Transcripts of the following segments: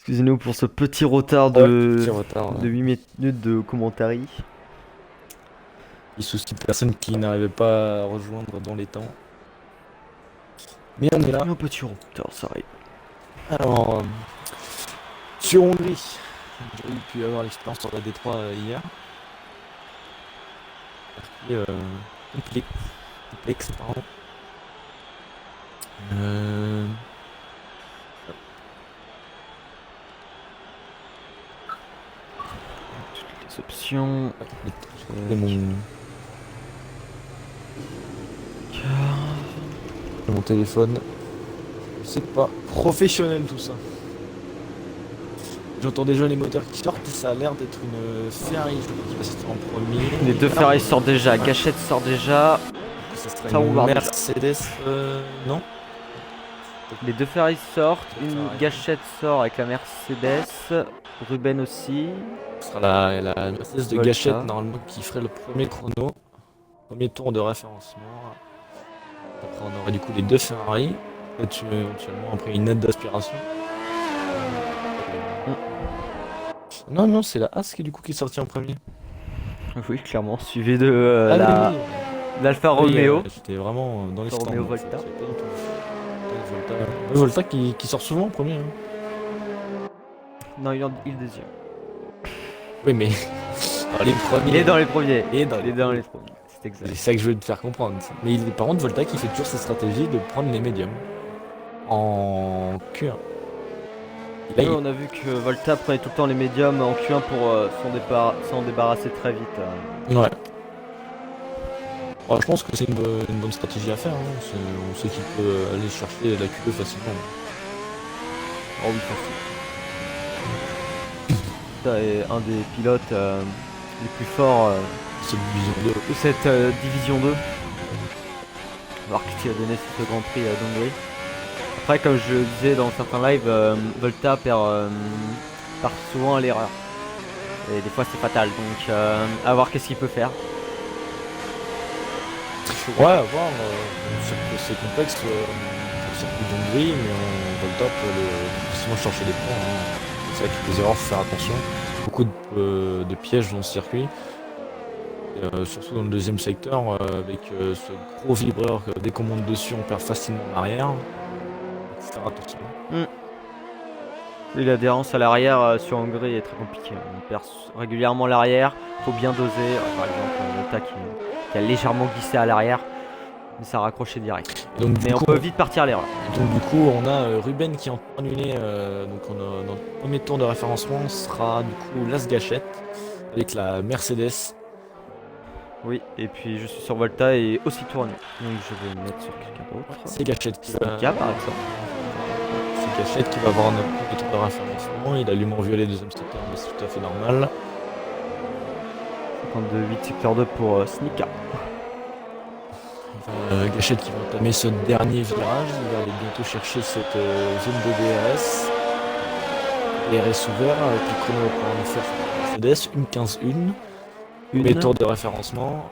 Excusez-nous pour ce petit retard Ouais, petit retard. de 8 minutes de commentary. Les soucis de personnes qui n'arrivaient pas à rejoindre dans les temps. Mais on est là. Un petit retard, ça arrive. Alors, sur Hongrie, j'ai pu avoir l'expérience sur la D3 hier. Et, complexe, pardon. Euh, Toutes les options. c'est mon téléphone. C'est pas professionnel tout ça. J'entends déjà les moteurs qui sortent, ça a l'air d'être une Ferrari qui va sortir en premier. Les deux Ferrari sortent déjà, Gachette sort déjà. Ça serait Ça, on une va Mercedes, non? Les deux Ferrari sortent, Deux une Ferrari. Gachette sort avec la Mercedes, Ruben aussi. Ce sera la Mercedes de Volta. Gachette normalement qui ferait le premier chrono, premier tour de référencement. Après on aurait du coup les deux Ferrari, peut-être éventuellement après une aide d'aspiration. Non, c'est la As qui du coup qui est sortie en premier. Oui, clairement, suivi de Ah oui, l'Alfa oui, Romeo. j'étais vraiment dans les Alfa stands. Romeo donc Volta. je savais pas du tout. Volta, ouais, Volta qui sort souvent en premier. Hein. Non, il est deuxième. Oui mais dans les premiers. Il est dans les premiers. Et dans Il les est dans premiers. les premiers. C'est exact. C'est ça que je veux te faire comprendre. Mais par contre, Volta qui fait toujours cette stratégie de prendre les médiums en Q1. Et là, Nous, on a vu que Volta prenait tout le temps les médiums en Q1 pour s'en débarrasser très vite. Ouais. Ouais, je pense que c'est une bonne stratégie à faire. Hein. On sait qu'il peut aller chercher la Q2 facilement. Oh oui, facile. Volta est un des pilotes les plus forts C'est division 2. de cette division 2. Alors qu'il a donné ce Grand Prix d'Hongrie. Après, comme je le disais dans certains lives, Volta part souvent à l'erreur. Et des fois c'est fatal, donc à voir qu'est-ce qu'il peut faire. Ouais, à voir. C'est complexe sur le circuit d'Hongrie, mais Volta peut facilement chercher des points. Hein. C'est vrai qu'il y a des erreurs, faut faire attention. Beaucoup de pièges dans ce circuit. Et, surtout dans le deuxième secteur, avec ce gros vibreur, dès qu'on monte dessus, on perd facilement l'arrière. Faut faire attention. Et l'adhérence à l'arrière sur Hongrie est très compliquée. On perd régulièrement l'arrière, faut bien doser. Par exemple, Volta qui a légèrement glissé à l'arrière, mais ça a raccroché direct. Donc, Mais on peut vite partir à l'erreur. Donc du coup, on a Ruben qui est annulé. Donc dans le premier tour de référencement sera du coup Las Gachette avec la Mercedes. Oui, et puis je suis sur Volta et aussi tourné. Donc je vais me mettre sur quelqu'un d'autre. C'est Gachette qui va. Stika par exemple. C'est Gachette qui va avoir un premier tour de référencement. Il allume en violet deuxième secteur, mais c'est tout à fait normal. 52-8 secteur 2 pour Snika. Gachette qui va entamer ce dernier virage. Il va aller bientôt chercher cette zone de DRS. DRS ouvert avec le chrono pour en faire Mercedes, une 15-1. Premier tour de référencement.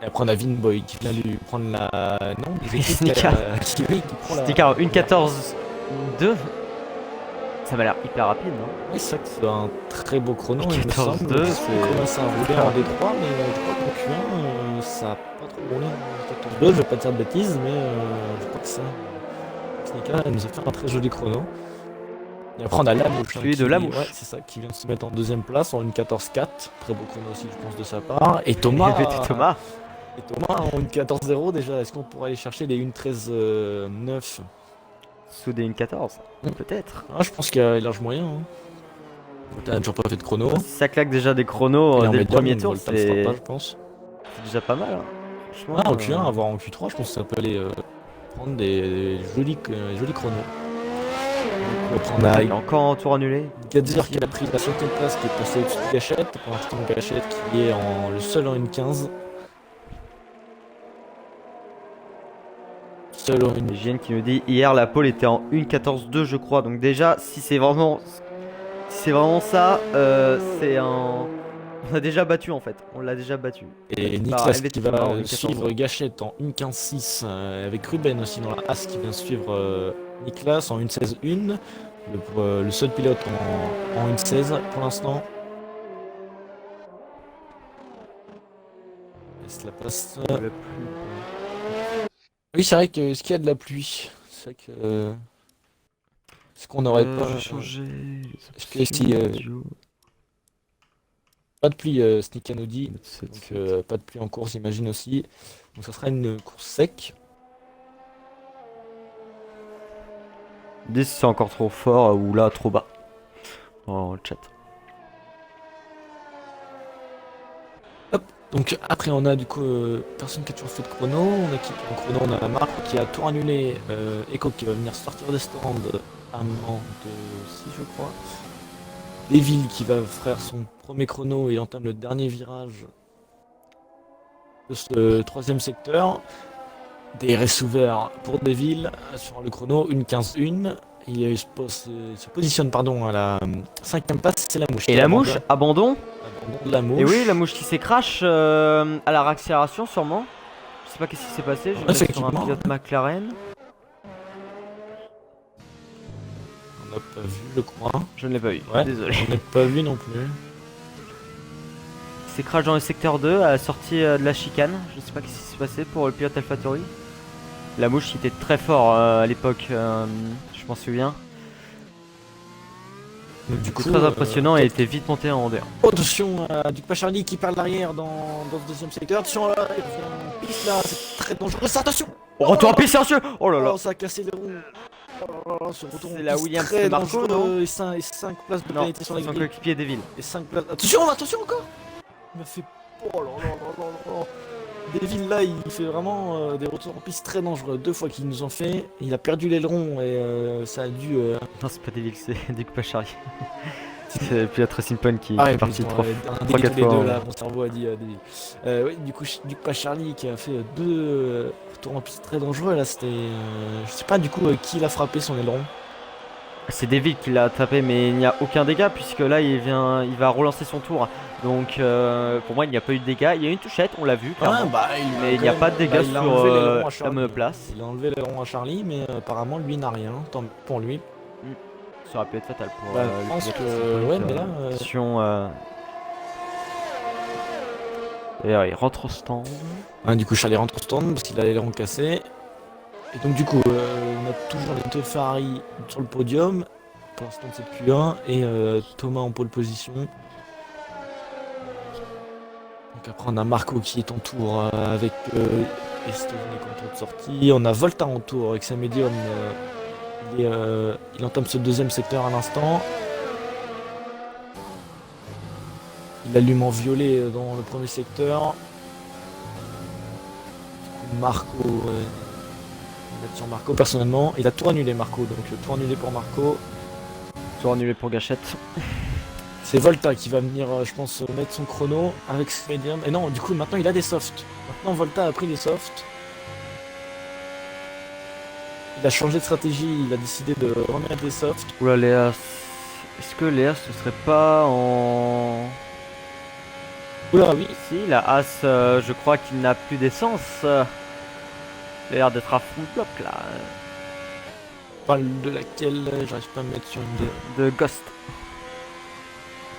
Et après on a Vinboy qui vient lui prendre la. Non, Snika. qui prend la. Stika 1-14-2. Ça m'a l'air hyper rapide, non? Oui, c'est vrai que c'est un très beau chrono, il me 14-2, semble. c'est- Il commence à rouler en D3, mais je crois qu'en Q1, ça a pas trop roulé en 14-2. Je vais pas te dire de bêtises, mais je crois que ça. Snika elle nous a fait un très joli chrono. Et après on a Lamouche. Celui de Lamouche. Ouais, c'est ça, qui vient de se mettre en deuxième place en une 14-4. Très beau chrono aussi, je pense, de sa part. Et Thomas. Répétez Thomas. Et Thomas en une 14-0 déjà, est-ce qu'on pourrait aller chercher les 1-13-9? Sous des 1-14. Peut-être. Ah, je pense qu'il y a large moyen. Hein. T'as toujours pas fait de chrono. Si ça claque déjà des chronos Et en dès le médium, premier donc tour, Volta le fera c'est pas, je pense. déjà pas mal. Hein. Franchement, Ah, en Q1, avoir en Q3, je pense que ça peut aller prendre des jolis chronos. On a il est encore en tour annulé. Gadzer qui a pris la 5ème place, qui est passé au-dessus de Gachette. Pour l'instant, Gachette qui est le seul en une 15. Seul en une. JN qui nous dit hier la pole était en 1-14-2 je crois. Donc déjà si c'est vraiment ça, c'est un. On a déjà battu en fait. On l'a déjà battu. Et Par Niklas LVT qui Thomas en va 1-14. suivre Gachette en 1-15-6 avec Ruben aussi dans la As qui vient suivre Niklas en 1-16-1. Le seul pilote en 1.16 pour l'instant. Laisse la place. La pluie. Oui, c'est vrai que ce qu'il y a de la pluie, c'est vrai que ce qu'on n'aurait pas. J'ai changé les Est-ce que si audio. pas de pluie, Sneak Audi, Sept, donc sept. pas de pluie en course, j'imagine aussi. Donc ça sera une course sec. 10 c'est encore trop fort ou là trop bas. Dans le chat. Donc après on a du coup personne qui a toujours fait de chrono, on a qui en chrono, on a la marque qui a tout annulé, Echo qui va venir sortir des stands à un moment de 6 je crois. Deville qui va faire son premier chrono et entame le dernier virage de ce troisième secteur. DRS ouvert pour Deville sur le chrono, 1.15.1. Il se positionne pardon, à la cinquième place, c'est la mouche. Et la mouche, abandon. Abandon de la mouche. Et oui, la mouche qui s'est crash à la réaccélération sûrement. Je sais pas qu'est-ce qui s'est passé, je vais sur un pilote McLaren. On n'a pas vu le coin. Je ne l'ai pas vu, Ouais, désolé. on n'a pas vu non plus. Il s'est crash dans le secteur 2 à la sortie de la chicane. Je sais pas qu'est-ce qui s'est passé pour le pilote AlphaTauri. La mouche il était très fort à l'époque, je m'en souviens. Donc, Du coup, très impressionnant et il était vite monté en D1. Oh, attention, Duc Pacharly qui parle l'arrière dans ce deuxième secteur. Attention, là, il revient en piste là, c'est très dangereux. Ça, attention! Retour en piste silencieux. Oh là là. Oh, ça a cassé les roues. Oh là là, ce retour en C'est la piste Williams très de Marco, dangereux. Et 5 places de Non, pénalité sur la son grille. coéquipier Deville. Et 5 places. Attention encore! Il m'a fait. Oh là là là là là. Deville là, il fait vraiment des retours en piste très dangereux. 2 fois qu'il nous en fait. Il a perdu l'aileron et ça a dû. Non, c'est pas Deville, c'est Duc Pachari. C'est le pilote Racing Point qui Ah est ouais, parti putain, 3 ouais, un 4 délai tous les fois. deux là, mon cerveau a dit Deville. Oui, du coup, Duc Pacharly qui a fait 2 retours en piste très dangereux. Là, c'était. Je sais pas du coup qui l'a frappé son aileron. C'est Deville qui l'a tapé, mais il n'y a aucun dégât puisque là il va relancer son tour. Donc pour moi il n'y a pas eu de dégâts. Il y a eu une touchette, on l'a vu clairement. Mais il n'y a pas de dégâts sur la monoplace. Il a enlevé l'aileron à Charlie, mais apparemment lui n'a rien. Tant pis pour lui. Ça aurait pu être fatal pour Je pense que. Ouais, mais là. D'ailleurs il rentre au stand. Ouais, du coup, Charlie rentre au stand parce qu'il a l'aileron cassé. Et donc, du coup, on a toujours les 2 Ferrari sur le podium. Pour l'instant, c'est Q1 et Thomas en pole position. Donc, après, on a Marco qui est en tour avec Estonie comme tour de sortie. On a Volta en tour avec sa médium. Il entame ce deuxième secteur à l'instant. Il allume en violet dans le premier secteur. Marco, il a sur Marco personnellement. Il a tout annulé Marco, donc tout annulé pour Marco. Tour annulé pour Gachette. C'est Volta qui va venir, je pense, mettre son chrono avec ce médium. Et non, du coup, maintenant il a des softs. Maintenant Volta a pris des softs. Il a changé de stratégie, il a décidé de remettre des softs. Oula Léa. Est-ce que Léa ce serait pas en... Oula, oui. Si, la As, je crois qu'il n'a plus d'essence. Il a l'air d'être à fond de bloc là. On parle de laquelle j'arrive pas à me mettre sur une De Ghost.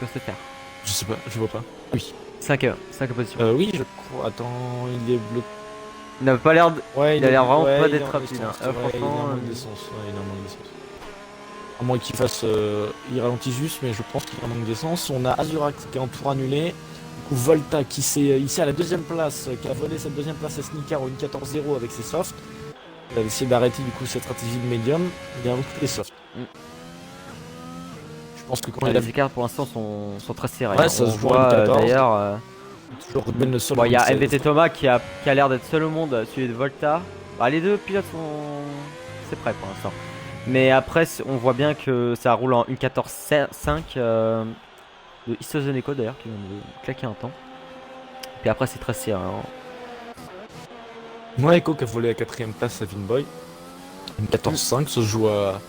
Ghost FR. Je sais pas, je vois pas. Oui. 5 position. Oui, je crois. Attends, il est bloqué. Il n'a pas l'air de... Ouais, Il a l'air vraiment pas il est d'être en rapide, distance, hein. ouais, il est en Franchement, manque d'essence. Ouais, il est en manque d'essence. À moins qu'il fasse. Il ralentit juste, mais je pense qu'il a un manque d'essence. On a Azurax qui est en tour annulé. Du coup, Volta qui s'est ici à la deuxième place, qui a volé cette deuxième place à Sneaker au 1.14.0 avec ses softs. Il a essayé d'arrêter du coup cette stratégie de médium. Il a repris les softs. Je pense que quand il a les écarts pour l'instant sont très serrés. Ouais, hein. ça On se joue voit à 14. d'ailleurs... toujours Ruben le sol. Bon, il y a MVT Thomas qui a l'air d'être seul au monde, celui de Volta. Bah, les deux pilotes sont... C'est prêt pour l'instant. Mais après, on voit bien que ça roule en 1.14.5 de Isozeneco d'ailleurs, qui vient de claquer un temps. Puis après, c'est très serré. Hein. Moi, Echo qui a volé à 4ème place à Vinboy. 1.14.5 se joue à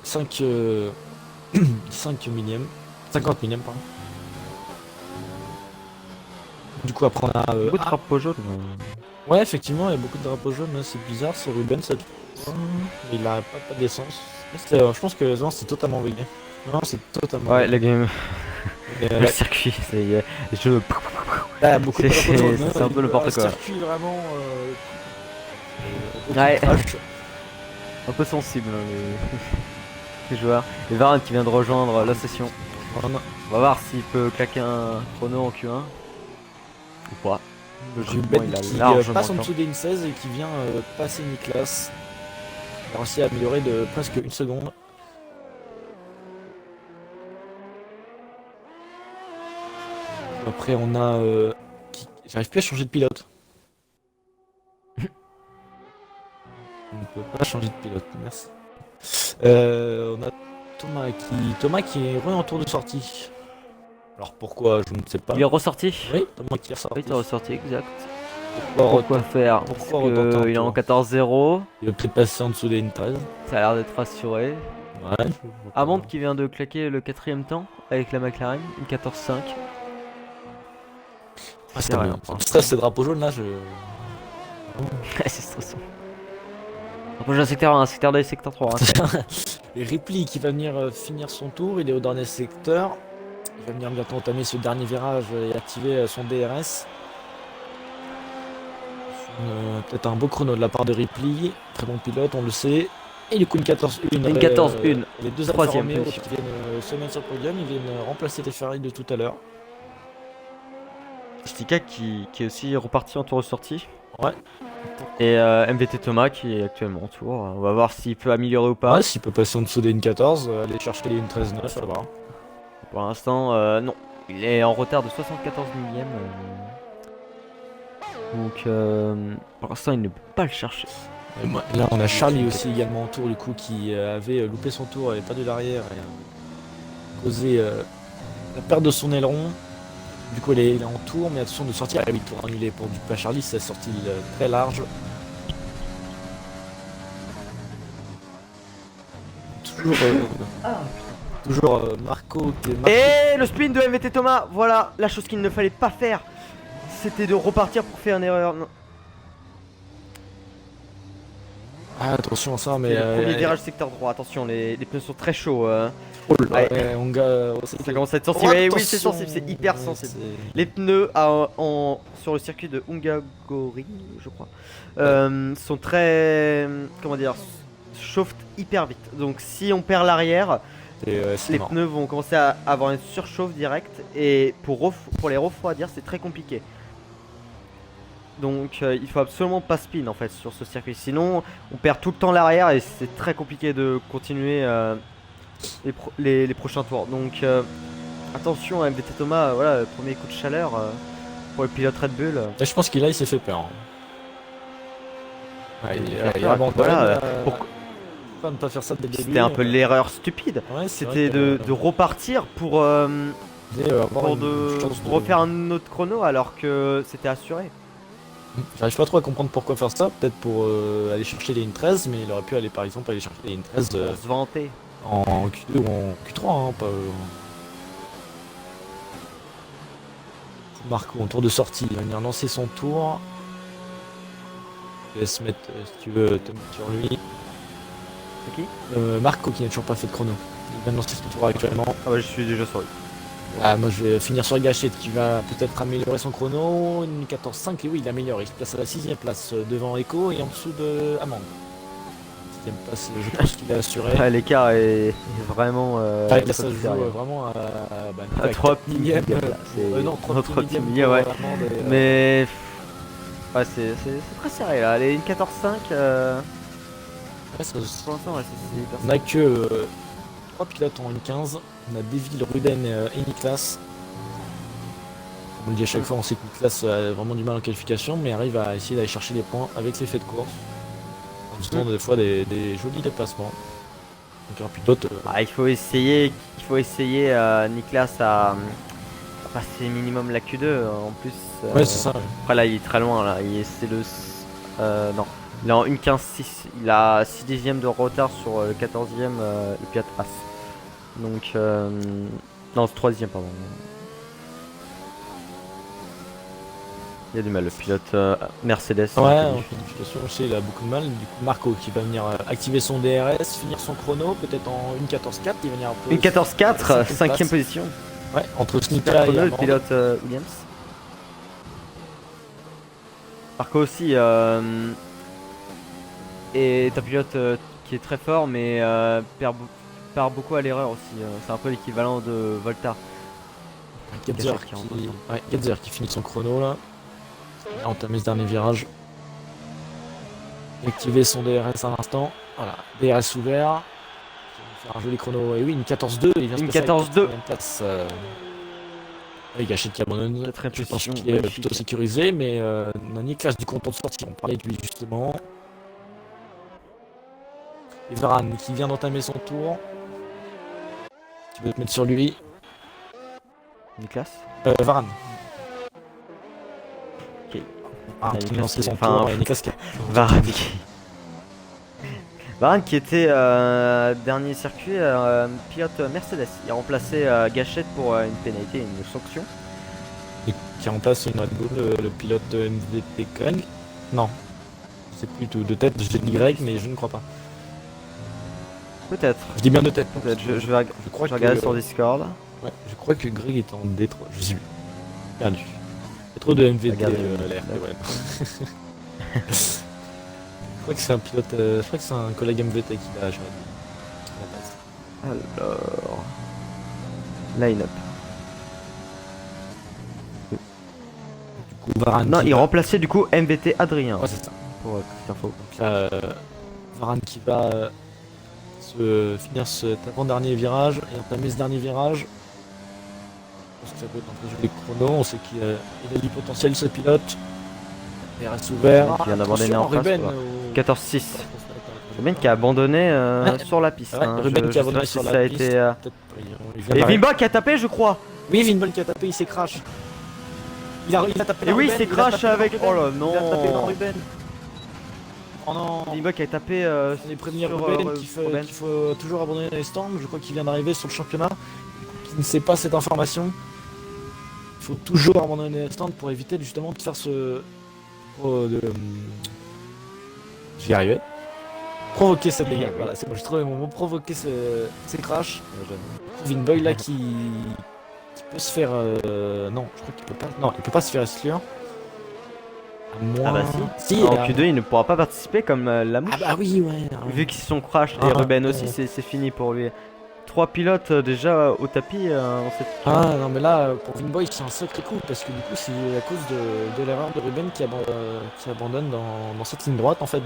5 millièmes. 50 millièmes, pardon. Du coup, après, on a. Beaucoup de drapeaux jaunes. Ouais, effectivement, il y a beaucoup de drapeaux jaunes. C'est bizarre, c'est Ruben cette fois. Il a pas d'essence. Je pense que non, c'est totalement bugué. Non, c'est totalement Ouais, bugué. la game, Et, le circuit, c'est. Je. là, beaucoup de C'est- poteaux, c'est un peu n'importe quoi. Un circuit vraiment. Ouais. Crash. Un peu sensible, hein, les joueurs. Et Varane qui vient de rejoindre la session. Voilà. On va voir s'il peut claquer un chrono en Q1 ou pas. Logiquement, il a qui largement passe en le temps. dessous des 16 et qui vient passer Niklas. Il a réussi à améliorer de presque une seconde. Après, on a. J'arrive plus à changer de pilote. On ne peut pas changer de pilote, merci. On a Thomas qui est en tour de sortie. Alors pourquoi, je ne sais pas. Il est ressorti. Oui, Thomas qui est ressorti. Oui, il est ressorti, exact. Pourquoi Pourquoi faire Parce pourquoi retenter un qu'il est en tour 14-0. Il va peut-être passer en dessous des 13. Ça a l'air d'être rassuré. Ouais. Amand qui vient de claquer le 4ème temps avec la McLaren, une 14-5. Ah, C'est rien. Ça, c'est drapeau jaune là, je. C'est stressant. Après, j'ai un secteur 1, secteur 2 et secteur 3. Hein. Et Ripley qui va venir finir son tour, il est au dernier secteur. Il va venir bientôt entamer ce dernier virage et activer son DRS. Peut-être un beau chrono de la part de Ripley, très bon pilote, on le sait. Et du coup une 14-1. Une 14-1. Les deux Alfa Troisième Romeo position. qui viennent se mettre sur le podium, ils viennent remplacer les Ferrari de tout à l'heure. Stika qui est aussi reparti en tour de sortie. Ouais. Et MVT Thomas qui est actuellement en tour. On va voir s'il peut améliorer ou pas. Ouais, s'il peut passer en dessous des 14, aller chercher les 13-9, ça va. Pour l'instant, non. Il est en retard de 74 millième. Donc, pour l'instant, il ne peut pas le chercher. Là, on a Charlie aussi également en tour, du coup, qui avait loupé son tour, avait perdu l'arrière et a causé la perte de son aileron. Du coup, il est en tour, mais attention de sortir. Ah oui, tour annulé pour du coup à Charlie, c'est sorti très large. Toujours Marco qui est Et le spin de MVT Thomas, voilà la chose qu'il ne fallait pas faire. C'était de repartir pour faire une erreur. Non. Ah, attention à ça, mais. Et le premier virage secteur droit, attention, les pneus sont très chauds. Oh là, Ouais. ouais, Ça commence à être sensible. Oh, Oui, c'est attention. sensible, c'est hyper sensible. C'est- Les pneus sur le circuit de Hungagori, je crois, sont très. Comment dire, chauffent hyper vite. Donc si on perd l'arrière, c'est les mort. pneus vont commencer à avoir une surchauffe directe. Et pour les refroidir, c'est très compliqué. Donc il faut absolument pas spin en fait sur ce circuit. Sinon, on perd tout le temps l'arrière et c'est très compliqué de continuer les prochains tours. Donc attention à MVT Thomas, voilà, le premier coup de chaleur pour le pilote Red Bull. Et je pense qu'il il s'est fait peur. Ouais, il Voilà, abandonne. pourquoi- Pourquoi ne pas faire ça dès le début? C'était un peu l'erreur stupide. Ouais, c'est C'était vrai que, de repartir pour avoir pour une chance de- refaire un autre chrono alors que c'était assuré. J'arrive pas trop à comprendre pourquoi faire ça. Peut-être pour aller chercher les 13, mais il aurait pu aller par exemple aller chercher les 13 Pour se vanter. en Q2 ou en Q3. Hein, pas, Marco en tour de sortie, il va venir lancer son tour. Je laisse mettre, si tu veux, te mettre sur lui. C'est qui? Marco qui n'a toujours pas fait de chrono. Il vient de lancer son tour actuellement. Ah bah je suis déjà sur lui. Ah, moi je vais finir sur Gachette qui va peut-être améliorer son chrono. Une 14.5 et oui, il améliore. Il se place à la 6ème place devant Echo et en dessous de Amand. 6ème place, je pense qu'il a assuré. Ouais, l'écart est vraiment. Ah, là, ça se joue derrière. vraiment À 3 petits millièmes. c'est Non, 3 3 petits millièmes millièmes, pour ouais. Amand et, Mais ouais, c'est très serré là. Allez, une 14-5. ouais, ça- Pour l'instant, ouais, c'est hyper on a que 3 pilotes en 1.15. On a Deville, Ruden et Niklas. On le dit à chaque fois, on sait que Niklas a vraiment du mal en qualification, mais arrive à essayer d'aller chercher les points avec les faits de course. En faisant des fois des jolis déplacements. Donc un pilote. Ah, il faut essayer Nicolas à passer minimum la Q2 en plus. Ouais, c'est ça. Ouais. Après là, il est très loin là. C'est le non, il est en 1.15.6. Il a 6 dixièmes de retard sur le 14e le pilote As. Donc non, c'est 3e pardon. Il y a du mal, le pilote Mercedes. Ouais, en qualification aussi, il a beaucoup de mal. Du coup, Marco qui va venir activer son DRS, finir son chrono, peut-être en 1.14.4, il va venir un peu. Une 14-4, cinquième 5ème place. position. Ouais, entre Super Snika et chrono, le Amand. pilote Williams. Marco aussi est un pilote qui est très fort, mais perd beaucoup à l'erreur aussi. C'est un peu l'équivalent de Volta. Gadzer qui rentre qui... autant. Ouais, Gadzer qui finit son chrono là. Il a entamé ce dernier virage. Activer son DRS à l'instant. Voilà, DRS ouvert. Il va faire un joli chrono. Et oui, une 14-2. Il vient Une se placer à la 14-2. quatrième place. Avec Gachette qui abandonne. Quatrième Je pense position, qu'il est magnifique. plutôt sécurisé, mais Nani classe du content de sortie. On parlait de lui justement. Et Varane qui vient d'entamer son tour. Tu veux te mettre sur lui. Niklas. Varane. Ok. Ah, Ah, qui Niklas lançait qui- son enfin, tour. Et Niklas qui a- Varane qui était dernier circuit pilote Mercedes. Il a remplacé Gachette pour une pénalité, une sanction. qui remplace une Red Bull, le pilote de MVT Kang. Non, je sais plus de tête, j'ai dit Greg, mais je ne crois pas. Peut-être. Je dis bien de tête. Peut-être. Je vais Je crois regarder que, sur Discord. ouais, je crois que Greg est en Détroit. Je suis perdu. Il y a trop de MVT Regardez, à l'air. Ouais. Je crois que c'est un pilote. Je crois que c'est un collègue MVT qui l'a. Alors. Line-up. Du coup, Varane. Non, qui il va- remplaçait du coup MVT Adrien. Ouais, c'est ça. Pour petite info. Donc là, Varane qui va finir cet avant-dernier virage et entamer ce dernier virage. Je pense que ça peut être un peu joli chrono. On sait qu'il a du potentiel ce pilote. RS ouvert. Qui vient d'abandonner Attention, en face, Ruben, quoi. au- 14-6. Ruben qui a abandonné Ouais. sur la piste. Ouais, hein. Ruben Je qui a sais abandonné pas sur si la ça a piste. été. Peut-être- il vient Et d'arriver. Vimba qui a tapé, je crois. Oui, Vinbol qui a tapé, il s'est crash. Il a tapé Et dans oui, Ruben, c'est il a crash tapé dans avec. Ruben, Oh là Il a tapé dans non. Ruben. Oh non. Vimba qui a tapé. On est premier sur, Ruben euh, qu'il faut, Ruben. qu'il faut toujours abandonner les stands. Je crois qu'il vient d'arriver sur le championnat. Qui ne sait pas cette information. Il faut toujours abandonner les stands pour éviter justement de faire ce. J'y arrivais. Provoquer cette dégâts. Voilà, c'est bon, j'ai trouvé mon mot. Provoquer ces crashs. Vinboy là qui peut se faire. Non, je crois qu'il peut pas. Non, il peut pas se faire exclure. À moins... Ah bah si. En Q2, il ne pourra pas participer comme la mouche. Ah bah oui, ouais. Vu qu'ils sont crash et Ah, Ruben ouais. aussi, c'est fini pour lui. 3 pilotes déjà au tapis en cette. Ah non, mais là, pour Vinboy, c'est un sacré coup parce que du coup, c'est à cause de l'erreur de Ruben qui abandonne dans cette ligne droite en fait.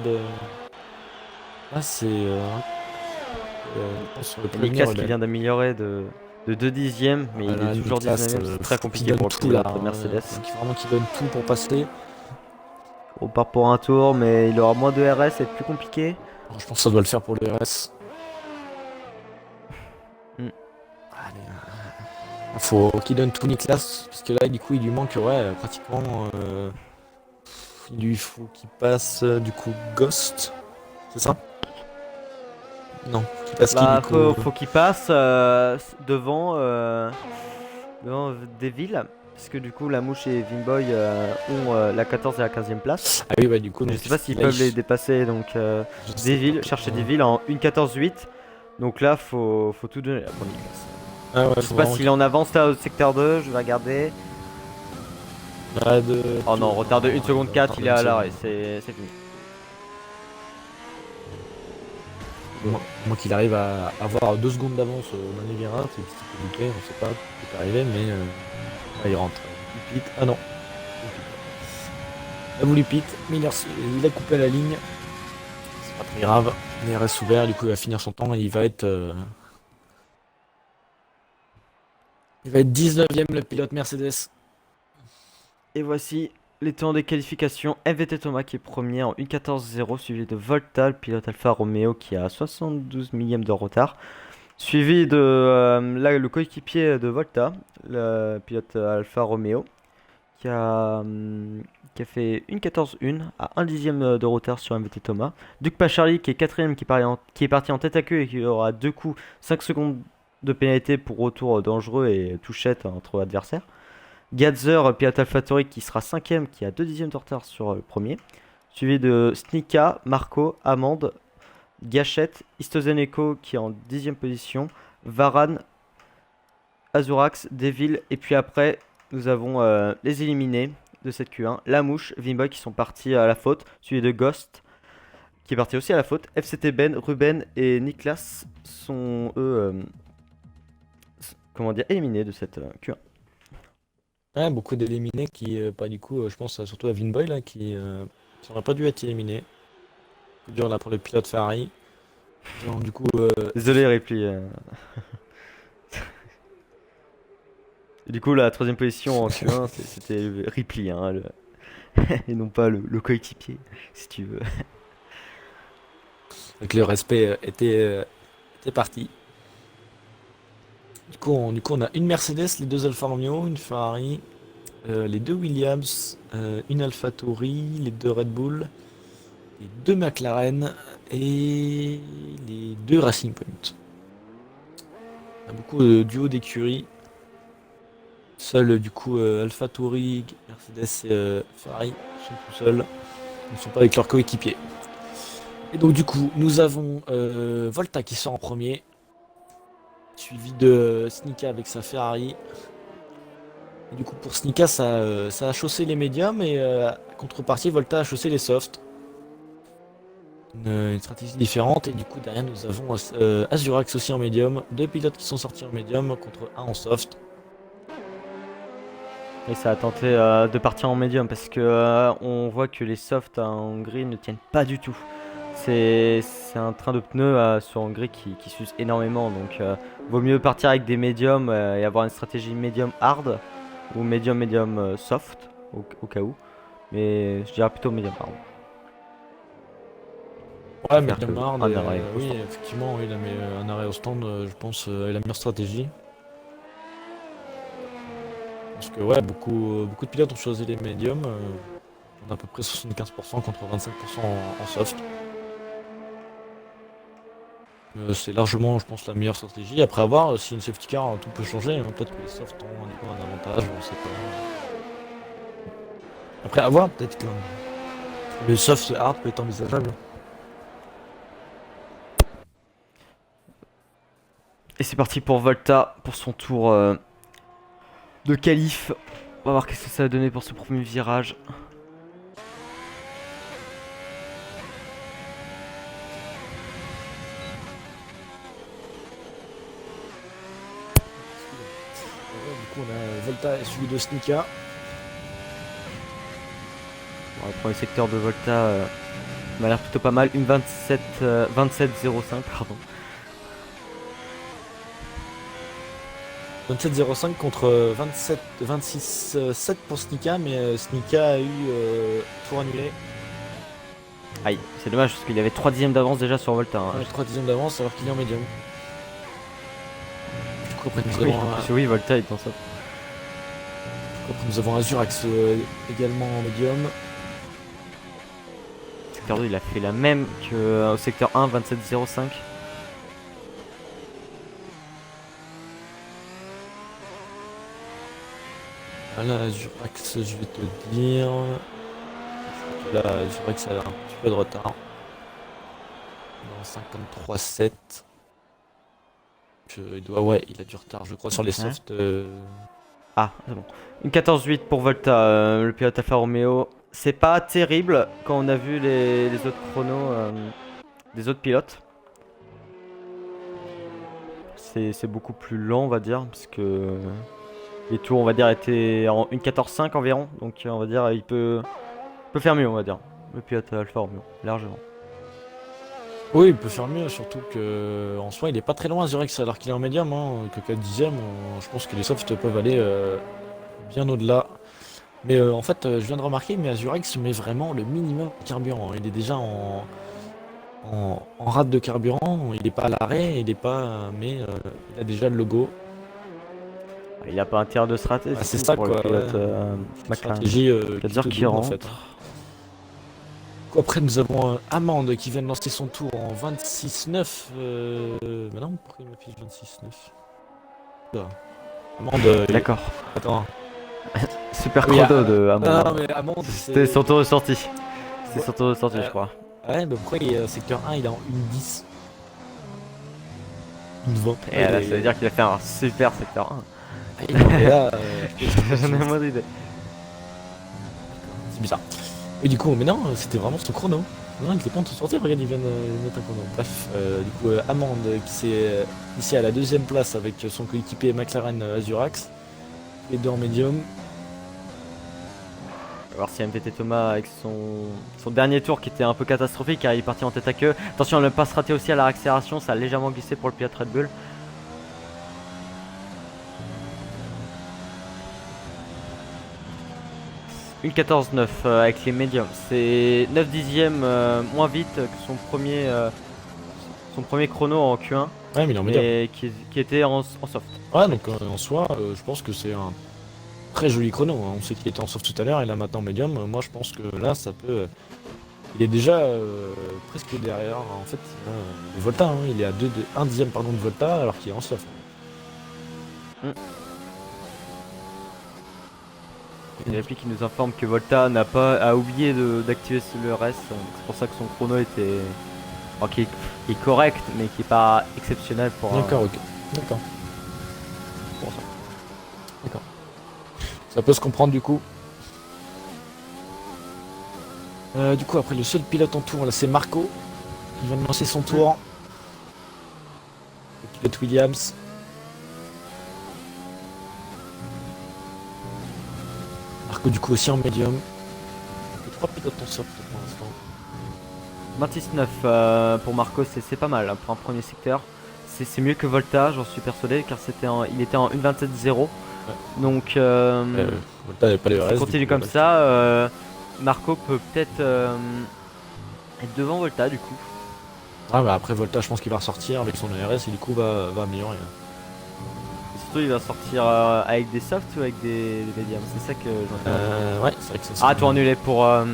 Là, c'est. Je pense sur le premier Niklas qui Ruben. vient d'améliorer de 2 dixièmes, mais il Voilà, est toujours Niklas, 19ème, c'est très faut compliqué qu'il pour donne le tout là. pilote Mercedes. Vraiment qu'il donne tout pour passer. On part pour un tour, mais il aura moins de RS, c'est plus compliqué. Alors, je pense que ça doit le faire pour le RS. Hmm. Allez, faut qu'il donne tout Niklas, parce que là, du coup, il lui manque, ouais, pratiquement. Il lui faut qu'il passe, du coup, Ghost. C'est ça? Non, qu'il passe qui, Bah, du coup faut qu'il passe devant Deville, parce que du coup la mouche et Vimboy ont la 14 et la 15e place. Ah oui, bah, du coup, Je donc, sais pas s'ils là, peuvent les dépasser, donc je sais Deville, pas. chercher Deville en 1.14.8. Donc là, faut tout donner là, pour Niklas. Ah ouais, Je sais pas s'il est en avance là au secteur 2, je vais regarder. Oh non, retard de 1 seconde 4, il est à l'arrêt, c'est fini. Moi qu'il arrive à avoir 2 secondes d'avance au dernier virage, c'est compliqué, on sait pas ce qui peut arriver, mais là, il rentre. Il pite. Ah non. Il a voulu pite, mais il a coupé la ligne. C'est pas très grave. Il reste ouvert, du coup il va finir son temps et il va être 19ème le pilote Mercedes. Et voici les temps des qualifications. MVT Thomas qui est premier en 1.14.0, suivi de Volta, le pilote Alfa Romeo qui a 72 millièmes de retard. Suivi de là, le coéquipier de Volta, le pilote Alfa Romeo, qui a fait 1.14.1 à 1 dixième de retard sur MVT Thomas. Duc Pacharly qui est quatrième, qui est parti en tête à queue et qui aura 2 coups, 5 secondes de pénalité pour retour dangereux et touchette entre adversaires. Gadzer, pilote AlphaTauri qui sera 5ème, qui a 2 dixièmes de retard sur le premier. Suivi de Snika, Marco, Amande, Gachette, Istozeneko qui est en 10ème position, Varan, Azurax, Devil, et puis après nous avons les éliminés de cette Q1, La Mouche, Vimboy qui sont partis à la faute, suivi de Ghost qui est parti aussi à la faute. FCT Ben, Ruben et Niklas sont eux comment dire, éliminés de cette Q1. Ouais, beaucoup d'éliminés qui, du coup, je pense surtout à Vinboy là, qui n'aurait pas dû être éliminé. Coup dur là pour le pilote Ferrari. Donc, du coup, Désolé Ripley. Du coup la troisième position en Q1 c'était Ripley hein, et non pas le coéquipier si tu veux. avec le respect était parti. Du coup, on a une Mercedes, les deux Alfa Romeo, une Ferrari, les deux Williams, une AlphaTauri, les deux Red Bull, les deux McLaren et les deux Racing Point. On a beaucoup de duos d'écuries. Seuls du coup AlphaTauri, Mercedes et Ferrari sont tout seuls. Ils ne sont pas avec leurs coéquipiers. Et donc du coup, nous avons Volta qui sort en premier, suivi de Snika avec sa Ferrari. Et du coup pour Snika ça a chaussé les médiums et contrepartie Volta a chaussé les softs. Une stratégie différente et du coup derrière nous avons Azurax aussi en médium, deux pilotes qui sont sortis en médium contre un en soft. Et ça a tenté de partir en médium parce que on voit que les softs en Hongrie ne tiennent pas du tout. C'est un train de pneus sur Hongrie qui s'use énormément, donc vaut mieux partir avec des médiums et avoir une stratégie médium hard ou médium soft au cas où. Mais je dirais plutôt médium hard. Ouais, Faire médium que hard, un arrêt au oui stand. effectivement oui, un arrêt au stand je pense est la meilleure stratégie. Parce que ouais, beaucoup de pilotes ont choisi les médiums. On a à peu près 75% contre 25% en soft. C'est largement, je pense, la meilleure stratégie. Après avoir, si une safety car, tout peut changer. Hein. Peut-être que les softs ont du coup un avantage, on sait pas. Après avoir, peut-être que le soft hard peut être envisageable. Et c'est parti pour Volta pour son tour de qualif. On va voir qu'est-ce que ça va donner pour ce premier virage. Du coup, on a Volta et celui de Snika. Bon, le premier secteur de Volta m'a l'air plutôt pas mal. Une 27,05 pardon. 27,05 contre 26,7 pour Snika, mais Snika a eu tour annulé. Aïe, c'est dommage parce qu'il y avait 3 dixièmes d'avance déjà sur Volta. Hein. Avec 3 dixièmes d'avance alors qu'il est en médium. Du coup, après, Oui, en plus, oui, Volta est dans ça. Nous avons Azurax également en médium. Secteur 2, il a fait la même qu'au secteur 1, 27,05. Là, Azurax, je vais te dire. Là, Azurax a un petit peu de retard. Dans 53,7. Il a du retard, je crois, sur les softs. Ah, c'est bon. Une 14,8 pour Volta, le pilote Alfa Romeo. C'est pas terrible quand on a vu les autres chronos des autres pilotes. C'est beaucoup plus lent, on va dire, parce que les tours, on va dire, étaient en 1,14,5 environ. Donc, on va dire, il peut faire mieux, on va dire, le pilote Alfa Romeo, largement. Oui, il peut faire mieux, surtout que en soi, il est pas très loin Azurax alors qu'il est en médium. Hein, que 4 dixièmes, je pense que les softs peuvent aller bien au-delà. Mais en fait, je viens de remarquer, mais Azurax met vraiment le minimum de carburant. Il est déjà en rate de carburant, il n'est pas à l'arrêt, il est pas, mais il a déjà le logo. Il a pas intérêt de se rater, Ah, c'est tout ça pour quoi. le pilote McLaren. Stratégie 4 heures qui en rentre. fait. Après, nous avons Amande qui vient de lancer son tour en 26,9. Mais non, pourquoi il m'affiche 26,9 Amande. D'accord. Attends. Super Oui, chrono de Amand. Non, mais Amand, C'était son tour de sortie. C'était Ouais. son tour de sortie, je Ouais. crois. Ouais, mais pourquoi secteur 1 il est en 1,10 1,20. Et là, ça veut dire qu'il a fait un super secteur 1. Et là, J'en ai moins d'idée. c'est bizarre. Et du coup, mais non, c'était vraiment son chrono. Non, il était pas en train de sortir, regarde, il vient de mettre un chrono. Bref, du coup, Amand qui s'est ici à la deuxième place avec son coéquipier McLaren Azurax. Les deux en médium. On va voir si MTT Thomas avec son dernier tour qui était un peu catastrophique car il est parti en tête à queue. Attention à ne pas se rater aussi à la accélération, ça a légèrement glissé pour le pilote Red Bull. Une 14-9 avec les médiums, c'est 9 dixièmes moins vite que son premier chrono en Q1 Ouais, mais il est en médium. et qui était en soft. Ouais, donc en soi, je pense que c'est un très joli chrono. Hein. On sait qu'il était en soft tout à l'heure, et là maintenant en médium. Moi, je pense que là, ça peut. Il est déjà presque derrière. En fait, le Volta, hein, il est à 1 dixième pardon, de Volta alors qu'il est en soft. Il y a l'appli qui nous informe que Volta a oublié d'activer le reste. C'est pour ça que son chrono était. Enfin, qui est correct, mais qui est pas exceptionnel pour un. D'accord, ok. D'accord. Pour ça. D'accord. Ça peut se comprendre du coup. Du coup, après le seul pilote en tour, là, c'est Marco. Il vient de lancer son tour. Le pilote Williams. Marco, du coup, aussi en médium. Les trois pilotes en soft pour l'instant. 29 pour Marco, c'est pas mal hein, pour un premier secteur. C'est mieux que Volta, j'en suis persuadé, car il était en 1.27.0. Ouais. Donc, Volta n'avait pas les si RS. continue comme ça, Marco peut peut-être être devant Volta du coup. Ah bah après Volta, je pense qu'il va ressortir avec son RS et du coup va améliorer. Et surtout, il va sortir avec des softs ou avec des médiums, c'est ça que je m'intéresse. Ouais, c'est vrai que ça. Ah, tour annulé pour Marco,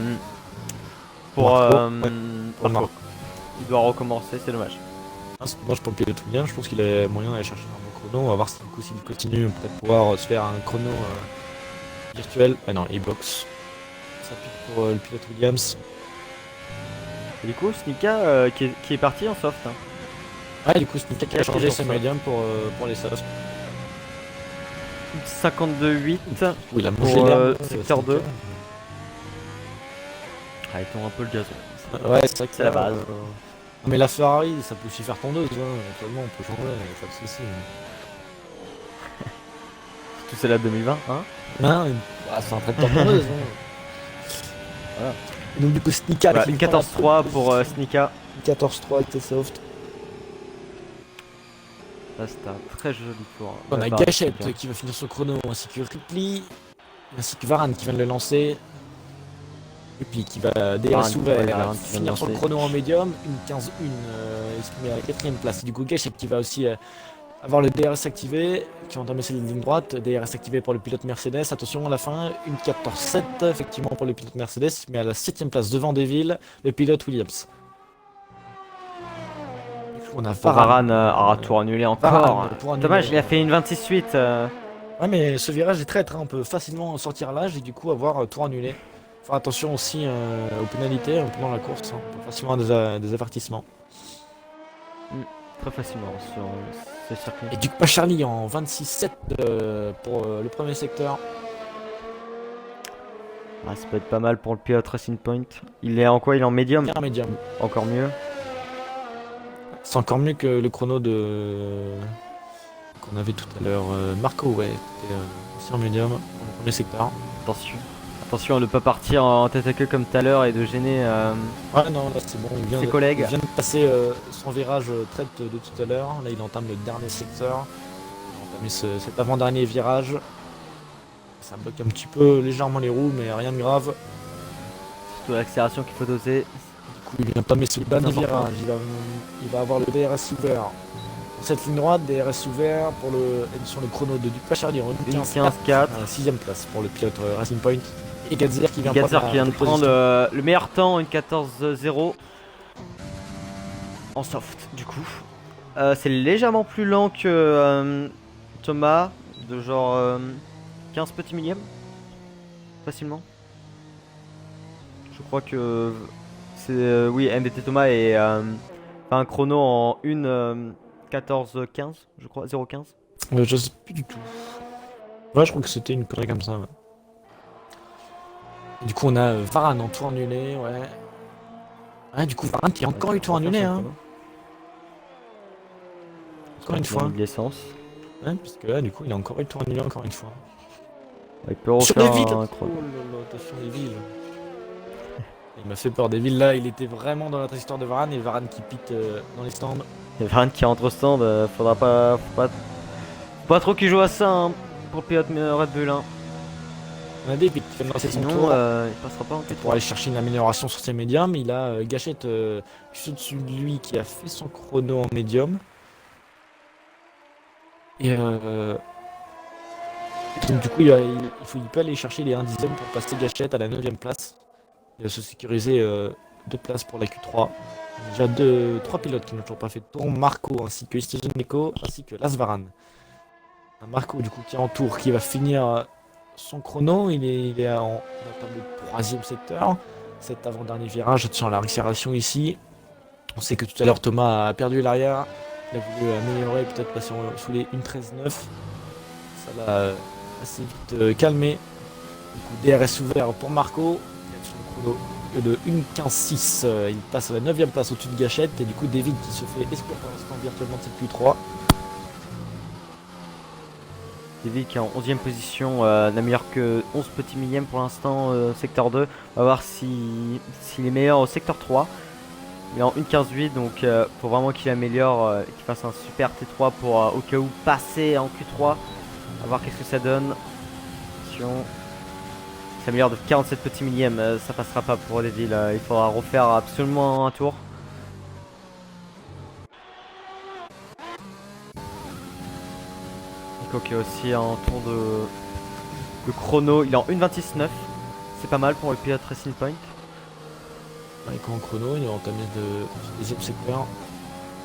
ouais. Pour Marco. Il doit recommencer, c'est dommage. C'est dommage pour le pilote Williams, je pense qu'il a moyen d'aller chercher un bon chrono. On va voir si du coup s'il continue, peut-être pouvoir se faire un chrono virtuel. Ah non, e-box. Ça pique pour le pilote Williams. Et du coup, Snika qui est parti en soft. Hein. Ouais, du coup, Snika qui a changé sa médium pour les softs. 52-8 Oui, il a mangé pour l'herbe, secteur Snika. 2. Ah, il tombe un peu le gazon. Ouais, c'est vrai que C'est la base. Mais la Ferrari, ça peut aussi faire tondeuse. Hein. Actuellement, on peut changer, pas de soucis. Tout c'est la 2020, hein. Non, c'est un traitement tondeuse. Hein. Voilà. Et donc, du coup, Snika Voilà, avec une 14-3 pour Snika. 14-3 avec soft. Là, c'est un très joli tour. On a Gachette qui va finir son chrono, ainsi que Ripley, ainsi que Varane qui vient de le lancer. Et puis qui va DRS ouvert, finir son chrono en médium, une 15-1, il se met à la 4ème place. Et du coup, Gachette qui va aussi avoir le DRS activé, qui va entamer sa ligne droite, DRS activé pour le pilote Mercedes. Attention à la fin, une 14-7 effectivement pour le pilote Mercedes, il se met à la 7ème place devant Deville, le pilote Williams. On a Varane, tour annulé encore. Varane, Dommage, il a fait une 26-8. Ouais, mais ce virage est traître, hein. On peut facilement sortir l'âge et du coup avoir tour annulé. Faire attention aussi aux pénalités pendant la course, hein. On peut facilement avoir des avertissements. Très facilement sur ce circuit. Et du coup, Charlie en 26-7 pour le premier secteur. Ah, ça peut être pas mal pour le pilote Racing Point. Il est en quoi? Il est en médium? Un médium. Encore mieux. C'est encore mieux que le chrono qu'on avait tout à l'heure. Marco, ouais, était aussi en médium pour le premier secteur. Attention. Attention à ne pas partir en tête à queue comme tout à l'heure et de gêner Ouais, non, là c'est bon. ses collègues. Il vient de passer son virage traite de tout à l'heure. Là, il entame le dernier secteur. Il a entamé cet avant-dernier virage. Ça bloque un petit peu légèrement les roues, mais rien de grave. Surtout l'accélération qu'il faut doser. Du coup, il vient entamer ce dernier virage. Il va avoir le DRS ouvert. Pour cette ligne droite, DRS ouvert sur le chrono de Duc Pachardi en 15-4. 6ème place pour le pilote Racing Point. Et Gatzer qui vient de prendre le meilleur temps, une 14-0 en soft du coup. C'est légèrement plus lent que Thomas, de genre 15 petits millièmes. facilement. Je crois que c'est oui, MBT Thomas et fait un chrono en 1:14:15, je crois, 0:15. Je sais plus du tout. Ouais, je crois que c'était une connerie comme ça. Ouais. Et du coup, on a Varane en tour annulé, ouais. Ouais, du coup, Varane qui a encore eu tour annulé, hein. Encore une fois. De l'essence. Ouais, parce que là, du coup, il a encore eu tour annulé encore une fois. Il peut Sur refaire des villes. un Oh chrono. là là, attention les villes. Il m'a fait peur des villes là, il était vraiment dans la trajectoire de Varane et Varane qui pite dans les stands. Il y a Varane qui rentre au stand, faudra pas, faut pas trop qu'il joue à ça hein, pour le pilote Red Bull. Hein. On a des qui fait lancer son Sinon, tour il passera pas en pour aller Q3. chercher une amélioration sur ses médiums. Il a Gachette juste au-dessus de lui qui a fait son chrono en médium. Et donc du coup il peut aller chercher les 1 dixième pour passer Gachette à la 9ème place. Il va se sécuriser 2 places pour la Q3. Déjà 3 pilotes qui n'ont toujours pas fait de tour, Marco ainsi que Istozeneko ainsi que Lars Varane. Un Marco du coup qui est en tour, qui va finir son chrono, il est en tableau de 3ème secteur. Cet avant-dernier virage, attention à la accélération ici. On sait que tout à l'heure Thomas a perdu l'arrière, il a voulu améliorer, peut-être passer sous les 1:13.9. Ça l'a assez vite calmé. Du coup DRS ouvert pour Marco, il a son chrono de 1:15.6, il passe à la 9ème place au-dessus de Gachette et du coup David qui se fait exclure pour l'instant virtuellement de cette Q3. David qui est en 11ème position, n'améliore que 11 petits millièmes pour l'instant, secteur 2. On va voir s'il est meilleur au secteur 3. Il est en 1:15.8 donc faut vraiment qu'il améliore, qu'il fasse un super T3 pour au cas où passer en Q3. On va voir qu'est-ce que ça donne. Attention. Il s'améliore de 47 petits millièmes, ça passera pas pour David. Il faudra refaire absolument un tour. Nico qui est aussi en tour de chrono, il est en 1:26.9. C'est pas mal pour le pilote Racing Point. Nico en chrono, il est entamé de 2ème secteur.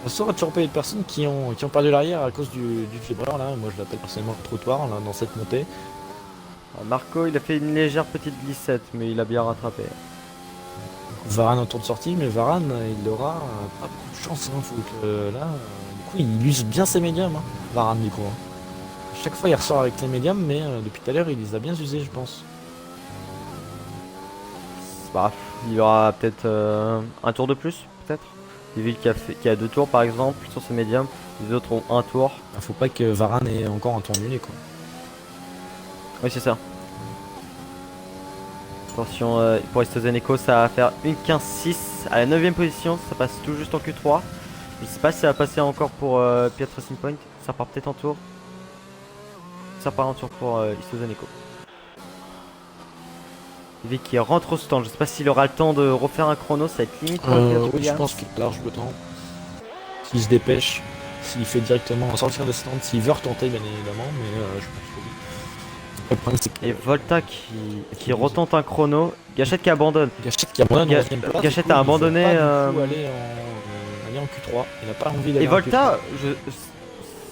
On saura toujours pas de personnes qui ont perdu l'arrière à cause du vibreur là. Moi je l'appelle personnellement le trottoir là, dans cette montée. Marco il a fait une légère petite glissette mais il a bien rattrapé. Varane en tour de sortie, mais Varane il aura pas beaucoup de chance. Hein. Faut que là, du coup il use bien ses médiums, hein, Varane du coup. Hein. Chaque fois il ressort avec les médiums, mais depuis tout à l'heure il les a bien usés je pense. Bah, il aura peut-être un tour de plus peut-être. David qui a 2 tours par exemple sur ses médiums, les autres ont un tour. Faut pas que Varane ait encore un tour annulé quoi. Oui c'est ça. Attention pour Istozeneko ça va faire 1:15.6 à la 9ème position, ça passe tout juste en Q3. Je sais pas si ça va passer encore pour Piat Racing Point, ça part peut-être en tour. Ça part en tour pour Istozeneko. David qui rentre au stand, je sais pas s'il aura le temps de refaire un chrono, ça va être limite pour le pilote Oui, je Williams. pense qu'il a large le temps. S'il se dépêche, s'il fait directement sortir des stands, s'il veut retenter bien évidemment, mais je pense que oui. Le problème c'est que Et Volta qui retente un chrono, Gachette qui abandonne. Gachette qui abandonne en 11ème place. Gachette du coup, a il veut abandonné, pas, du coup, aller en Q3. Il a pas envie d'aller Et en Volta, Q3.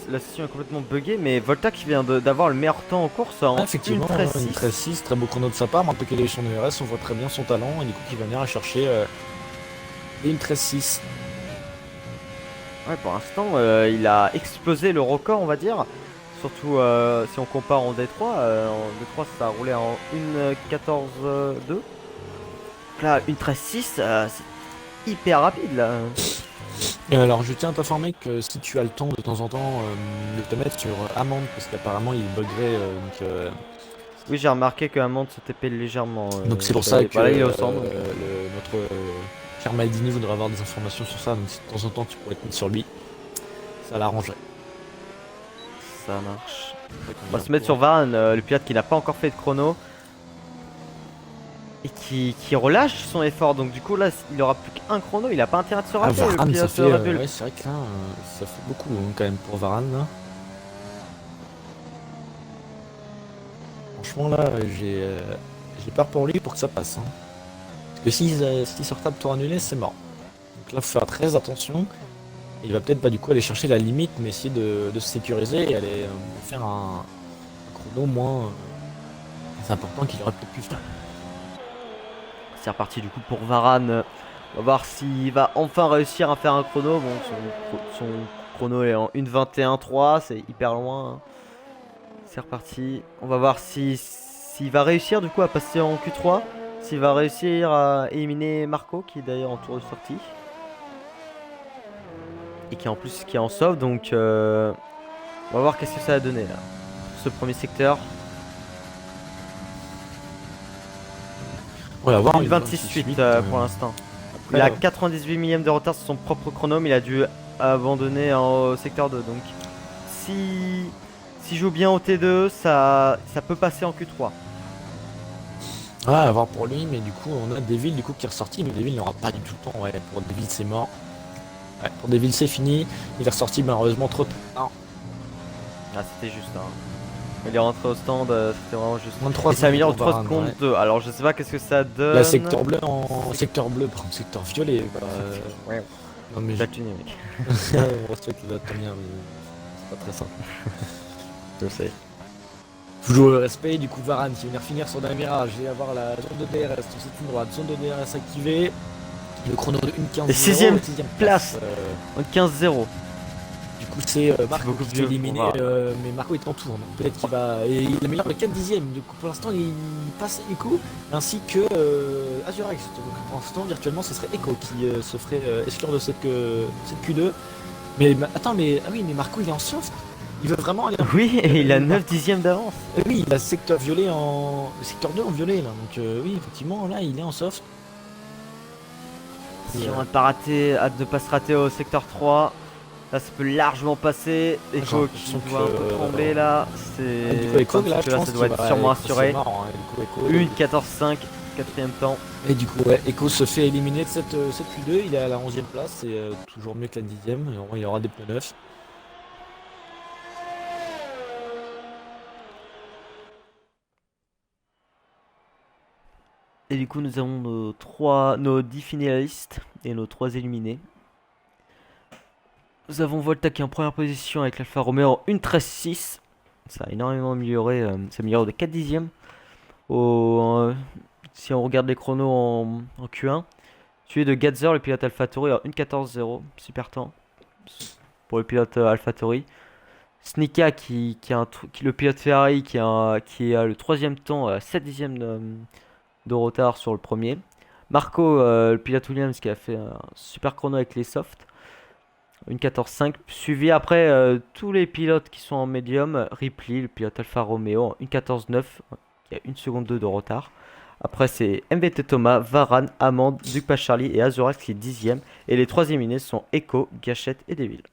la session est complètement buggée, mais Volta qui vient d'avoir le meilleur temps en course en Effectivement, 1:13.6, très beau chrono de sa part, maintenant qu'il a eu son ERS, on voit très bien son talent, et du coup il va venir à chercher les 1:13.6. Ouais, pour l'instant, il a explosé le record, on va dire. Surtout si on compare en D3. En D3, ça a roulé en 1:14.2. Là, 1:13.6, c'est hyper rapide là. Et alors, je tiens à t'informer que si tu as le temps de temps en temps de te mettre sur amende, parce qu'apparemment il buggerait. Oui, j'ai remarqué que Amand se TP légèrement. Donc c'est pour ça que voilà, il est au centre. notre cher Maldini voudrait avoir des informations sur ça, donc si de temps en temps tu pourrais te mettre sur lui, ça l'arrangerait. Ça marche. On va se mettre sur Varane, le pilote qui n'a pas encore fait de chrono. Et qui relâche son effort, donc du coup là il aura plus qu'un chrono, il a pas intérêt de se rater. Varane, le ça pilote fait, Red Bull. ouais, c'est vrai que là, ça fait beaucoup hein, quand même pour Varane. Là. Franchement là, j'ai peur pour lui pour que ça passe. Hein. Parce que s'il sort de tour annulé, c'est mort. Donc là, faut faire très attention. Il va peut-être pas du coup aller chercher la limite, mais essayer de se sécuriser et aller faire un chrono moins c'est important qu'il aurait peut-être pu faire. C'est reparti du coup pour Varane. On va voir s'il va enfin réussir à faire un chrono. Bon, son chrono est en 1:21.3, c'est hyper loin, hein. C'est reparti. On va voir s'il va réussir du coup à passer en Q3. S'il va réussir à éliminer Marco, qui est d'ailleurs en tour de sortie. Et qui est en sauve. Donc on va voir qu'est-ce que ça a donné là. Ce premier secteur. On va voir. 1:26.8 pour l'instant. Il a 98 millièmes de retard sur son propre chrono, mais il a dû abandonner au secteur 2. Donc s'il joue bien au T2, ça peut passer en Q3. Ouais, à voir pour lui, mais du coup on a Devil du coup qui est ressorti, mais Devil n'aura pas du tout le temps. Ouais, pour Devil c'est mort. Ouais, pour Devil c'est fini. Il est ressorti malheureusement trop tard. Ah, c'était juste, hein. Il est rentré au stand, c'était vraiment juste. 23 et ça améliore 3 Varane, secondes ouais. 2. Alors je sais pas qu'est-ce que ça donne. La secteur bleu en secteur bleu, par contre secteur violet. Bah, Ouais. non mais Platini, mec. on respecte la première, mais c'est pas très simple. Je sais. Toujours le respect, du coup Varane qui va venir finir son dernier virage et avoir la zone de DRS, c'est une droite, zone de DRS activée. Le chrono de 1:15. Et sixième place. En 15-0. Du coup c'est Marco beaucoup qui est mieux éliminé, pour mais Marco est en tour, donc peut-être qu'il va... Et il améliore le 4 dixième, du coup pour l'instant il passe Echo, ainsi que Azurax. Donc pour l'instant virtuellement ce serait Echo qui se ferait exclure de cette Q2. Mais attends, mais ah oui, mais Marco il est en soft. Il veut vraiment aller en... Oui, et il a 9 dixièmes d'avance. Oui, il a secteur violet en... secteur 2 en violet là, donc oui effectivement là il est en soft. Si on va pas rater, hâte de pas se rater au secteur 3. Là ça peut largement passer. Echo qui doit un peu trembler là. C'est. Du coup Echo là, je pense ça doit être sûrement assuré. Marrant, hein, Echo, 1:14.5, quatrième temps. Et du coup ouais, Echo se fait éliminer de cette Q2, il est à la 11e place, c'est toujours mieux que la 10e, il y aura des pneus neufs. Et du coup nous avons nos 10 finalistes et nos 3 éliminés. Nous avons Volta qui est en première position avec l'Alfa Romeo en 1:13.6. Ça a énormément amélioré, ça améliore de 4 dixièmes. Si on regarde les chronos en Q1, suivi de Gatzer, le pilote AlphaTauri en 1:14.0, super temps pour le pilote AlphaTauri. Snika qui le pilote Ferrari qui a le troisième temps, 7 dixièmes de retard sur le premier. Marco, le pilote Williams qui a fait un super chrono avec les softs, 1:14.5, suivi après tous les pilotes qui sont en médium. Ripley, le pilote Alfa Romeo, en 1:14.9, il y a 1 seconde 2 de retard. Après c'est MVT Thomas, Varane, Amand, Duc Charlie et Azurax qui est 10ème. Et les 3 éliminés sont Echo, Gachette et Devil.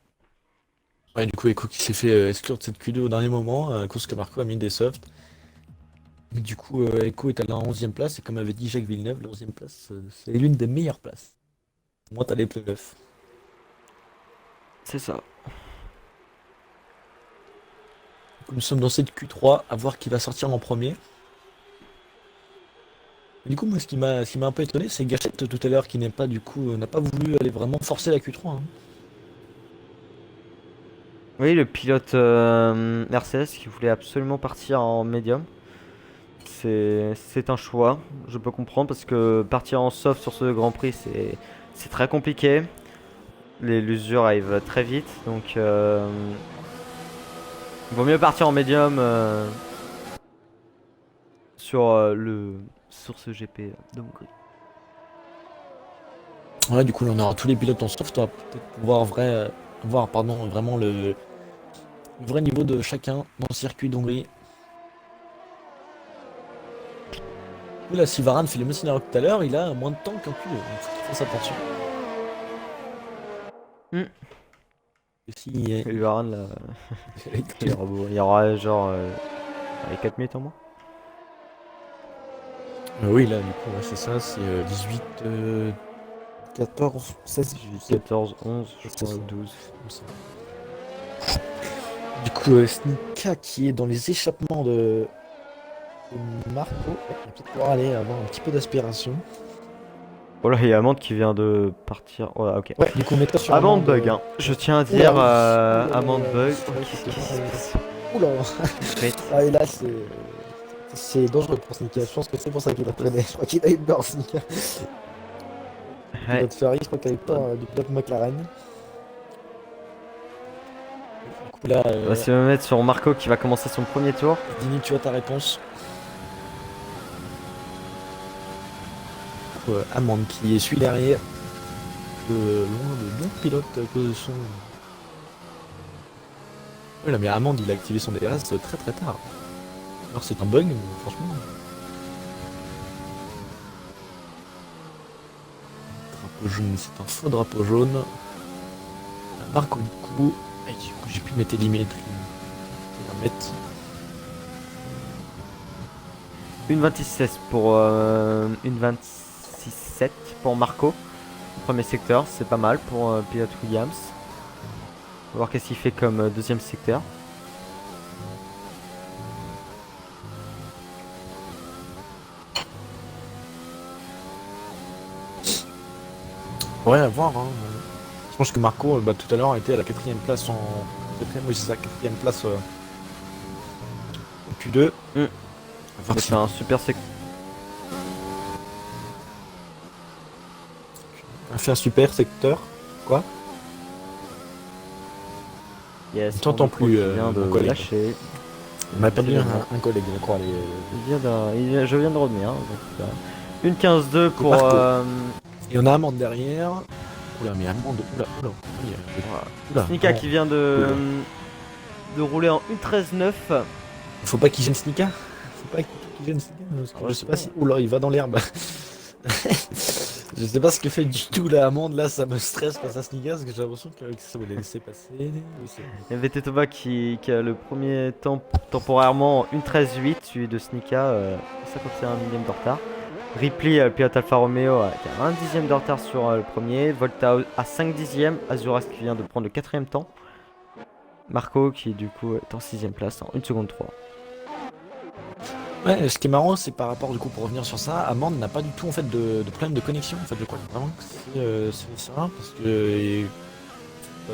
Ouais, du coup Echo qui s'est fait exclure de cette Q2 au dernier moment à cause que Marco a mis des softs. Mais du coup Echo est à la 11e place et comme avait dit Jacques Villeneuve, la 11e place c'est l'une des meilleures places. Moi t'as les pneus neufs. C'est ça. Nous sommes dans cette Q3, à voir qui va sortir en premier. Et du coup, moi, ce qui m'a un peu étonné, c'est Gachette tout à l'heure qui n'a pas voulu aller vraiment forcer la Q3. Hein. Oui, le pilote Mercedes qui voulait absolument partir en médium. C'est un choix, je peux comprendre, parce que partir en soft sur ce Grand Prix, c'est très compliqué. L'usure arrive très vite, donc il vaut mieux partir en médium sur ce GP de Hongrie. Ouais, du coup, là, on aura tous les pilotes en soft, on va peut-être pouvoir vraiment le vrai niveau de chacun dans le circuit d'Hongrie. Là, si Varane fait le même scénario que tout à l'heure, il a moins de temps qu'un Q2, donc faut qu'il fasse attention. Et Varane là, il y aura genre 4 minutes en moins. Oui, là, du coup, ouais, c'est ça, c'est 18, 14, 16, 14, 11, je crois, 12. Du coup, Snika qui est dans les échappements de Marco, il va peut-être pouvoir aller avoir un petit peu d'aspiration. Oh là, il y a Amand qui vient de partir. Oh là, ok. Ouais, du coup, mets-toi sur Amand bug, hein. Je tiens à dire Amand bug. Oula. Ah, et là, c'est dangereux pour Snika. Je pense que c'est pour ça qu'il a traîné. Je crois qu'il a eu peur, Snika. Ouais. Pilote Ferrari, je crois qu'il a eu peur du pilote McLaren. Du coup, là, On va se mettre sur Marco qui va commencer son premier tour. Dini, tu as ta réponse. Amande qui suit derrière. Loin de bons pilotes que son. Oui, là, mais Amande, il a activé son DRS très très tard. Alors, c'est un bug, mais franchement. Drapeau jaune, c'est un faux drapeau jaune. Marco, du coup. Et du coup, j'ai pu mettre télémétrie. Mettre. 1,26 pour 1,26,7 pour Marco. Premier secteur, c'est pas mal pour pilote Williams. On va voir qu'est-ce qu'il fait comme deuxième secteur. Ouais, à voir. Hein. Je pense que Marco, tout à l'heure, était à la 4ème place en. 4ème, oui, c'est ça, 4ème place au Q2. Enfin, C'est un super secteur. fait un super secteur. Quoi? Yes, On t'entend Marco plus, qui vient de mon collègue. lâcher. On a perdu un collègue, je crois. Je viens de revenir. Donc, 1,15,2 pour. Marco. Et on a Amande derrière. Oula, mais Amande, oula. Oula, Snika non. qui vient de rouler en 1,13,9. Faut pas qu'il gêne Snika. Faut pas qu'il gêne Snika. Parce que Ouais, je sais pas si. Oula, il va dans l'herbe. Je sais pas ce que fait du tout la Amande là, ça me stresse face à Snika parce que j'ai l'impression que ça va les laisser passer. Et VT Toba qui a le premier temps temporairement en 1,13,8, suivi de Snika, 51 millième de retard. Ripley, le pilote Alfa Romeo, qui a un dixième de retard sur le premier. Volta à 5 dixièmes. Azuras qui vient de prendre le quatrième temps. Marco qui du coup est en 6ème place en 1 seconde 3. Ouais, ce qui est marrant, c'est par rapport du coup pour revenir sur ça, Amande n'a pas du tout en fait de problème de connexion. En fait, je crois vraiment que c'est ça, parce que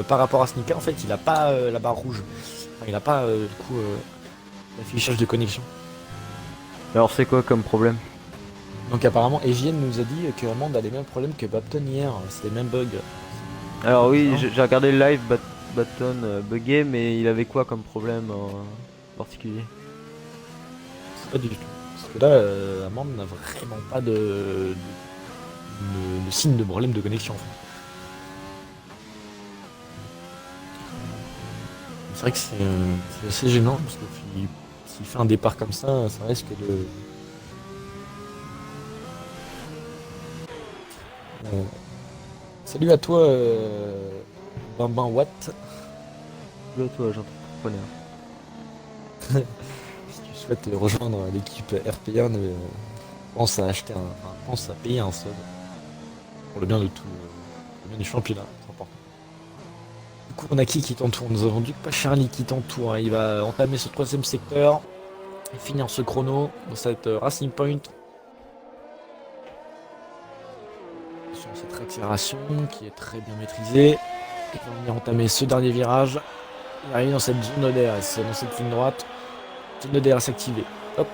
par rapport à Snika, en fait, il a pas la barre rouge. Enfin, il a pas du coup l'affichage de connexion. Alors c'est quoi comme problème? Donc apparemment, Evienne nous a dit que Amande a les mêmes problèmes que Bapton hier, c'est les mêmes bugs. Alors oui, Non. j'ai regardé le live, Baton bugué, mais il avait quoi comme problème en particulier? Pas du tout. Parce que là, Amande n'a vraiment pas de signe de problème de connexion. En fait. C'est vrai que c'est assez gênant parce que s'il fait un départ comme ça risque de. Salut à toi, Bambin Watt. Là toi, j'entends pas rien. Si tu souhaites rejoindre l'équipe RP1, pense à acheter pense à payer un sub pour le bien de tout, le bien du championnat. C'est important. Du coup, on a qui t'entoure? Nous avons Duc Charlie qui t'entoure. Il va entamer ce 3ème secteur et finir ce chrono dans cette Racing Point. Sur cette accélération qui est très bien maîtrisée. Il va venir entamer ce dernier virage. Il arrive dans cette zone de DRS, dans cette ligne droite. Zone de DRS activée. Hop,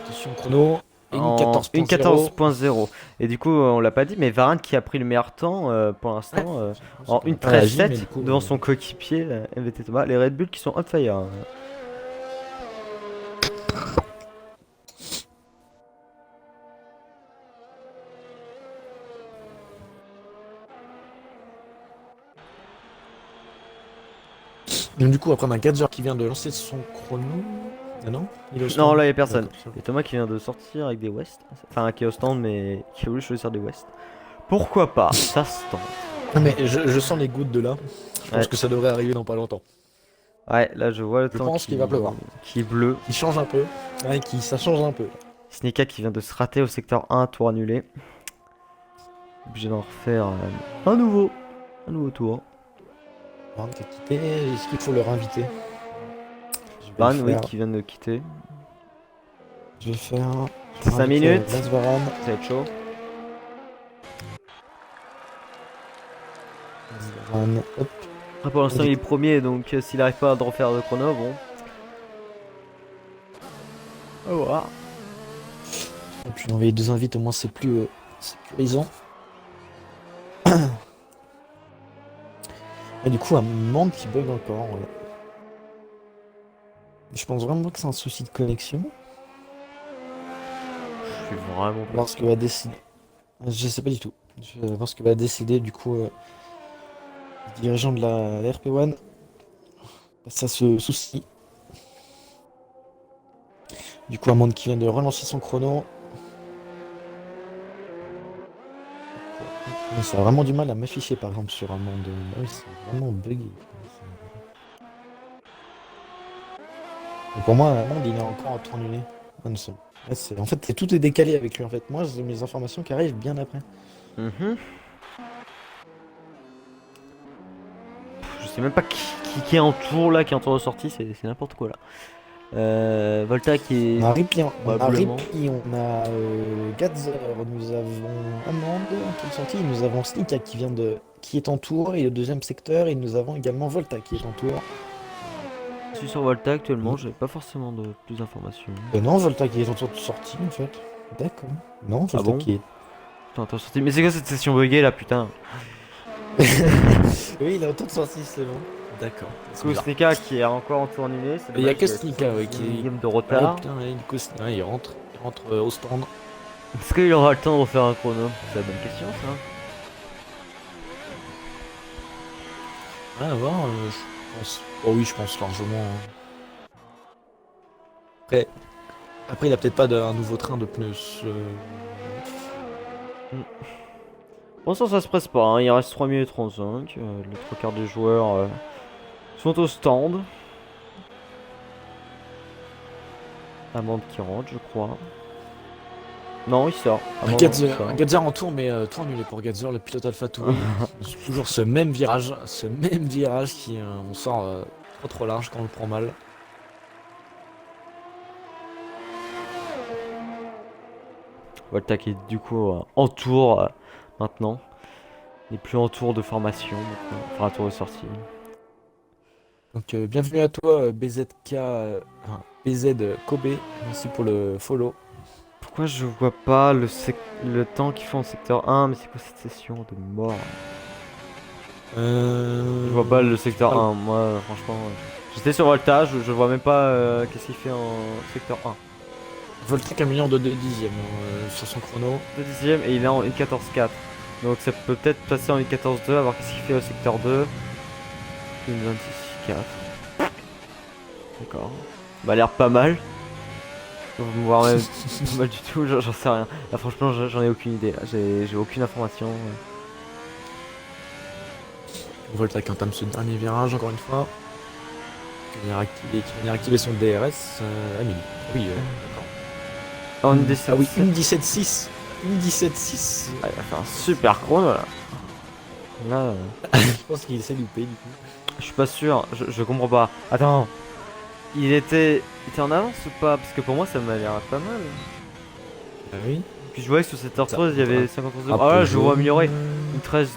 attention chrono. Et une 14.0. Et du coup, on l'a pas dit, mais Varane qui a pris le meilleur temps pour l'instant en 1.13.7 devant son coéquipier, MVT Thomas. Les Red Bull qui sont on fire. Donc du coup, après on a Gadger qui vient de lancer son chrono. Ah non, non, là il n'y a personne. Et Thomas qui vient de sortir avec des West. Enfin, qui est au stand, mais qui a voulu choisir des West. Pourquoi pas? Ça se tente. Non, mais je sens les gouttes de là. Je pense que ça devrait arriver dans pas longtemps. Ouais, là je vois le temps. Je pense qu'il va pleuvoir. Qui est bleu. Qui change un peu. Ouais, ça change un peu. Snika qui vient de se rater au secteur 1, tour annulé. Obligé d'en refaire un nouveau tour. Varane qui a quitté. Est-ce qu'il faut le réinviter? Varane, oui, qui vient de quitter. Je vais faire 5 minutes. Varane. Ça va être chaud. Varane, hop. Après, pour l'instant, il est premier, donc s'il n'arrive pas à refaire le chrono, bon. On va voir. Et puis envoyer 2 invites, au moins c'est plus sécurisant. Et du coup, un monde qui bug encore. Ouais. Je pense vraiment que c'est un souci de connexion. Je suis vraiment pas Voir ce que va décider. Je sais pas du tout. Je vais voir ce que va décider du coup le dirigeant de la RP1. Ça se soucie. Du coup, un monde qui vient de relancer son chrono. Ouais, ça a vraiment du mal à m'afficher par exemple sur un monde. Ah oui, c'est vraiment buggy. Et pour moi, un monde il est encore en tour annulé. Ah, non, ouais, en fait, tout est décalé avec lui en fait. Moi, j'ai mes informations qui arrivent bien après. Mhm. Je sais même pas qui est en tour là, qui est en tour de sortie, c'est n'importe quoi là. Volta qui est On a Ripley, probablement. on a Gather, nous avons Amand qui est sorti, nous avons Snika qui est en tour et le deuxième secteur, et nous avons également Volta qui est en tour. Je suis sur Volta actuellement, j'ai pas forcément de plus d'informations. Non, Volta qui est en tour de sortie en fait. D'accord. Non, Ah Volta bon? qui est. Putain, attends, sorti. Mais c'est quoi cette session buggée là, putain? Oui, il est en tour de sortie, c'est bon. D'accord. Kostika qui est encore en tour annulé, c'est Il y a dommage, que il a Snika ouais, 10 qui est. millième de Ouais, retard. putain, ouais, du coup, ouais, il rentre au stand. Est-ce qu'il aura le temps de refaire un chrono? C'est la bonne question ça. Ouais, à voir, je pense. Oh oui, je pense largement. Hein. Après, il a peut-être pas un nouveau train de pneus. Pour l'instant ça se presse pas, hein. Il reste 3 minutes 35, les 3 quarts des joueurs sont au stand. Amande qui rentre je crois. Non il sort. Amande Gatzer, sort. Gatzer en tour, mais tour annulé pour Gatzer, le pilote AlphaTauri. Toujours ce même virage qui on sort trop large quand on le prend mal. Volta qui est du coup en tour maintenant. Il n'est plus en tour de formation maintenant. Enfin tour de sortie. Donc bienvenue à toi BZK, BZ Kobe, merci pour le follow. Pourquoi je vois pas le temps qu'ils font en secteur 1? Mais c'est quoi cette session de mort? Je vois pas le secteur 1, moi franchement. J'étais sur Volta, je vois même pas qu'est-ce qu'il fait en secteur 1. Volta 1 million de 2 dixièmes sur son chrono. 2 dixièmes et il est en 1.14.4. Donc ça peut peut-être passer en 1.14.2, à voir qu'est-ce qu'il fait au secteur 2. 1.26.4. D'accord. Bah l'air pas mal. Voire même pas mal du tout, j'en sais rien. Là franchement j'en ai aucune idée, là j'ai aucune information. Volta qui entame ce dernier virage encore une fois. Qui vient réactiver son DRS. Amélie. Oui, d'accord. En 1.17.6. Ah oui, 1.17.6. 1.17.6. Ah, il a fait un super chrono là. Là, Je pense qu'il s'est loupé du coup. je suis pas sûr, je comprends pas. Attends, il était en avance ou pas? Parce que pour moi ça m'a l'air pas mal. Ah oui. Puis je voyais que sur cette heure 13 il y avait 51 secondes. Un Ah là peu je vois jaune. améliorer. Une 13.9.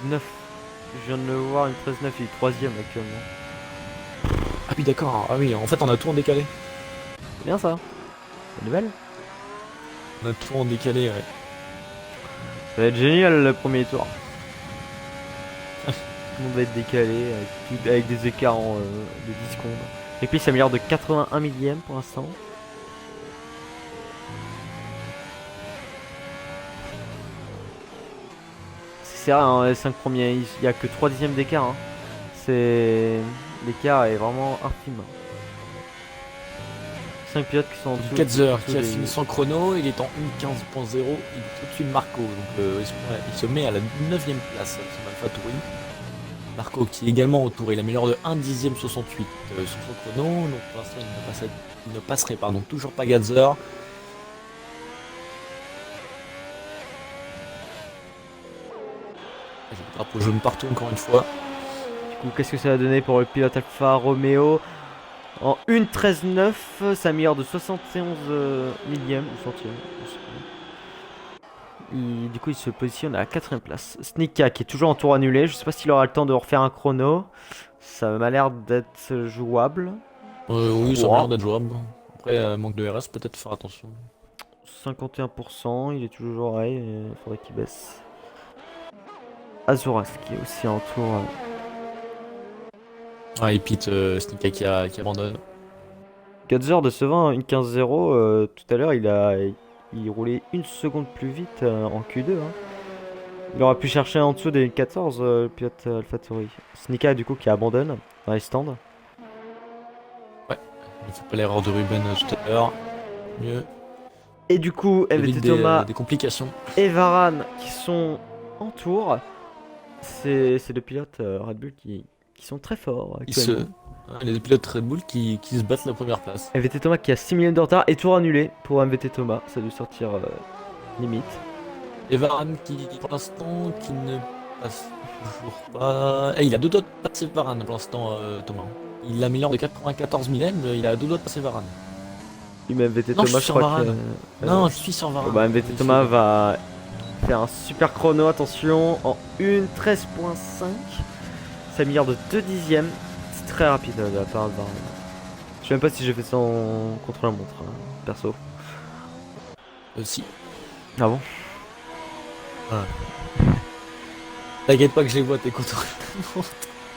Je viens de le voir, une 13.9, il est 3ème actuellement. Ah oui, d'accord. Ah oui, en fait, on a tout en décalé. C'est bien ça. Bonne nouvelle. On a tout en décalé, ouais. Ça va être génial le premier tour. Tout le monde va être décalé avec des écarts de 10 secondes. Et puis il s'améliore de 81 millième pour l'instant. C'est rare, hein, les 5 premiers, il n'y a que 3 dixièmes d'écart. Hein. L'écart est vraiment infime. 5 pilotes qui sont en dessous. 4 heures, dessous qui a des- fini son chrono, il est en 1.15.0, il est au-dessus de Marco, donc il se met à la 9ème place sur son AlphaTauri. Marco qui est également au tour, il améliore de 1 dixième 68 sur son chrono, donc pour l'instant il ne passerait toujours pas Gatzer. J'ai le drapeau jaune partout encore une fois. Du coup, qu'est-ce que ça va donner pour le pilote Alfa Romeo? En 1.13.9, ça améliore de 71 millième ou centième. Je sais plus. Du coup, il se positionne à la 4ème place. Snika qui est toujours en tour annulé. Je sais pas s'il aura le temps de refaire un chrono. Ça m'a l'air d'être jouable. Oui, ça Wow. m'a l'air d'être jouable. Après, manque de RS, peut-être faire attention. 51%, il est toujours pareil, il faudrait qu'il baisse. Azuras qui est aussi en tour. Ah, et Pete Snika qui abandonne. Gadzer de Sevin, une 15-0, tout à l'heure il roulait une seconde plus vite en Q2. Hein. Il aurait pu chercher en dessous des 14, le pilote AlphaTauri. Snika du coup qui abandonne dans les stands. Ouais, ne fait pas l'erreur de Ruben tout à l'heure. Mieux. Et du coup, Évite MVT Thomas des complications. et Varan qui sont en tour. C'est deux pilotes Red Bull qui sont très forts actuellement. Les deux pilotes Red Bull qui se battent la première place. MVT Thomas qui a 6 minutes de retard et tour annulé pour MVT Thomas. Ça a dû sortir limite. Et Varan qui, pour l'instant, qui ne passe toujours pas. Et il a deux doigts de passer Varan pour l'instant, Thomas. Il améliore de 94 millèmes, il a deux doigts de passer Varan. Oui, mais MVT Non, Thomas, je crois Varane. que. Non, je suis sur Varan. Bah, MVT Thomas va faire un super chrono, attention, en 1.13.5. Ça milliard de 2 dixièmes. C'est très rapide de la part de Varane. Je sais même pas si j'ai fait ça en contre la montre, hein, perso. Si. Ah bon? T'inquiète pas que je les vois, t'es content.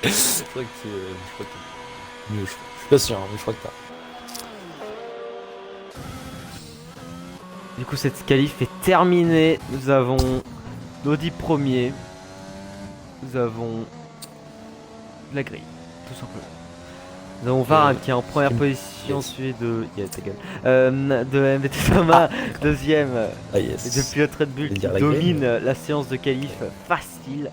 C'est vrai que je crois que mieux, je suis pas sûr, hein, mais je crois que t'as. Du coup, cette qualif est terminée. Nous avons nos 10 premiers. Nous avons la grille, tout simplement. Nous avons Varane qui est en première position, suivi de. Yeah, ta gueule. De MVT Thomas, deuxième. Ah yes. Et de pilote Red Bull qui domine la séance de qualif facile.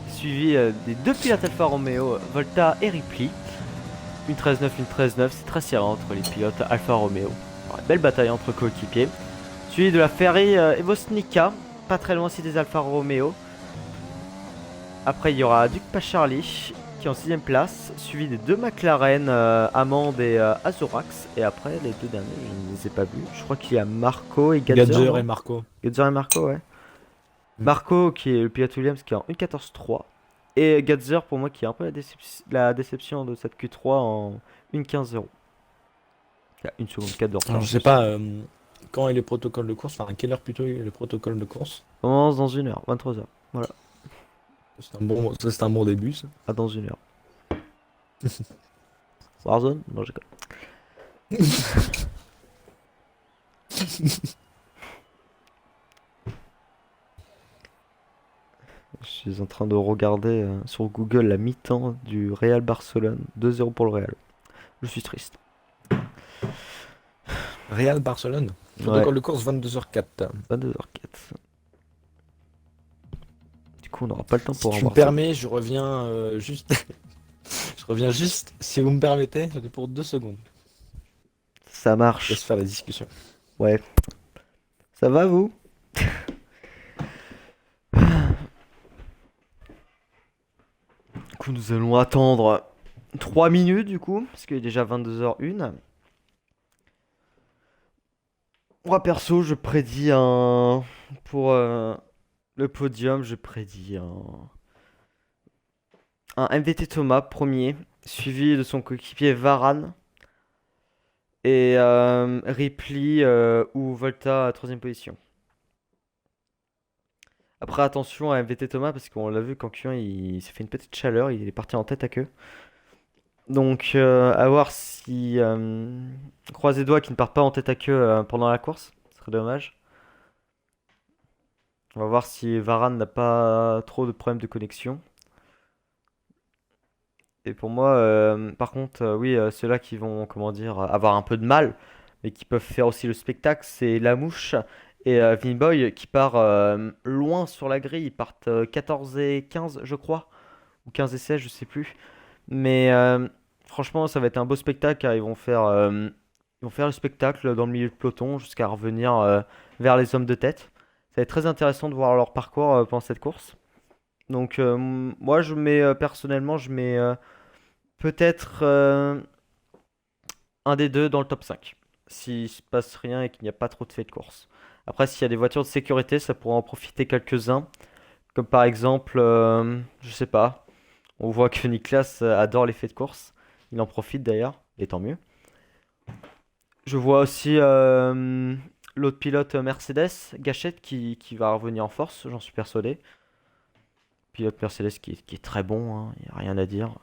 Suivi des deux pilotes Alfa Romeo, Volta et Ripley. Une 13-9, une 13-9. C'est très serré entre les pilotes Alfa Romeo. Alors, belle bataille entre coéquipiers. Suivi de la Ferrari et Vosnica, pas très loin aussi des Alfa Romeo. Après il y aura Duke Pacharli qui est en 6ème place, suivi des deux McLaren, Amand et Azorax. Et après les deux derniers, je ne les ai pas vus. Je crois qu'il y a Marco et Gadzer. Gadzer et Marco. Gadzer et Marco, ouais. Marco qui est le pilote Williams qui est en 1.14.3. Et Gadzer pour moi qui est un peu la déception de cette Q3 en 1.15.0. Il y a 1 seconde 4 de retard. Alors, je sais pas quand est le protocole de course, enfin à quelle heure plutôt est le protocole de course. On commence dans 1 heure, 23h. Voilà. C'est un bon début ça. Ah, dans 1 heure. Warzone? Non, j'ai pas. Je suis en train de regarder sur Google la mi-temps du Real Barcelone. 2-0 pour le Real. Je suis triste. Real Barcelone. Protocole de course 22h04. 22h04. Du coup, on n'aura pas le temps Si pour en tu me voir ça. permets, je reviens juste. Je reviens juste, si vous me permettez, pour 2 secondes. Ça marche. Laisse faire la discussion. Ouais. Ça va, vous? Du coup, nous allons attendre 3 minutes, du coup, parce qu'il est déjà 22h01. Moi, perso, je prédis un... Pour le podium, je prédis un MVT Thomas, premier, suivi de son coéquipier Varane. Et Ripley ou Volta à 3ème position. Après, attention à MVT Thomas, parce qu'on l'a vu qu'en Q1, il s'est fait une petite chaleur, il est parti en tête à queue. Donc, à voir si. Croise les doigts qu'il ne part pas en tête à queue pendant la course, ce serait dommage. On va voir si Varane n'a pas trop de problèmes de connexion. Et pour moi, par contre, oui, ceux-là qui vont, comment dire, avoir un peu de mal, mais qui peuvent faire aussi le spectacle, c'est Lamouche et Vinboy qui part loin sur la grille. Ils partent 14 et 15, je crois, ou 15 et 16, je sais plus. Mais franchement, ça va être un beau spectacle car ils vont faire le spectacle dans le milieu de peloton jusqu'à revenir vers les hommes de tête. Ça va être très intéressant de voir leur parcours pendant cette course. Donc, moi, je mets personnellement, je mets peut-être un des deux dans le top 5. S'il se passe rien et qu'il n'y a pas trop de faits de course. Après, s'il y a des voitures de sécurité, ça pourra en profiter quelques-uns. Comme par exemple, je sais pas. On voit que Niklas adore les faits de course. Il en profite d'ailleurs, et tant mieux. Je vois aussi l'autre pilote Mercedes, Gachette, qui va revenir en force, j'en suis persuadé. Pilote Mercedes qui est très bon, hein, y a rien à dire.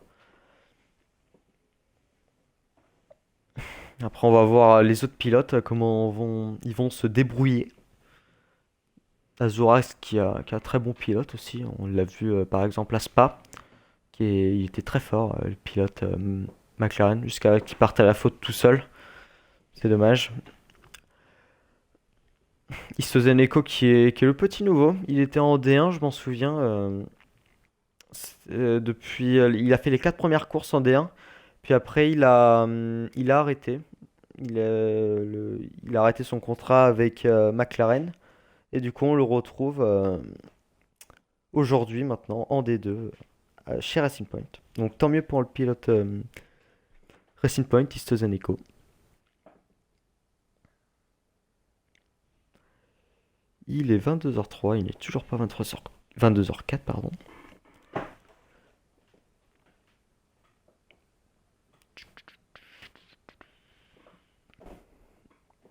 Après, on va voir les autres pilotes, ils vont se débrouiller. Azuras qui a un très bon pilote aussi. On l'a vu par exemple à Spa, il était très fort, le pilote McLaren, jusqu'à qu'il parte à la faute tout seul. C'est dommage. Istozeneko qui est le petit nouveau. Il était en D1, je m'en souviens. Il a fait les 4 premières courses en D1. Puis après, il a arrêté. Il a arrêté son contrat avec McLaren. Et du coup, on le retrouve aujourd'hui, maintenant, en D2, chez Racing Point. Donc tant mieux pour le pilote Racing Point, Istozeneko. Il est 22h03, il n'est toujours pas 22h04, pardon.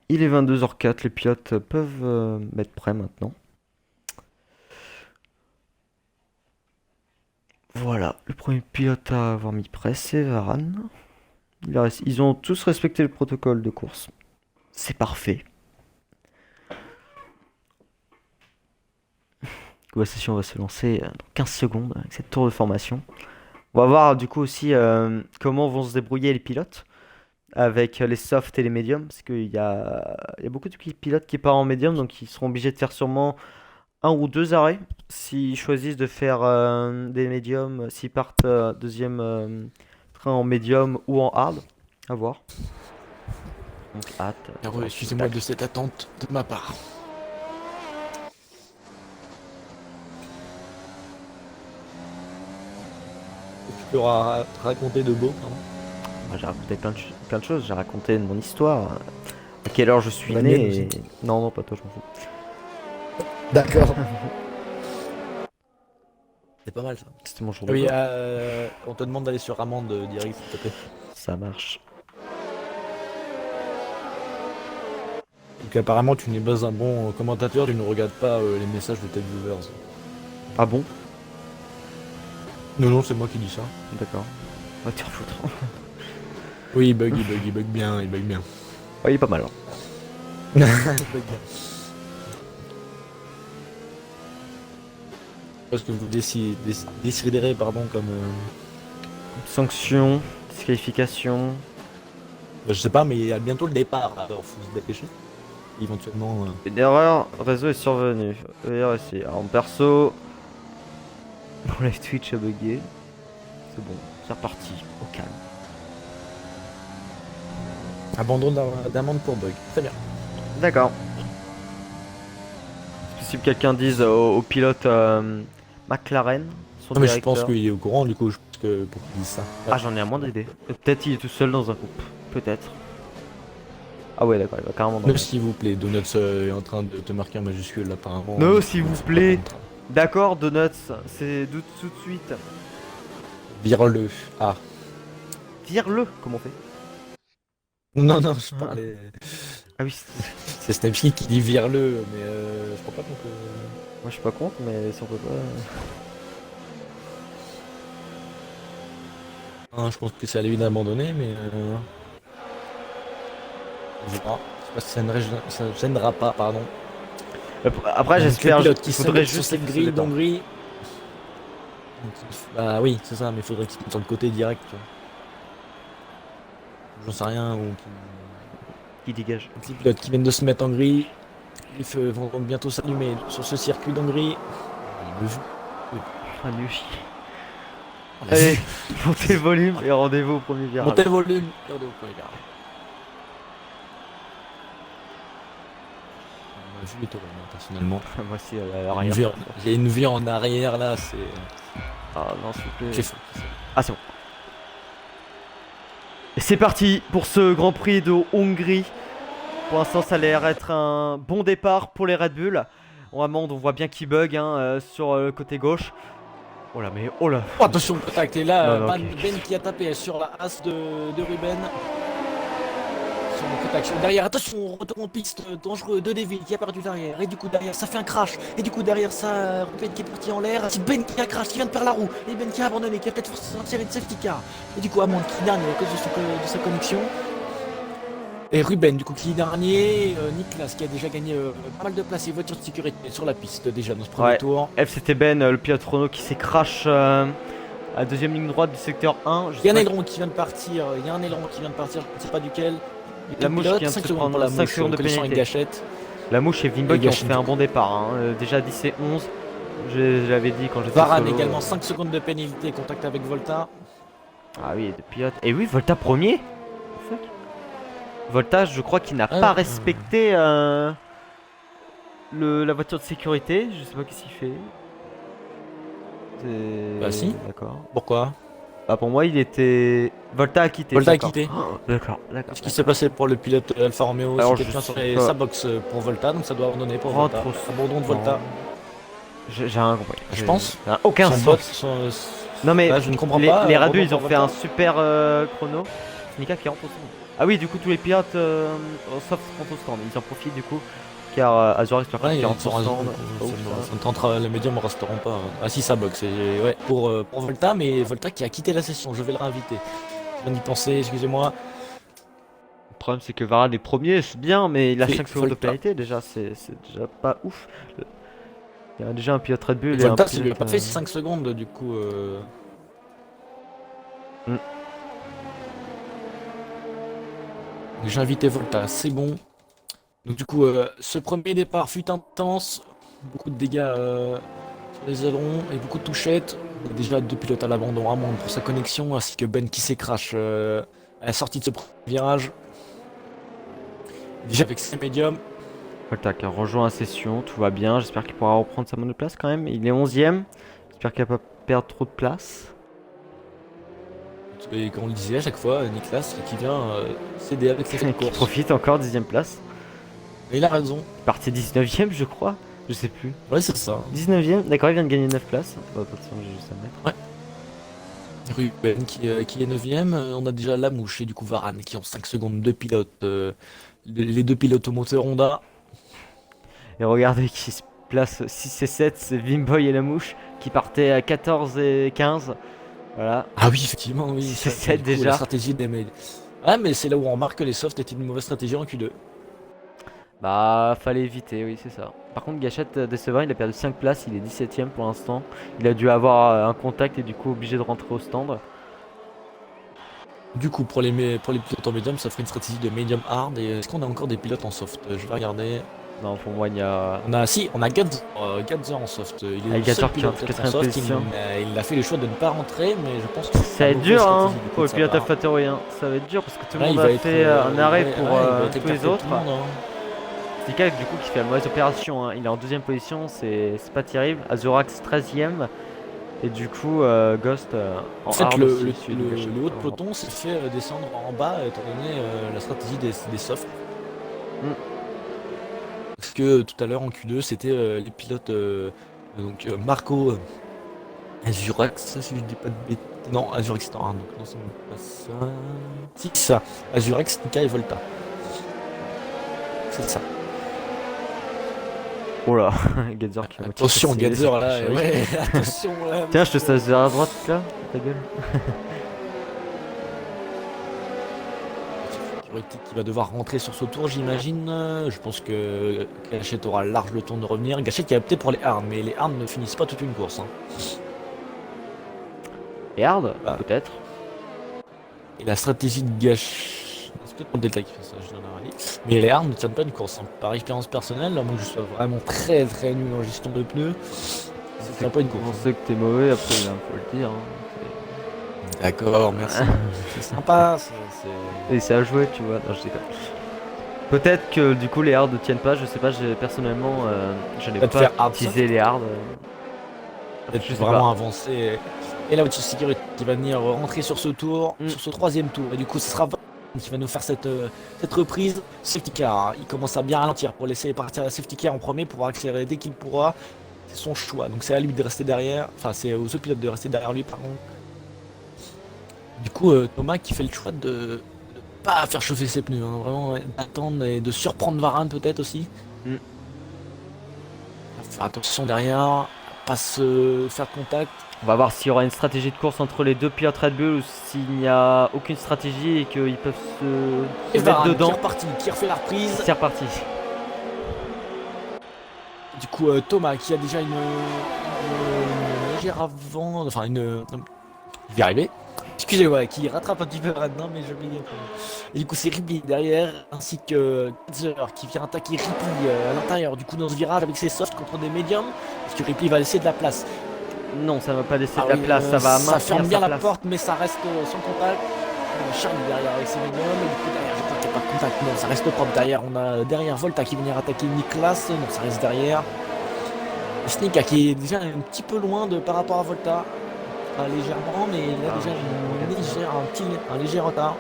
Il est 22h04, les pilotes peuvent mettre prêt maintenant. Voilà, le premier pilote à avoir mis prêt, c'est Varane. Ils ont tous respecté le protocole de course. C'est parfait. La session va se lancer dans 15 secondes avec cette tour de formation. On va voir du coup aussi comment vont se débrouiller les pilotes avec les softs et les médiums. Parce qu'il y a beaucoup de pilotes qui partent en médium, donc ils seront obligés de faire sûrement un ou deux arrêts. S'ils choisissent de faire des médiums, s'ils partent deuxième train en médium ou en hard, à voir. Donc hâte. Excusez-moi de cette attente de ma part. Tu peux raconter de beau, pardon. Moi, j'ai raconté plein de choses. J'ai raconté mon histoire. À quelle heure je suis La né mienne et... aussi. Non, pas toi, je m'en fous. D'accord. C'est pas mal ça. C'était mon jour de Oui, gloire. on te demande d'aller sur amende direct, s'il te plaît. Ça marche. Donc apparemment tu n'es pas un bon commentateur, tu ne regardes pas les messages de tes viewers. Ah bon? Non, c'est moi qui dis ça. D'accord. On va te faire foutre. Oui, il bug bien, il bug bien. Ouais, il est pas mal. Il bug bien. Parce que vous déciderez, pardon, comme... Sanction, disqualification. je sais pas, mais il y a bientôt le départ, alors faut se dépêcher. Éventuellement... Une erreur réseau est survenue. ERSC. Alors en perso, mon live Twitch a bugué. C'est bon, c'est reparti, au calme. Abandon d'amende pour bug. Très bien. D'accord. C'est possible que quelqu'un dise au pilote McLaren, son Non mais je directeur. pense qu'il est au courant du coup, je pense que pour qu'il dise ça. Ah, j'en ai à moindre idée. Peut-être il est tout seul dans un groupe. Peut-être. Ah ouais, d'accord, il va carrément dans le Ne, s'il vous plaît, Donuts est en train de te marquer un majuscule apparemment. No, s'il vous plaît. D'accord, Donuts, c'est tout de suite. Vire-le. Ah. Vire-le, comment on fait? Non, je parlais... Ah oui, C'est Snapsky qui dit vire-le, mais je crois pas qu'on peut... moi je suis pas contre, mais si on peut pas... Je pense que c'est à lui d'abandonner, mais... Je sais pas. Je sais pas si ça ne gênera pas, pardon. Après, Donc, j'espère, le pilote qui il faudrait sur juste cette qu'il se grille détende. d'Hongrie. Bah oui, c'est ça, mais il faudrait qu'il se mette sur le côté direct, tu vois. J'en sais rien, ou Qui dégage. les pilotes qui viennent de se mettre en grille, les feux vont donc bientôt s'allumer sur ce circuit d'Hongrie. Le jeu. Ah, nul. On l'a Allez, vu. montez le volume et rendez-vous au premier virage. Montez le volume, regardez au premier virage. On a vu les tours, moi, personnellement. Moi aussi, à Il y a une l'arrière. vue en- il y a une vue en arrière là, c'est... Ah non, s'il vous plaît. J'ai fait. Ah, c'est bon. Et c'est parti pour ce Grand Prix de Hongrie. Pour l'instant, ça a l'air être un bon départ pour les Red Bull. On voit bien qu'il bug sur le côté gauche. Oh là, mais oh là. Oh, attention, le contact. Et là, Non, Ben ok. qui a tapé sur la as de Ruben. action. Derrière, attention, retour en piste, dangereux de Deville qui a perdu derrière. Et du coup, derrière, ça fait un crash. Et du coup, derrière ça, Ruben qui est parti en l'air. C'est Ben qui a crash, qui vient de perdre la roue. Et Ben qui a abandonné, qui a peut-être forcé de tirer de safety car. Et du coup, Amand qui dernier à cause de sa connexion. Et Ruben, du coup, qui est dernier. Nicolas qui a déjà gagné pas mal de places et voiture de sécurité sur la piste déjà dans ce premier tour. FCT Ben, le pilote Renault qui s'est crash à deuxième ligne droite du secteur 1. Il y a un aileron qui vient de partir. Je ne sais pas duquel. La mouche qui vient de se prendre 5 secondes de pénalité. Gâchette. La mouche et Vimboy qui ont fait un bon départ. Hein. Déjà 10 et 11. Je l'avais dit quand j'étais Varane solo. également 5 secondes de pénalité. Contact avec Volta. Ah oui, de pilote. Et oui, Volta premier. Fuck. Volta, je crois qu'il n'a pas respecté la voiture de sécurité. Je sais pas qu'est-ce qu'il fait. Bah si. D'accord. Pourquoi? Bah pour moi il était... Volta a quitté. Volta a quitté. Oh, d'accord. Ce qui s'est passé pour le pilote Alfa Romeo, alors c'est quelqu'un sur sa box pour Volta, donc ça doit abandonner pour Volta. Abandon de Volta. J'ai rien compris. Je pense. Aucun sens. Non mais je ne comprends pas. Les Radu ils ont fait un super chrono. Mika qui rentre au stand. Ah oui, du coup tous les pilotes sauf rentrent au stand. Ils en profitent du coup. Car Azurex qui rentre au stand. Ça ne tentera, les médiums ne resteront pas. Ah si, ça boxe. Ouais, pour Volta, mais Volta qui a quitté la session, je vais le réinviter. Je viens d'y penser, excusez-moi. Le problème c'est que Varane est premier, c'est bien, mais il a 5 secondes de pénalité déjà, c'est déjà pas ouf. Il y a déjà un pilote Red Bull et Volta, un pilote... il lui a pas fait 5 secondes du coup. J'ai invité Volta, c'est bon. Donc du coup, ce premier départ fut intense, beaucoup de dégâts sur les ailerons et beaucoup de touchettes. Déjà 2 pilotes à l'abandon, Amand pour sa connexion, ainsi que Ben qui s'écrache à la sortie de ce premier virage. Déjà avec ses médiums. Volta qui a rejoint la session, tout va bien, j'espère qu'il pourra reprendre sa monoplace quand même. Il est 11ème, j'espère qu'il va pas perdre trop de place. Et comme on le disait à chaque fois, Nicolas qui vient s'aider avec ses courses. Qui profite encore, 10ème place. Et il a raison. Parti 19ème je crois, je sais plus. Ouais c'est ça. 19ème, d'accord, il vient de gagner 9 places. Bah, attention, j'ai juste à mettre. Ouais. Ruben qui est 9ème, on a déjà la mouche et du coup Varane qui ont 5 secondes de pilote. Les 2 pilotes au moteur Honda. Et regardez qui se place 6 et 7, c'est Vimboy et la mouche qui partaient à 14 et 15. Voilà. Ah oui, effectivement, oui. 6 et 7 déjà. La stratégie des mails. Ah mais c'est là où on remarque que les softs étaient une mauvaise stratégie en Q2. Bah fallait éviter, oui c'est ça. Par contre Gachette décevant, il a perdu 5 places, il est 17ème pour l'instant. Il a dû avoir un contact et du coup obligé de rentrer au stand. Du coup pour les pilotes en médium, ça ferait une stratégie de medium hard. Et est-ce qu'on a encore des pilotes en soft? Je vais regarder. Non pour moi il y a... On a Gadzer en soft. Il est le Gadzer seul pilote qui est en en soft. position. Il a fait le choix de ne pas rentrer, mais je pense que ça va être dur hein pour le pilote alphatorien. Ça va être dur parce que tout le monde a fait un arrêt pour tous les autres. Sika du coup qui fait la mauvaise opération, hein. Il est en 2ème position, c'est pas terrible. Azurax 13ème. Et du coup Ghost en fait le haut de peloton s'est fait descendre en bas étant donné la stratégie des softs. Parce que tout à l'heure en Q2 c'était les pilotes donc Marco Azurax, si je dis pas de bêtises. Non, Azurax non, donc non c'est pas ça. Si ça, Azurax, Nika et Volta. C'est ça. Oh là, Gadzer qui attention Gadzer là, ouais, attention là. Tiens, je te stasse vers la droite là, ta gueule. Qui va devoir rentrer sur ce tour, j'imagine. Je pense que Gachette aura large le temps de revenir. Gachette qui a opté pour les hards, mais les hards ne finissent pas toute une course. Hein. Les hards, peut-être. Et la stratégie de Gachette. C'est peut-être mon Delta qui fait ça, je donne un rallye. Mais les hards ne tiennent pas une course. Hein. Par expérience personnelle, moi je sois vraiment très nul en gestion de pneus. Ça tient pas une course. On sait que t'es mauvais, après il faut le dire. Hein. D'accord, merci. C'est sympa. Et c'est à jouer, tu vois. Non, je sais pas. Peut-être que du coup les hards ne tiennent pas, je sais pas, personnellement je n'ai pas utilisé les hards. Peut-être vraiment avancé. Et la voiture de sécurité qui va venir rentrer sur ce tour, sur ce 3ème tour. Et du coup ce sera qui va nous faire cette reprise. Safety car, il commence à bien ralentir pour laisser partir la safety car en premier pour accélérer dès qu'il pourra. C'est son choix, donc c'est à lui de rester derrière. Enfin c'est aux autres pilotes de rester derrière lui pardon. Du coup Thomas qui fait le choix de pas faire chauffer ses pneus, hein, vraiment attendre et de surprendre Varane peut-être aussi. Mm. Faire attention derrière, pas se faire de contact. On va voir s'il y aura une stratégie de course entre les deux pilotes Red Bull ou s'il n'y a aucune stratégie et qu'ils peuvent Et se mettre Varane qui est dedans. reparti, qui refait la reprise. C'est reparti. Du coup, Thomas qui a déjà une légère avant, enfin une. Je vais y arriver. Excusez-moi, qui rattrape un petit peu maintenant, mais je vais. Et du coup, c'est Ripley derrière, ainsi que Kitzer qui vient attaquer Ripley à l'intérieur. Du coup, dans ce virage avec ses softs contre des médiums, parce que Ripley va laisser de la place. Non, ça ne va pas laisser de Ah la oui, place, ça va ça maintenir ferme bien sa la place. porte, mais ça reste sans contact. Charlie derrière avec ses médiums, et du coup derrière, je crois qu'il n'y a pas de contact. Non, ça reste propre derrière. On a derrière Volta qui vient venir attaquer Niklas, non, ça reste derrière. Snika qui est déjà un petit peu loin par rapport à Volta. Pas légèrement, mais il a déjà un léger retard.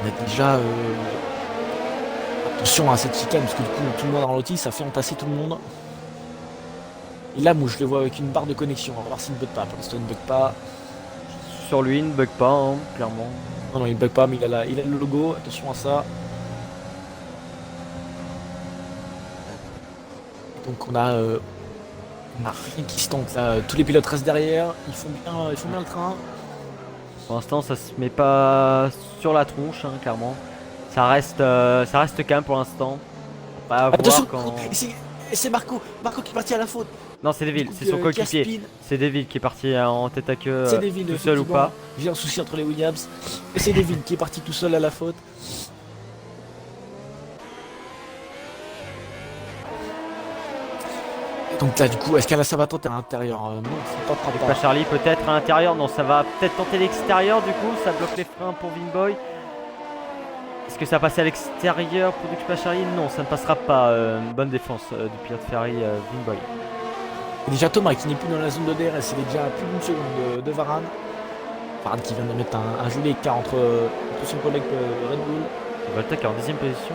On a déjà attention à cette chicane parce que du coup tout le monde dans l'outil, ça fait entasser tout le monde. Et là, moi je le vois avec une barre de connexion. On va voir s'il ne bug pas. Pour l'instant, il ne bug pas. Sur lui, il ne bug pas, hein, clairement. Non, il ne bug pas, mais il a le logo. Attention à ça. Donc on a rien qui se tente là. Tous les pilotes restent derrière. Ils font bien le train. Pour l'instant, ça se met pas sur la tronche, hein, clairement. Ça reste calme pour l'instant. On va Attention, voir quand. et c'est Marco qui est parti à la faute. Non, c'est Deville, c'est son coéquipier. C'est Deville qui est parti en tête à queue C'est Deville, tout seul ou pas. J'ai un souci entre les Williams. Et c'est Deville qui est parti tout seul à la faute. Et donc là, du coup, est-ce qu'elle ça va tenter à l'intérieur? Non, ça ne Pas Charlie peut-être à l'intérieur. Non, ça va peut-être tenter l'extérieur du coup. Ça bloque les freins pour Vinboy. Est-ce que ça va passer à l'extérieur pour Duke Charlie? Non, ça ne passera pas. Bonne défense du pilote Ferrari Vinboy. Et déjà Thomas qui n'est plus dans la zone de DRS, il est déjà à plus d'une seconde de Varane. Varane qui vient de mettre un joli écart entre son collègue Red Bull. Volta qui est en 10ème position.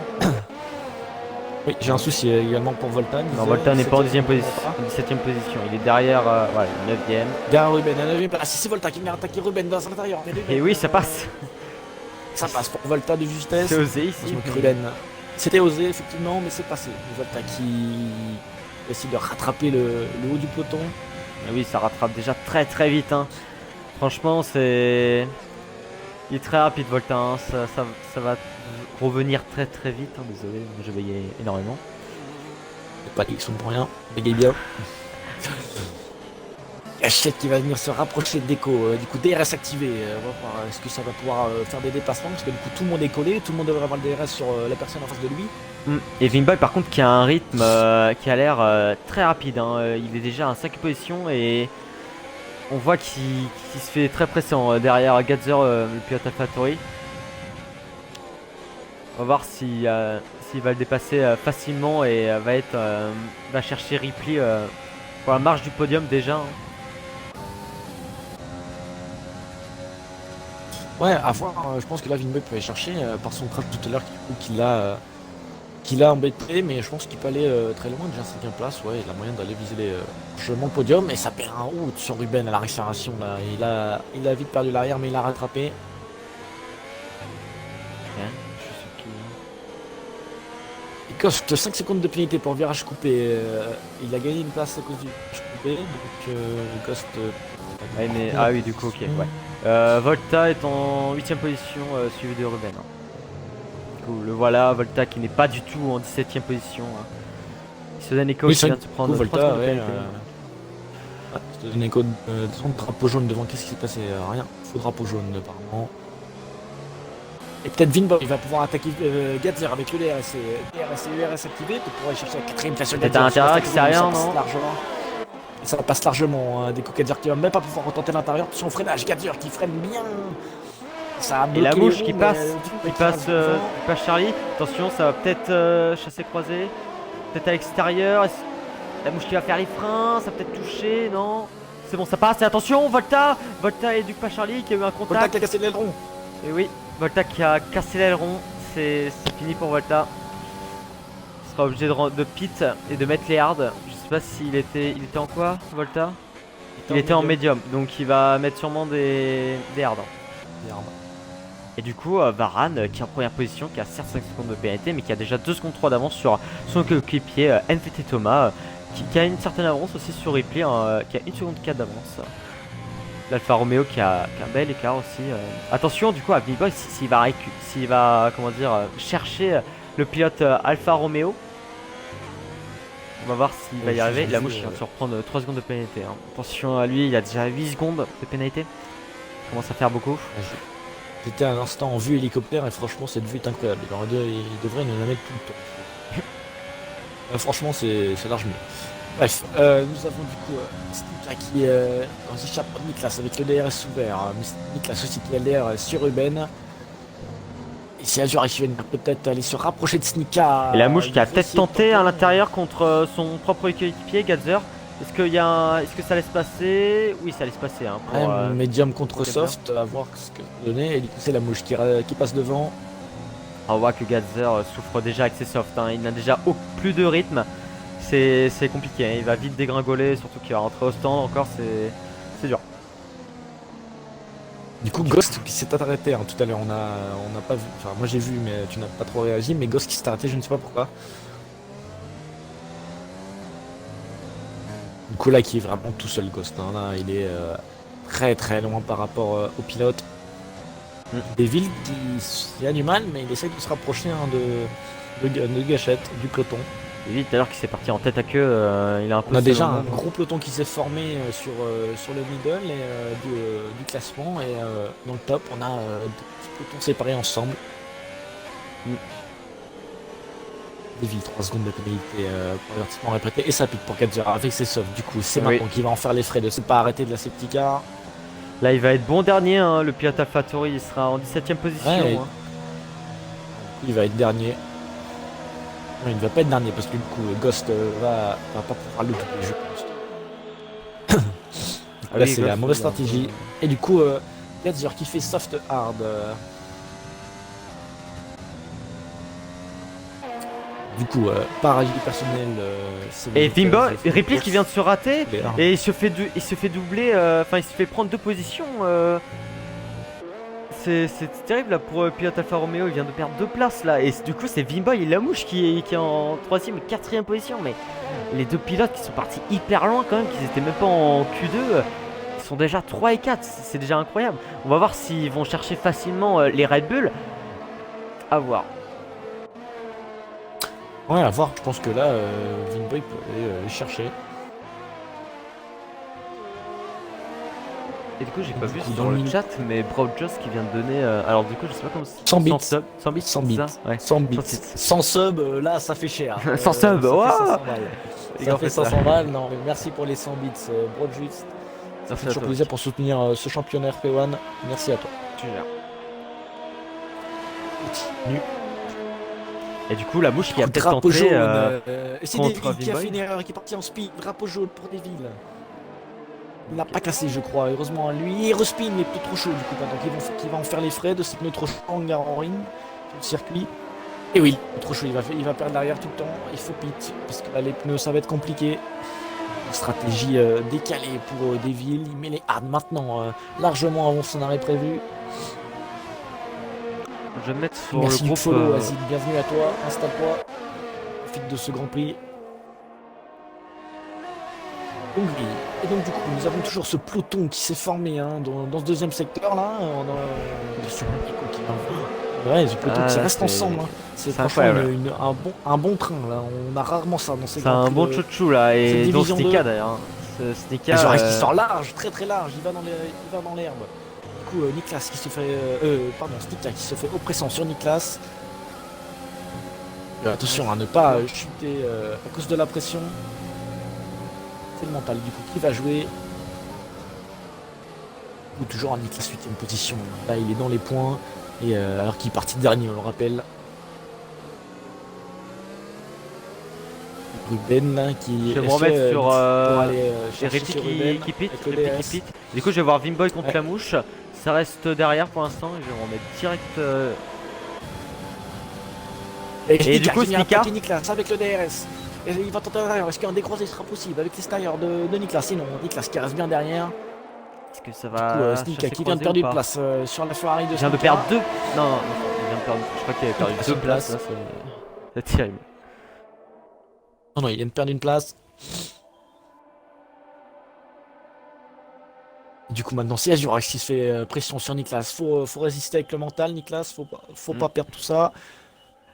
Oui, j'ai un souci également pour Volta. Non, Volta n'est pas en 10ème position, 17ème position. Il est derrière, voilà, 9ème. Derrière Ruben, à 9ème place. C'est Volta qui vient attaquer Ruben dans l'intérieur. Et oui, ça passe. Ça passe pour Volta de justesse. C'est osé ici. Ruben. C'était osé effectivement, mais c'est passé. Volta qui essaie de rattraper le haut du peloton. Et oui, ça rattrape déjà très très vite. Hein. Franchement, c'est. Il est très rapide, Volta. Hein. Ça va revenir très très vite. Hein. Désolé, je bégayé énormément. Pas d'élection pour rien. Bégaye bien. Hachette qui va venir se rapprocher de Deco. Du coup, DRS activé. On va voir est-ce que ça va pouvoir faire des dépassements. Parce que du coup, tout le monde est collé. Tout le monde devrait avoir le DRS sur la personne en face de lui. Et Vinboy, par contre, qui a un rythme qui a l'air très rapide. Hein. Il est déjà à 5 positions et on voit qu'il se fait très pressant derrière Gatzer, le pilote AlphaTauri. On va voir s'il va le dépasser facilement et va chercher Ripley pour la marche du podium déjà. Hein. Ouais, à voir. Je pense que là, Vinboy peut aller chercher par son crash tout à l'heure qui l'a embêté, mais je pense qu'il peut aller très loin, déjà 5ème place. Ouais, il a moyen d'aller viser largement le podium, et ça perd un route sur Ruben à la récupération là. Il a vite perdu l'arrière, mais il a rattrapé. Il coste 5 secondes de pénalité pour virage coupé. Il a gagné une place à cause du virage coupé, donc il coste. Ouais, mais, ah oui, du coup, ok. Ouais. Volta est en 8ème position, suivi de Ruben. Hein. Du coup, le voilà, Volta qui n'est pas du tout en 17ème position. Hein. Il se donne écho qui vient de se prendre Volta, se donne écho de son drapeau jaune devant. Qu'est-ce qui s'est passé? Rien. Faux drapeau jaune, apparemment. Et peut-être Vinboy, il va pouvoir attaquer Gatzer avec le DRS et URS activé pour aller chercher la 4ème place sur Gatzer. Peut-être un intérieur extérieur, non? Ça passe largement, hein, des coups Gatzer qui va même pas pouvoir retenter l'intérieur. Son freinage, Gatzer qui freine bien. Ça a et la mouche qui passe, Charlie. Attention, ça va peut-être chasser croisé. Peut-être à l'extérieur. La mouche qui va faire les freins, ça va peut-être toucher, non? C'est bon, ça passe. Et attention, Volta et Duke pas Charlie qui a eu un contact. Volta qui a cassé l'aileron. Et oui, Volta qui a cassé l'aileron. C'est fini pour Volta. Il sera obligé de pit et de mettre les hards. Je sais pas s'il était en quoi, Volta? Il était en médium, donc il va mettre sûrement des hards. Et du coup, Varane qui est en première position, qui a certes 5 secondes de pénalité, mais qui a déjà 2 secondes 3 d'avance sur son coéquipier NVT Thomas, qui a une certaine avance aussi sur Ripley, qui a 1 seconde 4 d'avance. L'Alfa Romeo qui a un bel écart aussi. Attention du coup à B-Boy s'il va comment dire, chercher le pilote Alfa Romeo. On va voir s'il va y arriver. La mouche vient de se reprendre 3 secondes de pénalité. Hein. Attention à lui, il a déjà 8 secondes de pénalité. Ça commence à faire beaucoup. J'étais à l'instant en vue hélicoptère et franchement cette vue est incroyable. Il devrait nous la mettre tout le temps. Franchement c'est large mieux. Bref, nous avons du coup Snika qui échappe à Niklas avec le DRS ouvert. Niklas aussi qui a l'air sur Ruben. Et si Azure qui va peut-être aller se rapprocher de Snika. Et la mouche qui a peut-être tenté à l'intérieur contre son propre coéquipier Gazer. Est-ce que ça laisse passer? Oui, ça laisse passer. Hein, pour, médium contre soft, à voir ce que ça peut donner. Et du coup, c'est la mouche qui passe devant. On voit que Gazer souffre déjà avec ses softs. Hein. Il n'a déjà plus de rythme. C'est compliqué. Hein. Il va vite dégringoler, surtout qu'il va rentrer au stand encore. C'est dur. Du coup, Ghost qui s'est arrêté hein, tout à l'heure. On n'a pas vu. Enfin, moi j'ai vu, mais tu n'as pas trop réagi. Mais Ghost qui s'est arrêté, je ne sais pas pourquoi. Du coup là qui est vraiment tout seul Ghost, hein. Là il est très très loin par rapport au pilote. Devil qui a du mal mais il essaie de se rapprocher hein, de Gachette, du peloton. Devil tout à l'heure qui s'est parti en tête à queue, il a un peu. On a déjà un gros peloton qui s'est formé sur le middle et, du classement et dans le top on a deux petits pelotons séparés ensemble. Deville 3 secondes de pénalité pour avertissement répété et ça pique pour 4 heures avec ses softs. Du coup, c'est maintenant qu'il va en faire les frais de ne pas arrêter de la safety car. Là, il va être bon dernier. Hein. Le pilote AlphaTauri il sera en 17ème position. Ouais, hein. Il va être dernier. Non, il ne va pas être dernier parce que du coup, Ghost va pas pouvoir le doubler, je pense. Là, c'est la mauvaise stratégie. Et du coup, 4 heures qui fait soft hard. Du coup, par agilité personnelle, et Vimbo, Ripley qui vient de se rater et il se fait doubler, enfin il se fait prendre 2 positions. C'est terrible là pour pilote Alfa Romeo, il vient de perdre 2 places là. Et du coup, c'est Vimboy et Lamouche qui est en 3ème et 4ème position. Mais les 2 pilotes qui sont partis hyper loin quand même, qu'ils étaient même pas en Q2, ils sont déjà 3 et 4. C'est déjà incroyable. On va voir s'ils vont chercher facilement les Red Bull. À voir. Ouais, à voir. Je pense que là, Vimboy peut aller les chercher. Et du coup, j'ai pas vu dans le chat, mais Broadjoss qui vient de donner. Alors, du coup, je sais pas comment. 100 bits. 100 bits. 100 bits. Ouais. 100 bits. 100 subs, là, ça fait cher. 100 subs, waouh! Ça fait 500 balles. Non, mais merci pour les 100 bits, Broadjoss. Ça fait toujours plaisir pour soutenir ce championnat RP1. Merci à toi. Et du coup, la mouche qui a peut-être tenté c'est Deville qui a fait une erreur, qui est parti en speed. Drapeau jaune pour Deville. Il n'a pas cassé, je crois. Heureusement, lui, il respin, mais peut-être trop chaud du coup. Donc, il va en faire les frais de cette pneu trop chaud en ring, sur le circuit. Et oui, trop chaud. Il va perdre l'arrière tout le temps. Il faut pit parce que là, les pneus, ça va être compliqué. Une stratégie décalée pour Deville. Il met les hard maintenant, largement avant son arrêt prévu. Je vais me mettre sur merci le groupe. Follow, Azid, bienvenue à toi. Installe-toi. Profite de ce Grand Prix. Et donc du coup nous avons toujours ce peloton qui s'est formé hein, dans ce deuxième secteur là. On a ce peloton qui reste ensemble. Hein. C'est franchement un bon train là. On a rarement ça dans ces. C'est un bon chouchou là et dans Snika d'ailleurs. Snika. Qui sort large, très très large. Il va dans l'herbe. Du coup Niklas qui se fait, Snika qui se fait oppressant sur Niklas. Attention à ne pas chuter à cause de la pression. C'est le mental du coup qui va jouer. Ou toujours en Niklas 8ème position. Là il est dans les points. Et alors qu'il est parti dernier, on le rappelle. Ruben là, qui je vais me remettre sur aller Ripley qui pit. Du coup je vais voir Vimboy contre la mouche. Ça reste derrière pour l'instant et je vais me remettre direct. Et du coup Snika Niklas avec le DRS. Et il va tenter derrière. Est-ce qu'un décroisé sera possible avec l'extérieur de Niklas? Sinon, Niklas qui reste bien derrière. Est-ce que ça Du coup, va Sneak chercher qui vient de croisé perdre ou une pas? place sur la Ferrari de Il vient de Sneak. perdre deux. Non, non, il vient de perdre. Je crois qu'il avait perdu deux places. Là, c'est terrible. Non, non, il vient de perdre une place. Du coup, maintenant, c'est Azurax qui se fait pression sur Nicolas. Faut résister avec le mental, Nicolas. Faut pas perdre tout ça.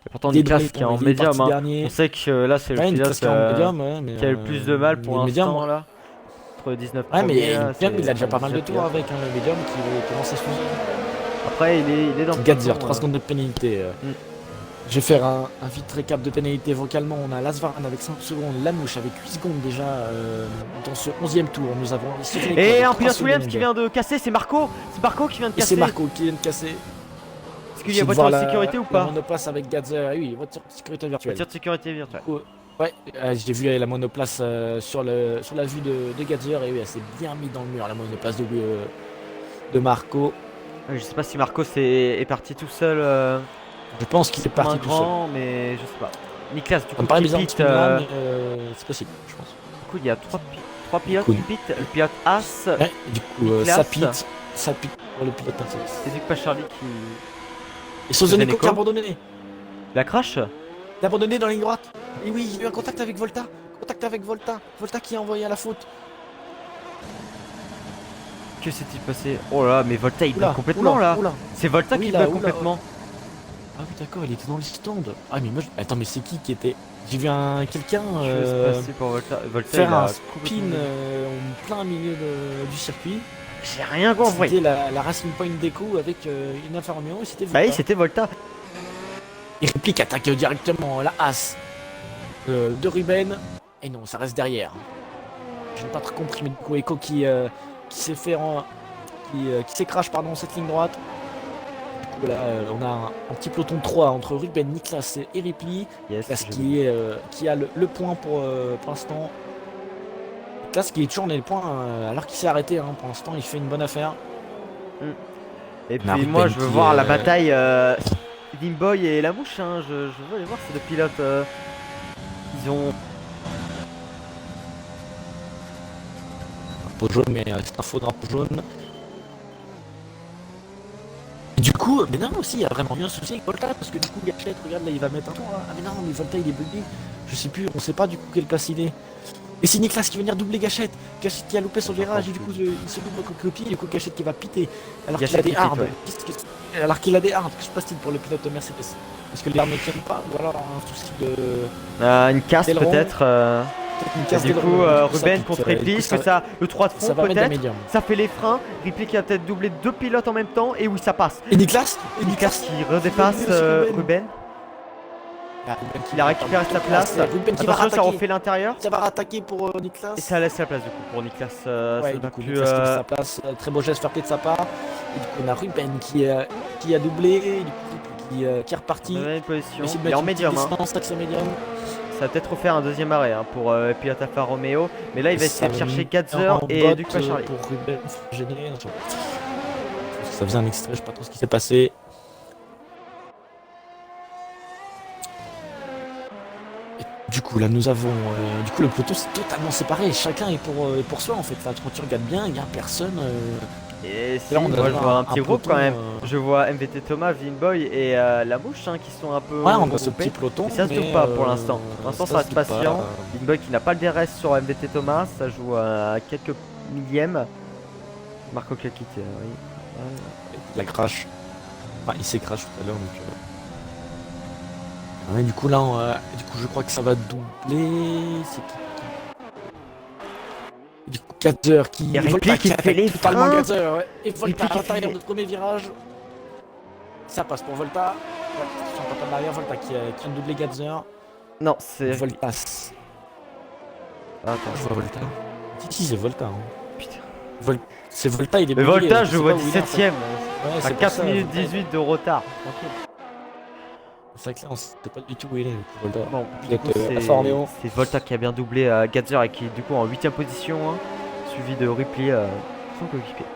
Et pourtant, Il est Niklas doublé, qui est en il est parti médium, hein. dernier. On sait que là, c'est le Ouais, Nicolas pilote qui est en médium, ouais, mais, qui a le plus de mal pour le médium, l'instant là. Entre les 19 ouais, mais premiers, le là, médium, il a déjà pas mal de 19 tours pilotes. avec le médium qui commence à suivre. Après, il est dans le Gadzer, peloton, 3 secondes de pénalité. Je vais faire un vite récap de pénalité vocalement. On a Lasvaran avec 5 secondes, Lamouche avec 8 secondes déjà dans ce 11e tour. Nous avons Et un pilote Williams qui vient de casser, c'est Marco. C'est Marco qui vient de Et casser. c'est Marco qui vient de casser. Est-ce qu'il y a voiture de sécurité ou La pas? monoplace avec Gadzer. Oui, voiture de sécurité virtuelle. Voiture de sécurité virtuelle. Ouais, j'ai vu la monoplace sur la vue de Gadzer et oui, elle s'est bien mise dans le mur, la monoplace de Marco. Je sais pas si Marco est parti tout seul. Je pense qu'il est comme parti un tout seul. grand, mais je sais pas. Niklas, du Ça coup, me paraît qui bizarre pite, mais c'est possible, je pense. du coup, il y a trois pilotes qui pitent. Le pilote As, Ouais, du coup, Niklas. ça pite pour le pilote Mercedes. et Duc Pacharly qui. Et Sozoneco Sozoneco. qui a abandonné. La crash. Il a abandonné dans la ligne droite. Et oui, il y a eu un contact avec Volta. Volta qui a envoyé à la faute. Que s'est-il passé? Oh là, mais Volta il Oula, bug complètement oula, là. oula. C'est Volta Oui, qui là, bug oula. complètement. Ah oui, d'accord, il était dans les stands. Ah, mais moi, attends, mais c'est qui était. J'ai vu quelqu'un Que se passer pour Volta? Volta faire il a un complètement spin bug. en plein milieu du circuit. J'ai rien compris. C'était la Racing Point Déco avec une Alfa Romeo et c'était Bah Volta. oui, c'était Volta. Et réplique attaque directement la As de Ruben. Et non, ça reste derrière. Je n'ai pas trop compris, mais du coup, Echo qui s'est fait qui s'écrache pardon cette ligne droite. Du coup, là, on a un petit peloton de 3 entre Ruben, Niklas et Ripley. Yes. Niklas qui a le point pour l'instant. Niklas qui est toujours dans les points alors qu'il s'est arrêté. Hein, pour l'instant, il fait une bonne affaire. Et On a puis moi, Ruben je veux qui, voir la bataille Dimboy et la mouche. Hein. Je veux aller voir ces deux pilotes. Ils ont. Drapeau jaune, mais c'est un faux drapeau jaune. Et du coup, mais non, aussi, il y a vraiment eu un souci avec Volta, parce que du coup, Gachette, regarde, là, il va mettre un tour. Ah mais non, mais Volta, il est bugué. Je sais plus, on sait pas du coup quelle place il est. Et c'est Niklas qui va venir doubler Gachette. Gachette qui a loupé son virage, et du coup, il se double au pied, du coup, Gachette qui va piter. Alors qu'il a des hards. Alors qu'il a des hards, que se passe-t-il pour le pilote de Mercedes? Est-ce que les hards ne tiennent pas, ou alors un souci de. Une casse d'aileron. peut-être. Du coup, Ruben contre Ripley, est-ce que ça, le 3 de ça fond va mettre des peut-être, médiums. ça fait les freins, Ripley qui a peut-être doublé deux pilotes en même temps, et oui ça passe. Et Niklas Niklas qui redépasse Ruben, il a récupéré sa place, Ruben qui va attention ça rattaquer. refait l'intérieur, Ça va rattaquer pour Niklas. et ça laisse la place du coup pour Niklas, Ouais, ça du va coup, plus... Niklas qui fait sa place, très beau geste fair play de sa part. Et du coup, on a Ruben qui a doublé, et du coup, qui est reparti. Deuxième position, Essaie de il est mettre en une petite médium, hein. distance, accès médium. Ça va peut-être refaire un deuxième arrêt hein, pour pilote Alfa Romeo, mais là il va essayer de Ça chercher va Gadzer en et botte Duc Pacharly. pour Ruben, gêné. Ça faisait un extrait, je sais pas trop ce qui s'est passé. Et du coup, là, nous avons. Du coup, le peloton c'est totalement séparé. Chacun est pour soi en fait. Là, quand tu regardes bien, il n'y a personne. Et si, Là, on moi a je vois un petit groupe peloton, quand même. Je vois MVT Thomas, Vinboy et la mouche hein, qui sont un peu Ouais, on a ce regroupés. petit peloton. Mais ça se double pas pour l'instant. Pour l'instant, ça reste se double pas. patient. Vinboy qui n'a pas le DRS sur MVT Thomas, ça joue à quelques millièmes. Marco qui a quitté, oui. La crash. Enfin, il s'est crash tout à l'heure. Donc, ouais, du coup, là, du coup, je crois que ça va doubler. C'est qui du coup, Gadzer qui. Et Ripley qui fait les totalement freins. Gadzer, ouais. Et Volta Ripley à qui l'intérieur fait de premier virage. Ça passe pour Volta. Ouais, attention, pas de l'arrière, Volta qui vient de doubler Gadzer. Non, c'est. Volta. Attends, Je vois Volta. Si, c'est Volta. Hein. putain. C'est Volta, il est Mais bugué, Volta, sais je vois pas où il est, en fait. 17ème. Ouais, À c'est pour 4 ça, minutes Volta. 18 de retard. Tranquille. C'est vrai que là, on sait pas du tout où il est, Volta. Bon, du Pilote, coup, Alfa Romeo. c'est Volta qui a bien doublé Gadzer et qui est du coup en 8ème position, hein, suivi de Ripley, son coéquipier.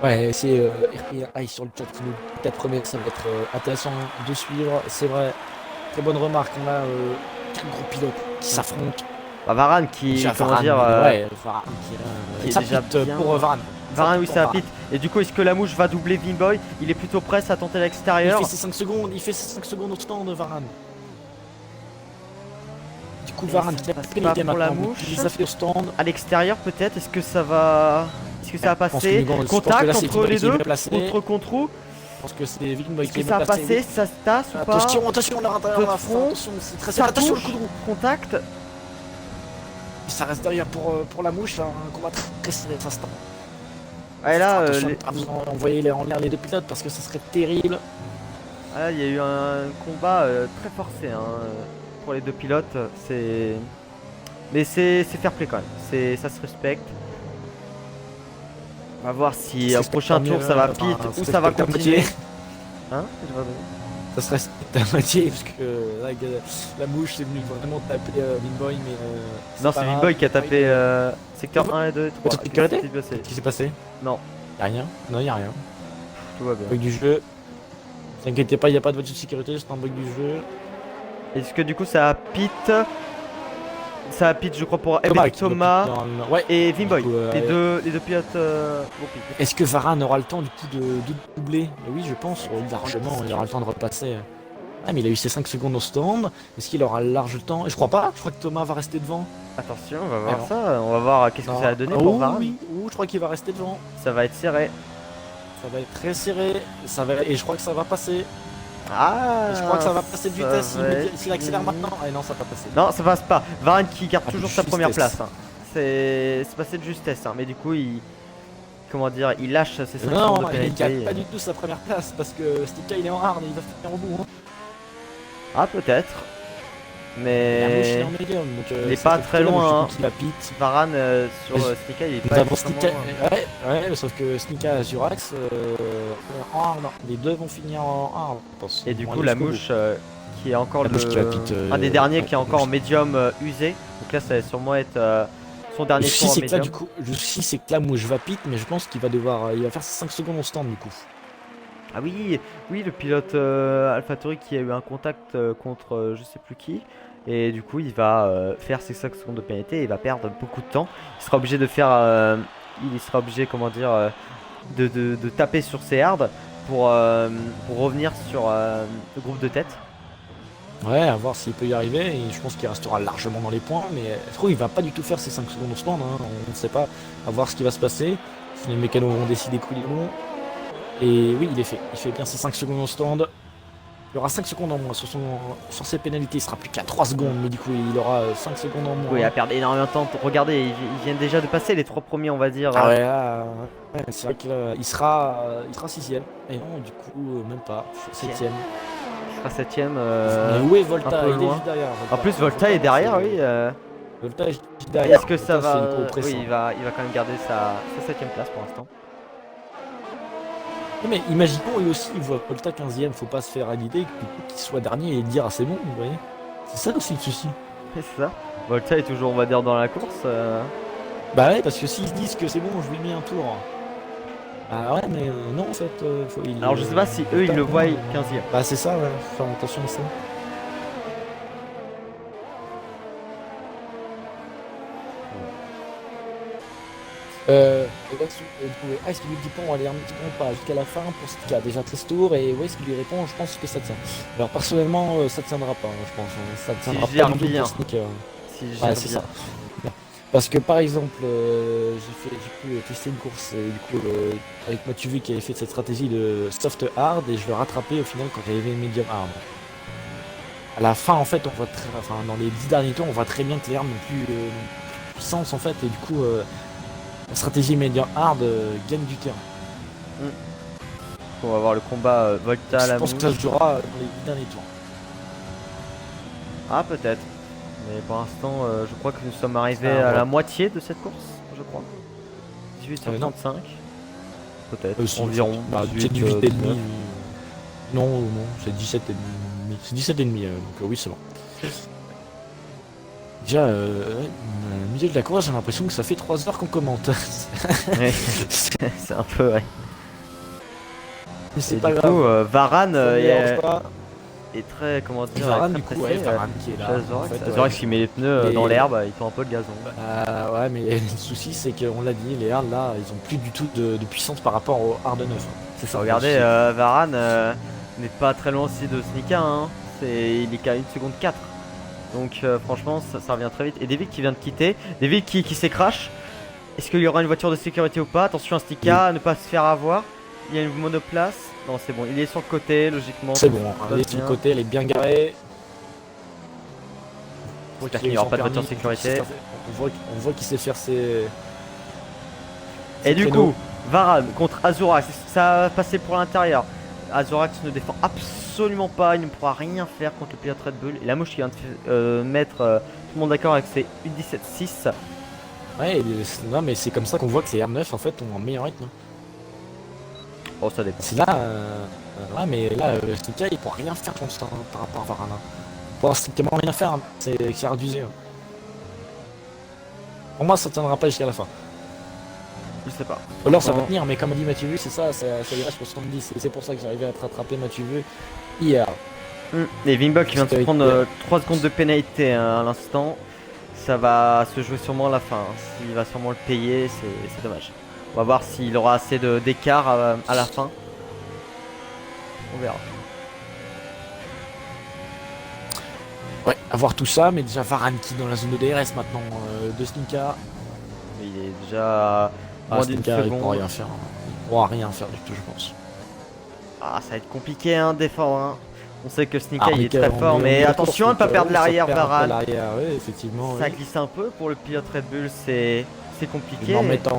Ouais, c'est RPI sur le chat qui nous dit 4 premiers, ça va être intéressant de suivre, c'est vrai. Très bonne remarque, on a 4 gros pilotes qui s'affrontent. Bah, Varane qui, Déjà, comment Varane, dire, ouais, Varane qui est ça déjà pite bien. pour Varane. Varane, oui, pite ça pour pite. Et du coup, est-ce que la mouche va doubler Vimboy? Il est plutôt prêt à tenter Il l'extérieur. fait ses 5 secondes, il fait ses 5 secondes au stand, Varane. Du coup, Et Varane ça qui a passe pénalité pas pour la maintenant, mouche. il les a fait au stand. À l'extérieur, peut-être. Est-ce que ça va. Est-ce que ça va Je pense que passer? je pense que Contact là, c'est entre Vimboy les qui est deux. bien placé. Contre roue. Je pense que c'est Vimboy Est-ce qui est que bien ça va placé. passer? Ça se tasse ou pas? Attention, la Peu de front. attention, c'est très Ça serré. Attention le touche. coup de roue. Contact. Ça reste derrière pour la mouche, un combat très serré, ça se tend. Et là, Attention à vous envoyer en l'air les deux pilotes parce que ça serait terrible. ah, il y a eu un combat très forcé hein, pour les deux pilotes. Mais c'est fair play quand même. Ça se respecte. On va voir si au prochain tour ça va pit ou ça va continuer. Hein? Ça se respecte à moitié parce que là, la mouche c'est venu vraiment taper Vimboy mais Non, c'est Vimboy qui a tapé secteur 1 et 2 et 3. Votre sécurité Qu'est-ce Qu'est-ce qui s'est passé? Non, Y'a rien. Non, y'a rien. tout va bien. Bug du jeu. Ne vous inquiétez pas, il n'y a pas de voiture de sécurité, c'est un bug du jeu. Est-ce que du coup ça a pit? Ça a pit, je crois, pour Thomas Ouais. et Vimboy. Du coup, les deux pilotes vont pit. Est-ce que Varane aura le temps du coup de doubler? Oui, je pense, largement, il aura le temps de repasser. Ah, mais il a eu ses 5 secondes au stand. Est-ce qu'il aura large le temps? Je crois pas, je crois que Thomas va rester devant. Attention, on va voir Alors. ça. On va voir qu'est-ce que ça va donner Oh, pour Varane. oui, je crois qu'il va rester devant. Ça va être serré. Ça va être très serré. Et je crois que ça va passer. Ah, Je crois que ça va passer de ça vitesse. va être- S'il accélère maintenant. Ah non, ça va pas passer. Non, ça passe pas. Varane qui garde Ah, toujours de sa première justesse. place. Hein. C'est passé de justesse. Hein. Mais du coup, comment dire, il lâche ses 5 Non, secondes de il pénalité. gagne pas du tout sa première place parce que Stika il est en hard et il va finir au bout. Hein. Ah, peut-être. La mouche il est Mais en médium. Donc, il est ça pas fait très plutôt la loin, mouche qui la pite. Varane sur Mais- Stika, il est Nous pas avons extrêmement Snika, loin. ouais, sauf que Snika et Azurax en hard, les deux vont finir en hard, je pense. Et du Ils vont coup, aller la jusqu'au bout. mouche qui est encore La mouche qui la pite, un des derniers ouais, qui est encore en médium usé. Donc là, ça va sûrement être son Le dernier souci tour en c'est que là, médium. du coup, le souci c'est que la mouche va pite, mais je pense qu'il va devoir, il va faire ses 5 secondes au stand du coup. Ah oui, oui, le pilote AlphaTauri qui a eu un contact contre je sais plus qui. Et du coup, il va faire ses 5 secondes de pénalité et il va perdre beaucoup de temps. Il sera obligé de faire. Il sera obligé, comment dire, de taper sur ses hards pour revenir sur le groupe de tête. Ouais, à voir s'il peut y arriver, et je pense qu'il restera largement dans les points, mais je trouve qu'il va pas du tout faire ses 5 secondes au stand, hein. On ne sait pas, à voir ce qui va se passer, si les mécanos vont décider qu'il est bon. Et oui, il fait bien ses 5 secondes au stand. Il aura 5 secondes en moins sur ses pénalités, il sera plus qu'à 3 secondes, mais du coup il aura 5 secondes en moins. Oui, il a perdu énormément de temps. Regardez, ils viennent déjà de passer les 3 premiers, on va dire. Ah ouais, là, ouais, c'est vrai qu'il sera 6ème, et non, du coup, même pas, 7ème. Il sera 7ème. Mais où est Volta? un peu Il est loin. juste derrière. En plus, Volta est derrière, oui. Volta est juste derrière. Est-ce que ça Volta, c'est va. une co oppressante. Oui, il va quand même garder sa 7ème place pour l'instant. Mais imaginons, et aussi, il voit Volta 15ème, faut pas se faire à l'idée qu'il soit dernier et dire ah c'est bon, vous voyez. C'est ça aussi le souci. C'est ça. Volta est toujours, on va dire, dans la course. Bah ouais, parce que s'ils se disent que c'est bon, je lui mets un tour. Bah ouais, mais non, en fait, Alors, je sais pas si eux ils le voient 15ème. Bah c'est ça, ouais, faut faire attention à ça. Est-ce qu'il lui dit on va aller un petit peu pas jusqu'à la fin pour Stika? Déjà 13 tours, et où est-ce qu'il lui répond? Je pense que ça tient. Alors personnellement, ça tiendra pas, je pense. Ça tiendra gère pas du tout bien. pour Stika. Si je Ouais, gère c'est bien. ça. Parce que par exemple, j'ai pu tester une course du coup avec Mathieu qui avait fait cette stratégie de soft hard, et je l'ai rattrapé au final quand j'avais medium hard. À la fin en fait on voit dans les 10 derniers tours on voit très bien que les armes n'ont plus puissance en fait, et du coup la stratégie medium hard gagne du terrain. On va voir le combat Volta à Je la pense mouche. que ça se jouera dans les 10 derniers tours. Ah, peut-être. Mais pour l'instant, je crois que nous sommes arrivés Ah, à ouais. la moitié de cette course, je crois. 18 sur non. 35. Peut-être. Environ. 18, 18 et 19. demi. Non, c'est 17 et demi. C'est 17 et demi, donc oui, c'est bon. Déjà, au milieu de la course, j'ai l'impression que ça fait 3 heures qu'on commente. Ouais, c'est un peu, ouais. Mais c'est Et pas du grave. coup, Varane, Ça me il y a- dérange pas. est très, comment dire, Varane, très du coup, pressé. ouais, Varane qui est là. Azorak, En fait, Azorak qui met les pneus Et- dans l'herbe, il tend un peu le gazon. Ouais, mais le souci, c'est qu'on l'a dit, les hards là, ils ont plus du tout de puissance par rapport aux hards 9. C'est ça. Regardez, le souci. Varane n'est pas très loin aussi de Snika, hein. Il est qu'à 1 seconde 4. Donc franchement, ça revient très vite. Et David qui vient de quitter, David qui s'écrache. Est-ce qu'il y aura une voiture de sécurité ou pas? Attention à Stika, ne pas se faire avoir. Il y a une monoplace. Non, c'est bon, il est sur le côté, logiquement. C'est bon, ça elle est passe sur le bien. côté, elle est bien garée. J'espère qu'il n'y aura pas de voiture de sécurité. On voit qu'il sait faire ses. Et du créneaux. coup, Varane contre Azorax, ça va passer pour l'intérieur. Azorax ne défend absolument pas, il ne pourra rien faire contre le pilote Red Bull. Et la mouche qui vient de mettre tout le monde d'accord avec ses U17-6. Ouais, non, mais c'est comme ça qu'on voit que les R9 en fait ont un meilleur rythme. Oh, ça dépend. C'est là. Ouais, mais là, Stika il pourra rien faire contre ça hein, par rapport à Varane. Hein. Il pourra strictement rien faire, hein. C'est réduisé. Hein. Pour moi, ça tiendra pas jusqu'à la fin. Je sais pas. Ou alors ça va Non. tenir, mais comme a dit Mathieu Vu, c'est ça ira sur 70. Et c'est pour ça que j'arrivais à te rattraper Mathieu Vu hier. Et Vimbo qui vient de se Parce prendre qu'avec- 3 secondes de pénalité hein, à l'instant. Ça va se jouer sûrement à la fin. Hein. S'il va sûrement le payer, c'est dommage. On va voir s'il aura assez d'écart à la fin. On verra. Ouais, à voir tout ça, mais déjà Varane qui est dans la zone de DRS maintenant de Snika. Il est déjà moins d'une Snika, il pourra seconde. rien faire. Il pourra rien faire du tout, je pense. Ah, ça va être compliqué hein, de défendre. Hein. On sait que Snika il est Mika, très on fort, est mais d'accord, attention à ne pas donc, perdre ça l'arrière perd un peu Varane. l'arrière, ouais, effectivement. Ça oui. glisse un peu pour le pilote Red Bull, c'est Ils compliqué. vont mettre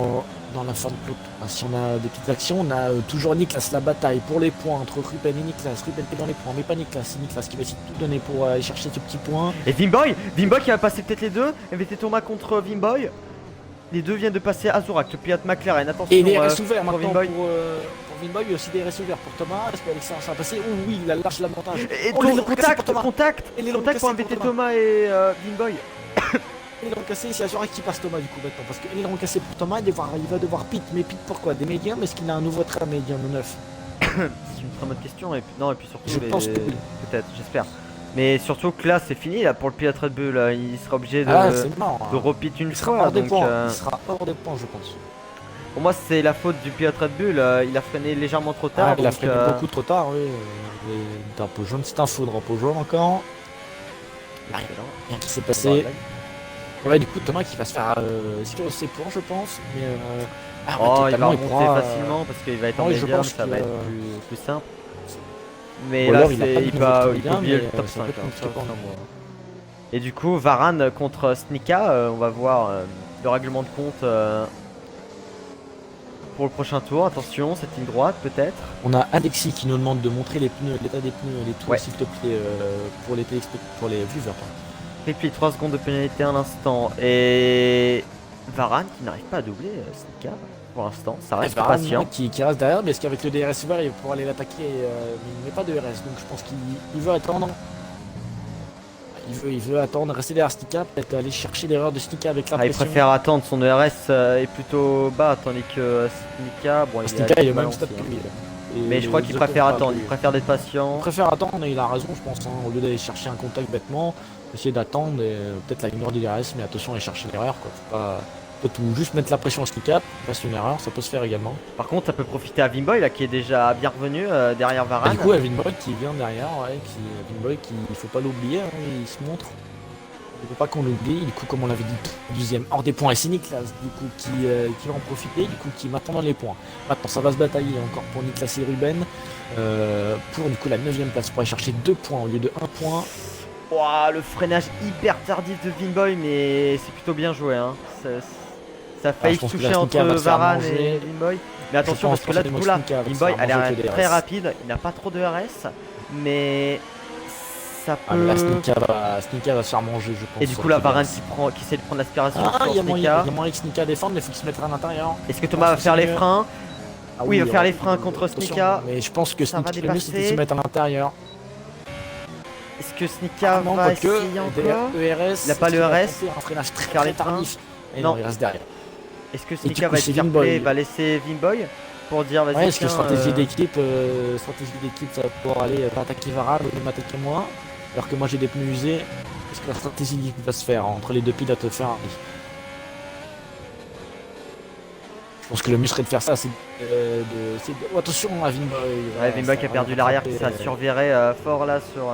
dans la fin de peloton. Si on a des petites actions, on a toujours Niklas, la bataille pour les points entre Ruben et Niklas. Ruben est dans les points, mais pas Niklas. C'est Niklas qui va essayer de tout donner pour aller chercher ce petit point. Et Vimboy qui va passer peut-être les deux. MVT Thomas contre Vimboy. Les deux viennent de passer Azorak, le pilote McLaren. Attention. Et les RS ouverts pour maintenant Vimboy. pour Vinboy, il y a aussi des RS ouverts pour Thomas. Est-ce qu'Alexandre ça va passer? Oh oui, il a lâché l'avantage. Et Oh, l'élan cassé pour Thomas. contact Et l'élan pour cassé MVT pour Thomas et Vimboy. L'élan cassé, c'est Azorak qui passe Thomas du coup maintenant. Parce que l'élan cassé pour Thomas, il va devoir pit. Mais pit pourquoi? Des médiums? Est-ce qu'il a un nouveau train médium ou neuf? C'est une très bonne question. Et puis, non, et puis surtout, Je pense que oui. peut-être, j'espère. Mais surtout que là, c'est fini là, pour le pilote Red Bull. Là. Il sera obligé de, Ah, c'est mort. de repeat une Il sera fois. hors des Donc, points. Il sera hors des points, je pense. pour moi, c'est la faute du pilote Red Bull. Il a freiné légèrement trop tard. Ah, il a donc, freiné beaucoup trop tard, oui. Drapeau jaune, c'est un faux drapeau jaune encore. Rien qui s'est passé. Ouais, du coup, Thomas qui va se faire sur ses points, je pense. Mais Oh, il va totalement, remonter pourra, facilement parce qu'il va être en non, je médium, pense ça va qu'il, être plus simple. Mais ou là, alors, il a pas de il nouveau peut médium, oublier le mais, top ça 5. peut être compliqué pour ça, nous. moi. Et du coup, Varane contre Snika, on va voir le règlement de compte pour le prochain tour. Attention, cette ligne droite peut-être. On a Alexis qui nous demande de montrer les pneus, l'état des pneus, les tours, Ouais. s'il te plaît, pour les pour les viewers. Et puis 3 secondes de pénalité à l'instant. Et Varane qui n'arrive pas à doubler Snika pour l'instant. Ça reste Varane, patient. qui reste derrière, mais est-ce qu'avec le DRS ouvert, il va pouvoir aller l'attaquer mais il met pas de DRS, donc je pense qu'il veut attendre. Il veut attendre, rester derrière Stika, peut-être aller chercher l'erreur de Stika avec la Ah, il pression. préfère attendre, son ERS est plutôt bas, tandis que Snika, bon, Stika, il est au même balance, stade hein. que lui. là. Et Mais je crois qu'il préfère attendre, il préfère d'être Il patient. préfère attendre et il a raison, je pense, hein, au lieu d'aller chercher un contact bêtement, essayer d'attendre et peut-être la ignorer du DRS, mais attention à aller chercher l'erreur, quoi. Faut pas tout juste mettre la pression à Stika, passe une erreur, ça peut se faire également. Par contre, ça peut profiter à Vimboy là qui est déjà bien revenu derrière Ah, Varane. du coup, Evin Boy qui vient derrière, ouais, Evin Boy qui, il faut pas l'oublier, hein, il se montre. Il faut pas qu'on l'oublie, du coup, comme on l'avait dit, deuxième hors des points, et c'est Niklas, du coup, qui va en profiter, du coup, qui est maintenant dans les points. Maintenant, ça va se batailler encore pour Niklas et Ruben, pour du coup la 9ème place, pour aller chercher 2 points au lieu de 1 point. Ouah, le freinage hyper tardif de Vimboy, mais c'est plutôt bien joué. Hein. Ça a failli je pense se que toucher la entre Snika va se faire Varane manger. et Vimboy. Mais attention pense parce que là, du coup, là, Snika va se Vimboy faire a l'air manger avec le très DRS. rapide, il n'a pas trop de RS, mais ça peut. Ah, mais là, Snika va se faire manger, je pense. Et du coup, là, Varane qui essaie de prendre l'aspiration Ah, sur il y a Snika. moyen que Snika défende, mais il faut qu'il se mette à l'intérieur. Est-ce que Thomas va faire les freins? Ah Oui, il va faire les ouais, freins contre attention, Snika. Mais je pense que Ça va Snika, le mieux, c'est de dépasser. se mettre à l'intérieur. Est-ce que Snika Non, va quoique, essayer encore? ERS, Il a pas le RS. un freinage Faire les très tardif. Et Non. non, il reste derrière. Est-ce que du Snika coup, va être c'est fair Vimboy. play, va laisser Vimboy? pour dire vas-y. Ouais, est-ce que tiens, stratégie d'équipe, ça va pouvoir aller attaquer Varane ou m'attaquer moi, alors que moi j'ai des pneus usés. Est-ce que la stratégie d'équipe va se faire entre les deux pilotes Ferrari? Je pense que le mieux serait de faire ça, c'est oh, attention à Vinboy. Ouais, Vinboy qui a perdu l'arrière, qui s'est surviré fort là sur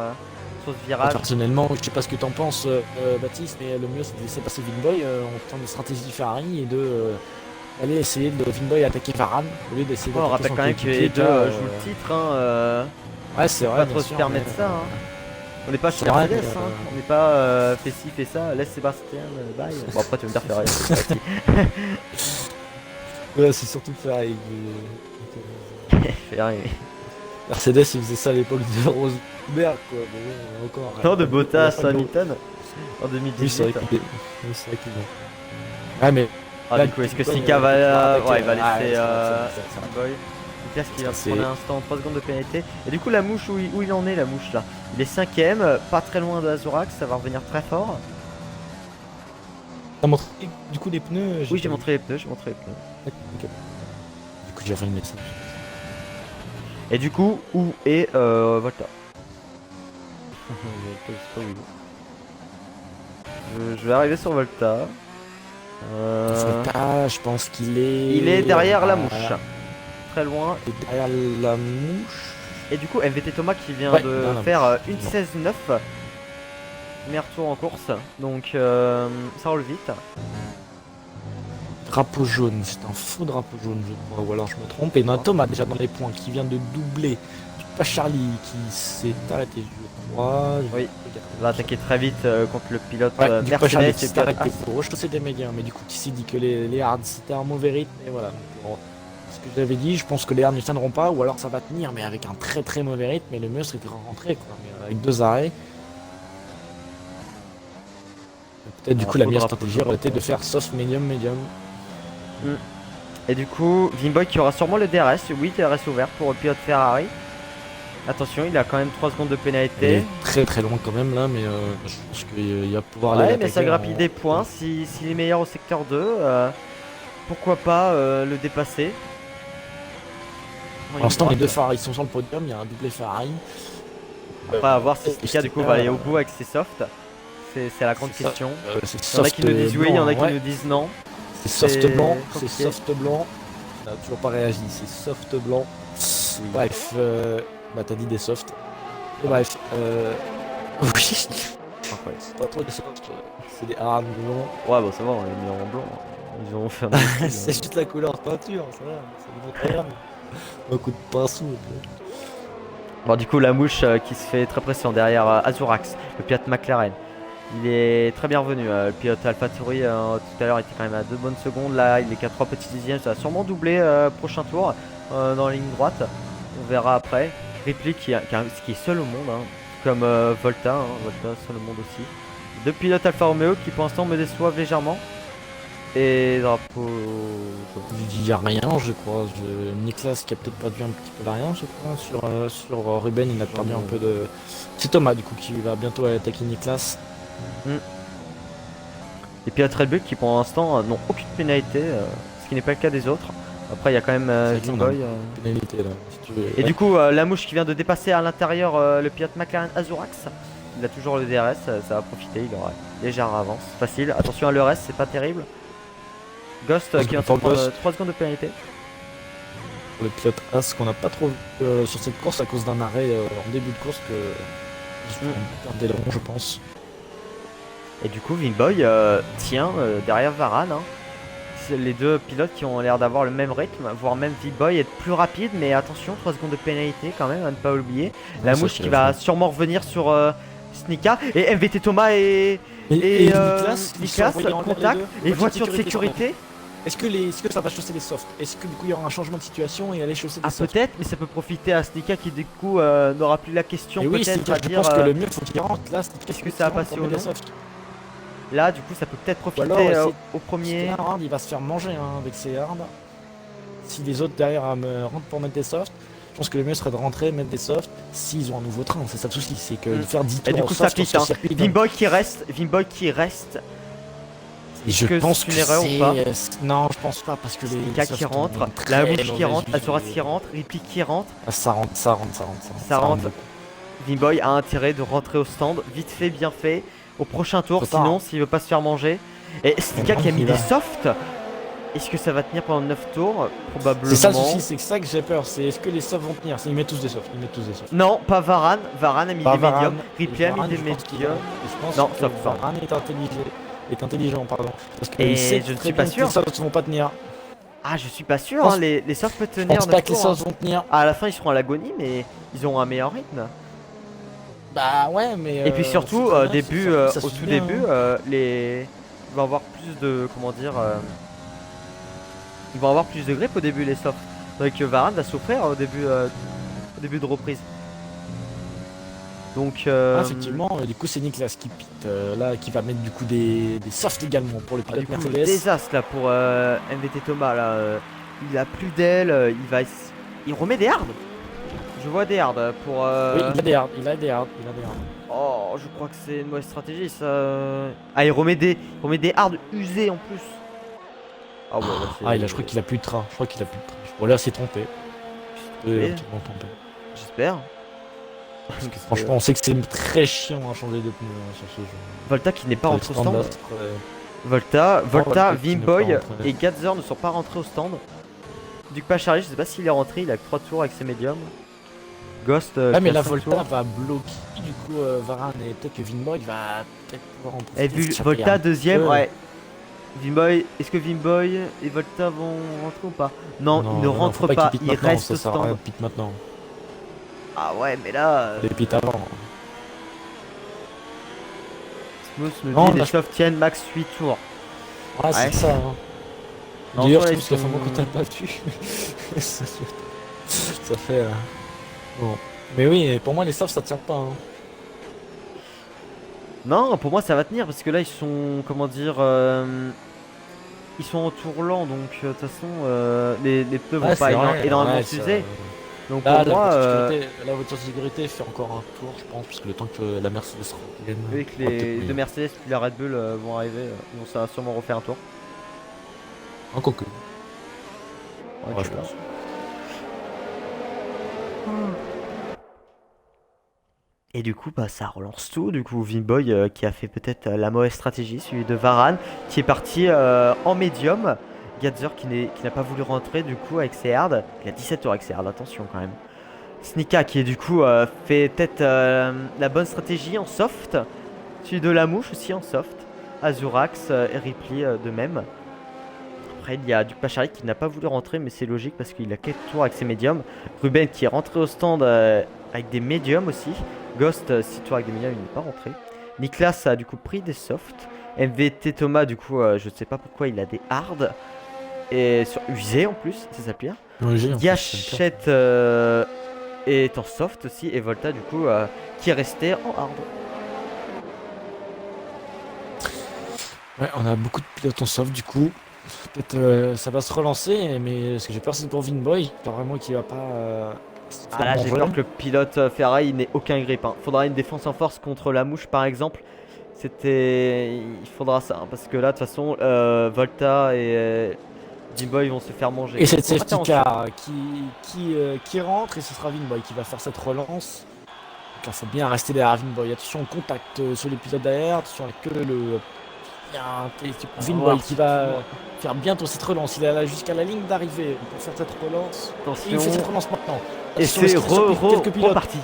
ce virage. Personnellement, je sais pas ce que t'en penses, Baptiste, mais le mieux c'est de laisser passer Vinboy en temps de stratégie Ferrari et de aller essayer de Vinboy attaquer Varane au lieu d'essayer On rappelle quand même que les deux jouent le titre. Ouais, c'est on vrai. va pas trop se permettre ça. On n'est pas chez C'est vrai, Mercedes, on n'est pas fais ci, fais ça, laisse Sébastien, bye. Bon, après, tu vas me dire Ferrari. Ouais, c'est surtout Ferrari. Ferrari. Mercedes, il faisait ça à l'époque de Rosberg, quoi. Mais bon, encore. Non, de Bottas, à Hamilton en Oui, 2018. c'est vrai qu'il est. Ouais, mais. Ah, du coup, est-ce que Sika va, ouais, il va laisser ça. Boy. Lucas qui va C'est- prendre un instant 3 secondes de pénalité. Et du coup, la mouche, où il en est, la mouche là? Il est 5ème, pas très loin de Azorax, ça va revenir très fort. T'as montré du coup les pneus? Oui, j'ai montré les pneus, Ok. Du coup, j'ai fait le message. Et du coup, où est Volta? Je sais pas où il est. Je vais arriver sur Volta. Volta, je pense qu'il est. Il est derrière la mouche. Très loin. Il est derrière la mouche. Et du coup, MVT Thomas qui vient Ouais, de non, faire une 16-9. Meilleur tour en course. Donc ça roule vite. Drapeau jaune, c'est un faux drapeau jaune, je crois, ou alors je me trompe. Et on a Thomas déjà dans les points qui vient de doubler. Pas Charlie qui s'est arrêté, je crois. Oui. Il va attaquer très vite contre le pilote Ouais, du coup, Charlie Mercedes. qui s'est arrêté pour rechausser des médias, mais du coup, qui s'est dit que les hards c'était un mauvais rythme. Et voilà. Donc, ce que j'avais dit, je pense que les hards ne tiendront pas, ou alors ça va tenir, mais avec un très très mauvais rythme. Mais le mieux serait de rentrer, quoi, mais avec 2 arrêts. Peut-être du coup, la meilleure stratégie aurait été de faire soft, medium, medium. Et du coup, Vinboy qui aura sûrement le DRS. Oui, DRS ouvert pour le pilote Ferrari. Attention, il a quand même 3 secondes de Il pénalité. est très très loin quand même là, mais je pense qu'il va pouvoir aller. Ouais, mais ça grappille des points. S'il est meilleur au secteur 2, pourquoi pas le dépasser. Pour l'instant, les deux Ferrari sont sur le podium, il y a un doublé Ferrari. Après, à voir si Stika du coup va aller au bout avec ses softs. C'est la grande question. Il y en a qui nous disent oui, il y en a qui nous disent non. C'est soft blanc, c'est compliqué. soft blanc. Il n'a toujours pas réagi, c'est soft blanc. Bref, bah t'as dit des softs. Et bref, oui. Incroyable. C'est pas trop des softs, c'est des hard blancs. Ouais, bon, ça va, on l'a mis en blanc. Ils ont fait un C'est juste la couleur peinture, ça va, c'est incroyable. Un coup de pinceau. Bon, du coup, la mouche qui se fait très pression derrière Azurax, le pilote McLaren. Il est très bien revenu. Le pilote AlphaTauri tout à l'heure était quand même à 2 bonnes secondes. Là, il est qu'à 3 petits dixièmes. Ça va sûrement doubler prochain tour dans la ligne droite. On verra après. Ripley qui est seul au monde, comme Volta. Volta seul au monde aussi. 2 pilotes Alfa Romeo qui pour l'instant me déçoivent légèrement. Et drapeau. Il n'y a rien, je crois. Niklas qui a peut-être perdu un petit peu d'arrière, je crois. Sur Ruben, il a perdu un peu de. C'est Thomas, du coup, qui va bientôt attaquer Niklas. Les pilotes Red Bull qui pour l'instant n'ont aucune pénalité, ce qui n'est pas le cas des autres. Après, il y a quand même Vinboy. Pénalité là, si tu veux. Et du coup, la mouche qui vient de dépasser à l'intérieur le pilote McLaren Azurax. Il a toujours le DRS, ça va profiter, il aura légère avance. Facile, attention à l'ERS, c'est pas terrible. Ghost qui vient de prendre 3 secondes de pénalité. Le pilote As qu'on n'a pas trop vu sur cette course à cause d'un arrêt en début de course que on perd d'aileron, je pense. Et du coup, Vinboy tient derrière Varane. C'est les deux pilotes qui ont l'air d'avoir le même rythme, voire même Vinboy être plus rapide, mais attention, 3 secondes de pénalité quand même, à ne pas oublier. La mouche qui va sûrement revenir sur Snika et MVT Thomas et Niklas contact et voiture de sécurité. Est-ce que ça va chausser les softs? Est-ce que du coup il y aura un changement de situation et aller chausser des Ah softs? peut-être, mais ça peut profiter à Snika qui du coup n'aura plus la question Et oui, peut-être à je dire pense que le mieux faut qu'il rentre là. est-ce que ça va passer ou non. Là du coup ça peut peut-être profiter alors, au premier. Hard, il va se faire manger avec ses hards. Si les autres derrière rentrent pour mettre des softs, je pense que le mieux serait de rentrer, mettre des softs s'ils ont un nouveau train. C'est ça le souci, c'est que de faire 10 tours. Et du coup ça pique, Vinboy qui reste Je que pense c'est que une erreur ou pas? Non, je pense pas parce que les Snika softs qui ont rentre, une la très mouche qui mauvaise rentre, Azuras vie. qui rentre, Ripley qui rentre, Ah, ça rentre, ça rentre, ça rentre, ça rentre. beaucoup. Vimboy a intérêt de rentrer au stand, vite fait, bien fait, au prochain tour, Trop tard. sinon s'il veut pas se faire manger. Et Snika Mais qui a non, mis il des va. softs, est-ce que ça va tenir pendant 9 tours? Probablement. C'est ça le souci, c'est que ça que j'ai peur. C'est est-ce que les softs vont tenir? Ils mettent tous des softs, ils mettent tous des softs. Non, pas Varane, Varane a mis Pas des Varane. médiums, Ripley a mis Varane, des je pense qu'il médiums. va- Je pense Non, que soft, pardon. Varane est intelligent, pardon. Parce que Et il sait je ne très suis pas bien que sûr. les softs vont pas tenir. Ah, je suis pas sûr, pense- hein, les softs peuvent Je tenir pense 9 pas que les tours. Hein. softs vont tenir. À la fin, ils seront à l'agonie, mais ils auront un meilleur rythme. Bah ouais, mais. Et puis surtout, on sait très bien début, que ça au suit tout bien, début, hein. ils vont avoir plus de, comment dire, ils vont avoir plus de grip au début les softs. Donc Varane va souffrir au début de reprise. Donc, Ah, effectivement, du coup c'est Nicolas qui pite là, qui va mettre du coup des softs également pour le du pilote coup, Mercedes. désastre là pour MVT Thomas là. Il a plus d'aile, il remet des hards. Je vois des hards pour. Oui, il a des hards, il a des hards. Oh, je crois que c'est une mauvaise stratégie ça. Ah, il remet des hards usés en plus. Ah ouais, là, c'est- Ah, je crois qu'il a plus de train. Bon, là, c'est trompé. trompé. Entièrement trompé. J'espère. Parce que franchement, on sait que c'est très chiant à changer de pneu hein, sur ce jeu. Volta qui n'est pas rentré au stand. Standard, Volta, Volta qui n'est Vimboy pas rentré. et Gatzer ne sont pas rentrés au stand. Duc pas Charlie, je sais pas s'il est rentré, il a que 3 tours avec ses médiums. Ghost. Ah, mais qui a la 5 Volta tours. va bloquer du coup Varane et peut-être que Vinboy va peut-être pouvoir en Et profiter. Volta deuxième, peu. ouais. Vimboy, est-ce que Vimboy et Volta vont rentrer ou pas? Non, ils ne rentrent faut pas, qu'il pite ils maintenant, restent ça au sert à rien stand. de pite maintenant. Ah ouais, mais là. Les pite avant. Smooth me Non, dit là, les softs tiennent max 8 tours. Ah, Ouais. c'est ça. Hein. Non, D'ailleurs, soit je ils trouve que ça fait un sont- moment qu'on t'a pas vu. Ça fait. Bon. Mais oui, pour moi, les softs ça tient pas. Hein. Non, pour moi ça va tenir parce que là ils sont, comment dire, ils sont en tour lent donc de toute façon les pneus vont pas énormément s'user. Donc Là, pour moi, la voiture de sécurité fait encore un tour, je pense, parce que le temps que la Mercedes revienne. avec les deux Mercedes puis la Red Bull vont arriver, donc ça va sûrement refaire un tour. Encore que. Ouais, Ouais, tu je vois. pense. Et du coup, bah, ça relance tout. Du coup, Vimboy qui a fait peut-être la mauvaise stratégie, celui de Varane, qui est parti en médium. Gatzer qui n'a pas voulu rentrer du coup avec ses hards. Il a 17 tours avec ses hards, attention quand même. Snika qui est du coup fait peut-être la bonne stratégie en soft. Celui de la mouche aussi en soft. Azurax et Ripley de même. Après il y a Duc Pachari qui n'a pas voulu rentrer mais c'est logique parce qu'il a 4 tours avec ses médiums. Ruben qui est rentré au stand avec des médiums aussi. Ghost 6 tours avec des médiums, il n'est pas rentré. Niklas a du coup pris des softs. MVT Thomas du coup je sais pas pourquoi il a des hard. Et sur usé en plus, c'est ça le pire. Diachette est en soft aussi et Volta du coup qui est resté en hard. Ouais, on a beaucoup de pilotes en soft du coup. Peut-être ça va se relancer, mais ce que j'ai peur c'est pour Vinboy. Pas vraiment qu'il va pas. Ah là j'ai peur que le pilote Ferrari n'ait aucun grip. Hein. Faudra une défense en force contre la mouche par exemple. Il faudra ça hein, parce que là de toute façon Volta et Vinboy vont se faire manger. Et cette Faut safety attention. car qui rentre et ce sera Vinboy qui va faire cette relance. Donc il faut bien rester derrière Vinboy. Attention au contact sur les pilotes derrière, attention avec le. Il y a un Vinboy qui va faire bientôt cette relance. Il est là jusqu'à la ligne d'arrivée pour faire cette relance. Attention. Et il fait cette relance maintenant. Et Attention, c'est est-ce qu'il surprend quelques pilotes reparti.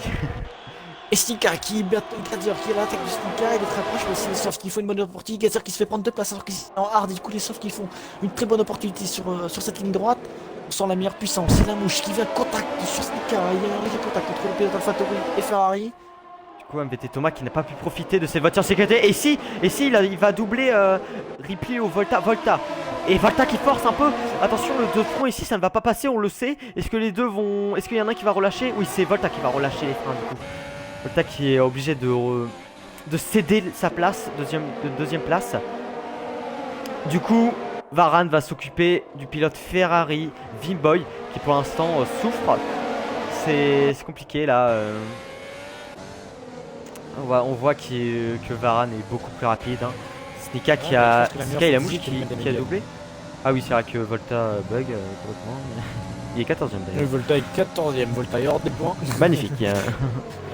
Et Stika qui bat Gatzer qui est à l'attaque de Stika, il est très proche, mais c'est les softs qui font une bonne opportunité. Gatzer qui se fait prendre deux places alors qu'ils sont en hard. Et du coup, les softs qui font une très bonne opportunité sur cette ligne droite. On sent la meilleure puissance. C'est la mouche qui vient contact sur Stika. Il y a un léger contact entre le pilote AlphaTauri et Ferrari. Du coup, MVT Thomas qui n'a pas pu profiter de ses voitures de sécurité. Et si il va doubler Ripley au Volta. Et Volta qui force un peu. Attention, le 2 de front ici, ça ne va pas passer, on le sait. Est-ce que les deux vont. Est-ce qu'il y en a un qui va relâcher? Oui, c'est Volta qui va relâcher les freins du coup. Volta qui est obligé de céder sa place, deuxième place. Du coup, Varane va s'occuper du pilote Ferrari, Vinboy, qui pour l'instant souffre. C'est compliqué là. On voit que Varane est beaucoup plus rapide. Hein. Snika qui Ouais, a. je pense que la Snika et la meilleure mouche physique, elle met des qui a médiums. doublé. Ah oui, c'est vrai que Volta bug complètement. Il est 14ème Le d'ailleurs. Volta est 14ème, Volta est hors des points. Magnifique.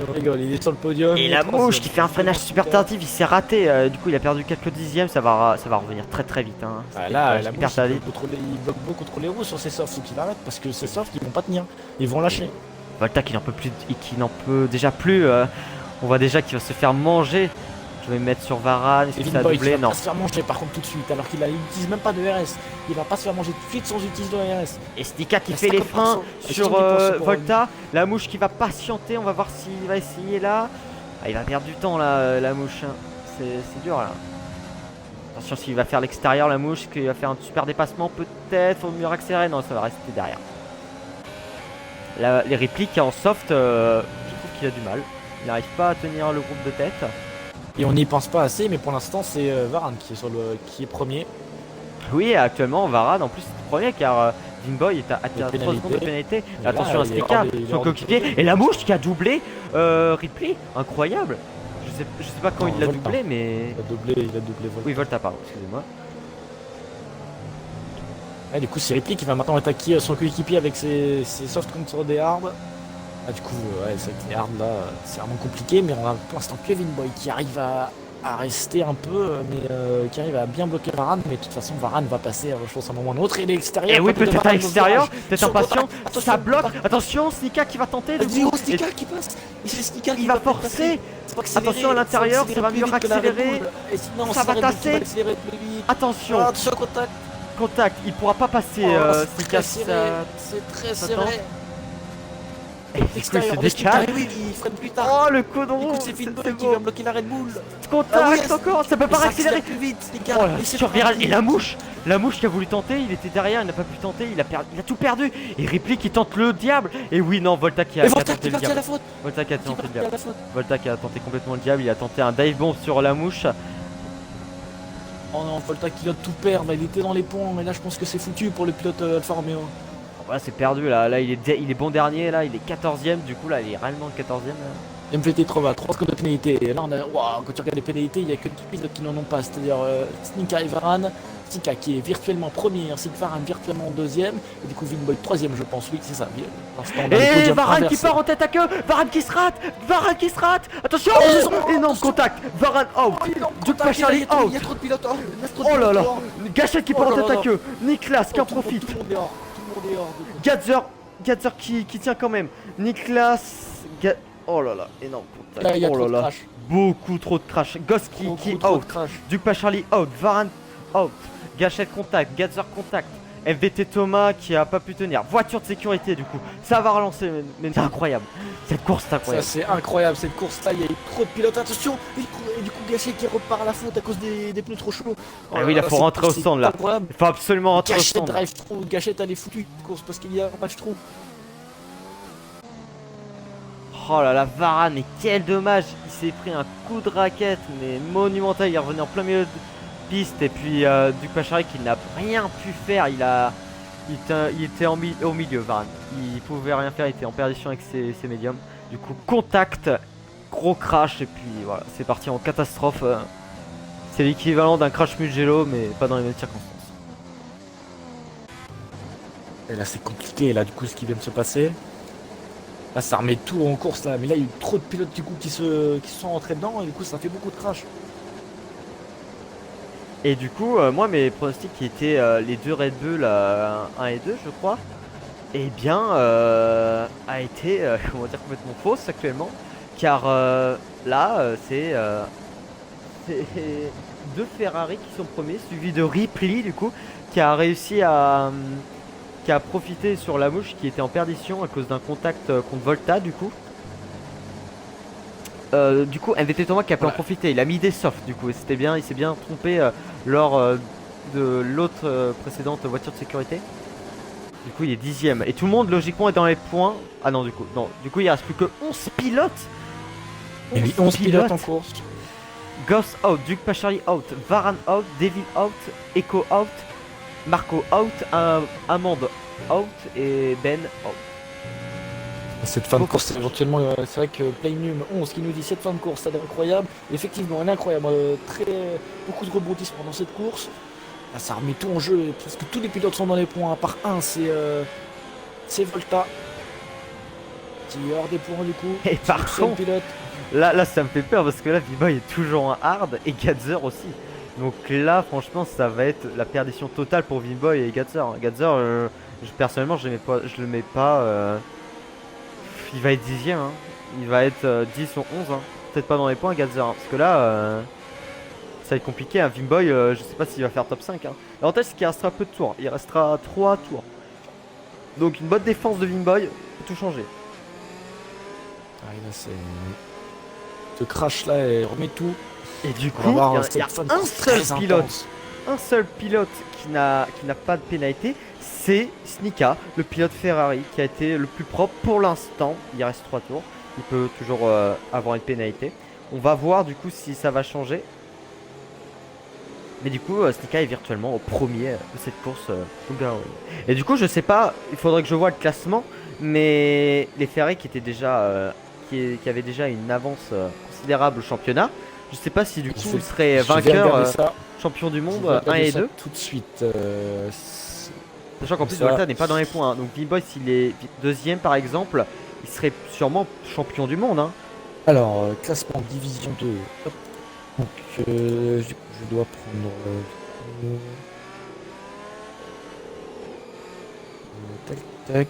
On rigole, il est sur le podium. Et il est la troisième. mouche qui fait un freinage super tardif, il s'est raté. Du coup, il a perdu quelques dixièmes. Ça va revenir très très vite. Hein. Ah, C'était là, pas la hyper mouche, tardif. il bloque beau contre les roues sur ses softs, faut qu'il arrête parce que ces softs ils vont pas tenir, ils vont lâcher. Volta qui n'en peut plus, qui n'en peut déjà plus. On voit déjà qu'il va se faire manger. Je vais me mettre sur Varane. Est-ce que ça a Boy qui doublé? va Non. pas se faire manger par contre tout de suite alors qu'il n'utilise même pas de RS. Il va pas se faire manger tout de suite sans utiliser de RS. Et Snika qui Il y a fait les 50%. freins Et sur 70% pour Volta. La mouche qui va patienter. On va voir s'il va essayer là. Ah, il va perdre du temps là, la mouche. Hein. C'est dur là. Attention s'il va faire l'extérieur, la mouche, qu'il va faire un super dépassement peut-être. Faut mieux accélérer. Non, ça va rester derrière. Les répliques en soft, je trouve qu'il a du mal. Il n'arrive pas à tenir le groupe de tête. Et on n'y pense pas assez, mais pour l'instant c'est Varane qui est premier. Oui, actuellement Varane en plus c'est premier car Vinboy est à 3 secondes de pénalité. là, Attention à il est Snika, hors des- il est son hors du coéquipier. podium. Et la mouche qui a doublé Ripley, incroyable. Je sais pas quand Non, il l'a Volta. doublé, mais. Il a doublé Volta. Oui, Volta, pardon, excusez-moi. Ouais, du coup c'est Ripley qui va maintenant attaquer son coéquipier avec ses soft contre des hard. Ah, du coup, ouais, c'est vrai que les hard là, c'est vraiment compliqué, mais on a pour l'instant Kevin Boy qui arrive à rester un peu, mais qui arrive à bien bloquer Varane, mais de toute façon Varane va passer, je pense, à un moment ou un autre, et il est extérieur. Et oui, côté de peut-être à Varane, l'extérieur, au virage. peut-être Sur impatient, contact. Attention, ça bloque. contact. Attention, Snika qui va tenter. Ah, de Dio, coup. Snika qui passe. Et c'est Snika Il qui va passer. forcer. Faut accélérer, Attention à l'intérieur, faut ça va accélérer mieux plus vite que la Red accélérer. Bull. Et sinon, Ça c'est va la Red Bull qui tasser. va accélérer plus vite. Attention, Attention, contact. contact, il pourra pas passer Oh, c'est Snika. très serré. C'est très Attends. serré. Et du coup, il Extérieur se de Snika, décale. et oui, il freine plus tard. Oh, le coup de roue. Écoute, c'est Finboy qui beau. va bloquer la Red Bull. Contact Ah oui, encore, ça peut pas Ça accélérer. accélère plus vite, Snika. Oh là, Et c'est sur virage. parti. Et la mouche qui a voulu tenter, il était derrière, il n'a pas pu tenter, il a tout perdu. Et Ripley qui tente le diable. Et oui, non, Volta qui a Et Volta tenté qui est le parti à diable. la faute. Volta qui a Qui est tenté le parti à diable. la faute. Volta qui a tenté complètement le diable, il a tenté un dive bomb sur la mouche. Oh non, Volta qui vient de tout perdre. Il était dans les ponts, mais là je pense que c'est foutu pour le pilote Alfa Romeo. Voilà, c'est perdu là, il est bon dernier, là, il est 14ème, du coup là, il est réellement 14ème. MVT 3 secondes de pénalité. Et là, waouh, quand tu regardes les pénalités, il n'y a que 2 pilotes qui n'en ont pas. C'est-à-dire Snika et Varane. Snika qui est virtuellement premier, ainsi que Varane virtuellement deuxième. Et du coup, Vinboy troisième, je pense. Oui, c'est ça. Pour l'instant, on a le Et podium Varane qui inversé. part en tête à queue, Varane qui se rate, attention. Et non, contact, Varane out, Oh, il est en Duke contact, Pachali il out. y a trop de pilotes. Il y a trop de Oh là pilotes là, dehors. Gachette qui Oh part en là tête là. à queue, Niklas qui en Tout le monde- profite, Tout le monde dehors. Tout le monde dehors. Gadzer qui tient quand même, Niklas, oh là là, énorme contact, Là, il y a oh trop là de là, crash. beaucoup trop de crash, Ghost qui Trop out, de crash. Duke Pachali out, Varane out, Gachette contact, Gadzer contact, FVT Thomas qui a pas pu tenir, voiture de sécurité du coup, ça va relancer, mais c'est incroyable, cette course c'est Ça incroyable. c'est incroyable cette course là, il y a eu trop de pilotes, attention. Et du coup Gachet qui repart à la faute à cause des pneus trop chauds. Ah oui, là, faut rentrer au stand, là. Incroyable. Il faut absolument rentrer au Gachet stand. drive trop, Gachet elle est foutue cette course parce qu'il y a un match trop. Oh là là, Varane, mais quel dommage. Il s'est pris un coup de raquette, mais monumental. Il est revenu en plein milieu de piste. Et puis Duke Pachari qui n'a rien pu faire. Il était au milieu, Varane. Il pouvait rien faire, il était en perdition avec ses médiums. Du coup, contact, gros crash. Et puis voilà, c'est parti en catastrophe. C'est l'équivalent d'un crash Mugello, mais pas dans les mêmes circonstances. Et là c'est compliqué là du coup ce qui vient de se passer. Là ça remet tout en course là, mais là il y a eu trop de pilotes du coup qui se sont rentrés dedans et du coup ça fait beaucoup de crash. Et du coup, moi, mes pronostics qui étaient les deux Red Bull 1 et 2, je crois, eh bien, a été, comment dire, complètement fausse actuellement. Car là, c'est deux Ferrari qui sont premiers, suivi de Ripley, du coup, qui a réussi qui a profité sur la mouche qui était en perdition à cause d'un contact contre Volta, du coup. Du coup, MVT Thomas qui a pu en profiter, il a mis des softs du coup, et c'était bien, il s'est bien trompé lors de l'autre précédente voiture de sécurité. Du coup, il est 10ème et tout le monde logiquement est dans les points. Ah non, du coup, il reste plus que 11 pilotes. Il y a eu 11 pilotes en course. Ghost out, Duke Pachari out, Varane out, Devil out, Echo out, Marco out, Amande out et Ben out. Cette fin de course, éventuellement, c'est vrai que Playnum 11 qui nous dit cette fin de course, elle est incroyable. Effectivement, elle est incroyable. Beaucoup de rebondissements dans cette course. Là, ça remet tout en jeu. Parce que tous les pilotes sont dans les points. À part un, c'est Volta. Qui est hors des points du coup. Et par contre, pilote. là, ça me fait peur parce que là, V-Boy est toujours en hard et Gatzer aussi. Donc là, franchement, ça va être la perdition totale pour V-Boy et Gatzer. Gatzer, personnellement, je le mets pas. Il va être dixième, hein. Il va être 10 ou 11, hein. Peut-être pas dans les points, Gatzer, hein, parce que là, ça va être compliqué. Hein. V-Boy, je sais pas s'il va faire top 5. Hein. L'avantage, c'est qu'il restera peu de tours. Il restera 3 tours. Donc une bonne défense de V-Boy peut tout changer. Ah, là, c'est. Ce crash là et remet tout. Et du coup, il y a un seul pilote qui n'a pas de pénalité, c'est Snika, le pilote Ferrari, qui a été le plus propre pour l'instant. Il reste 3 tours, il peut toujours avoir une pénalité. On va voir du coup si ça va changer. Mais du coup, Snika est virtuellement au premier de cette course Hungaroring. Et du coup, je sais pas, il faudrait que je vois le classement, mais les Ferrari qui étaient déjà, qui avaient déjà une avance considérable au championnat. Je sais pas si du coup il serait vainqueur, champion du monde 1 et 2. Tout de suite. Sachant qu'en plus Volta n'est pas dans les points. Hein. Donc V-Boy s'il est deuxième par exemple, il serait sûrement champion du monde. Hein. Alors, classement division 2. Hop. Donc je dois prendre... tac tac.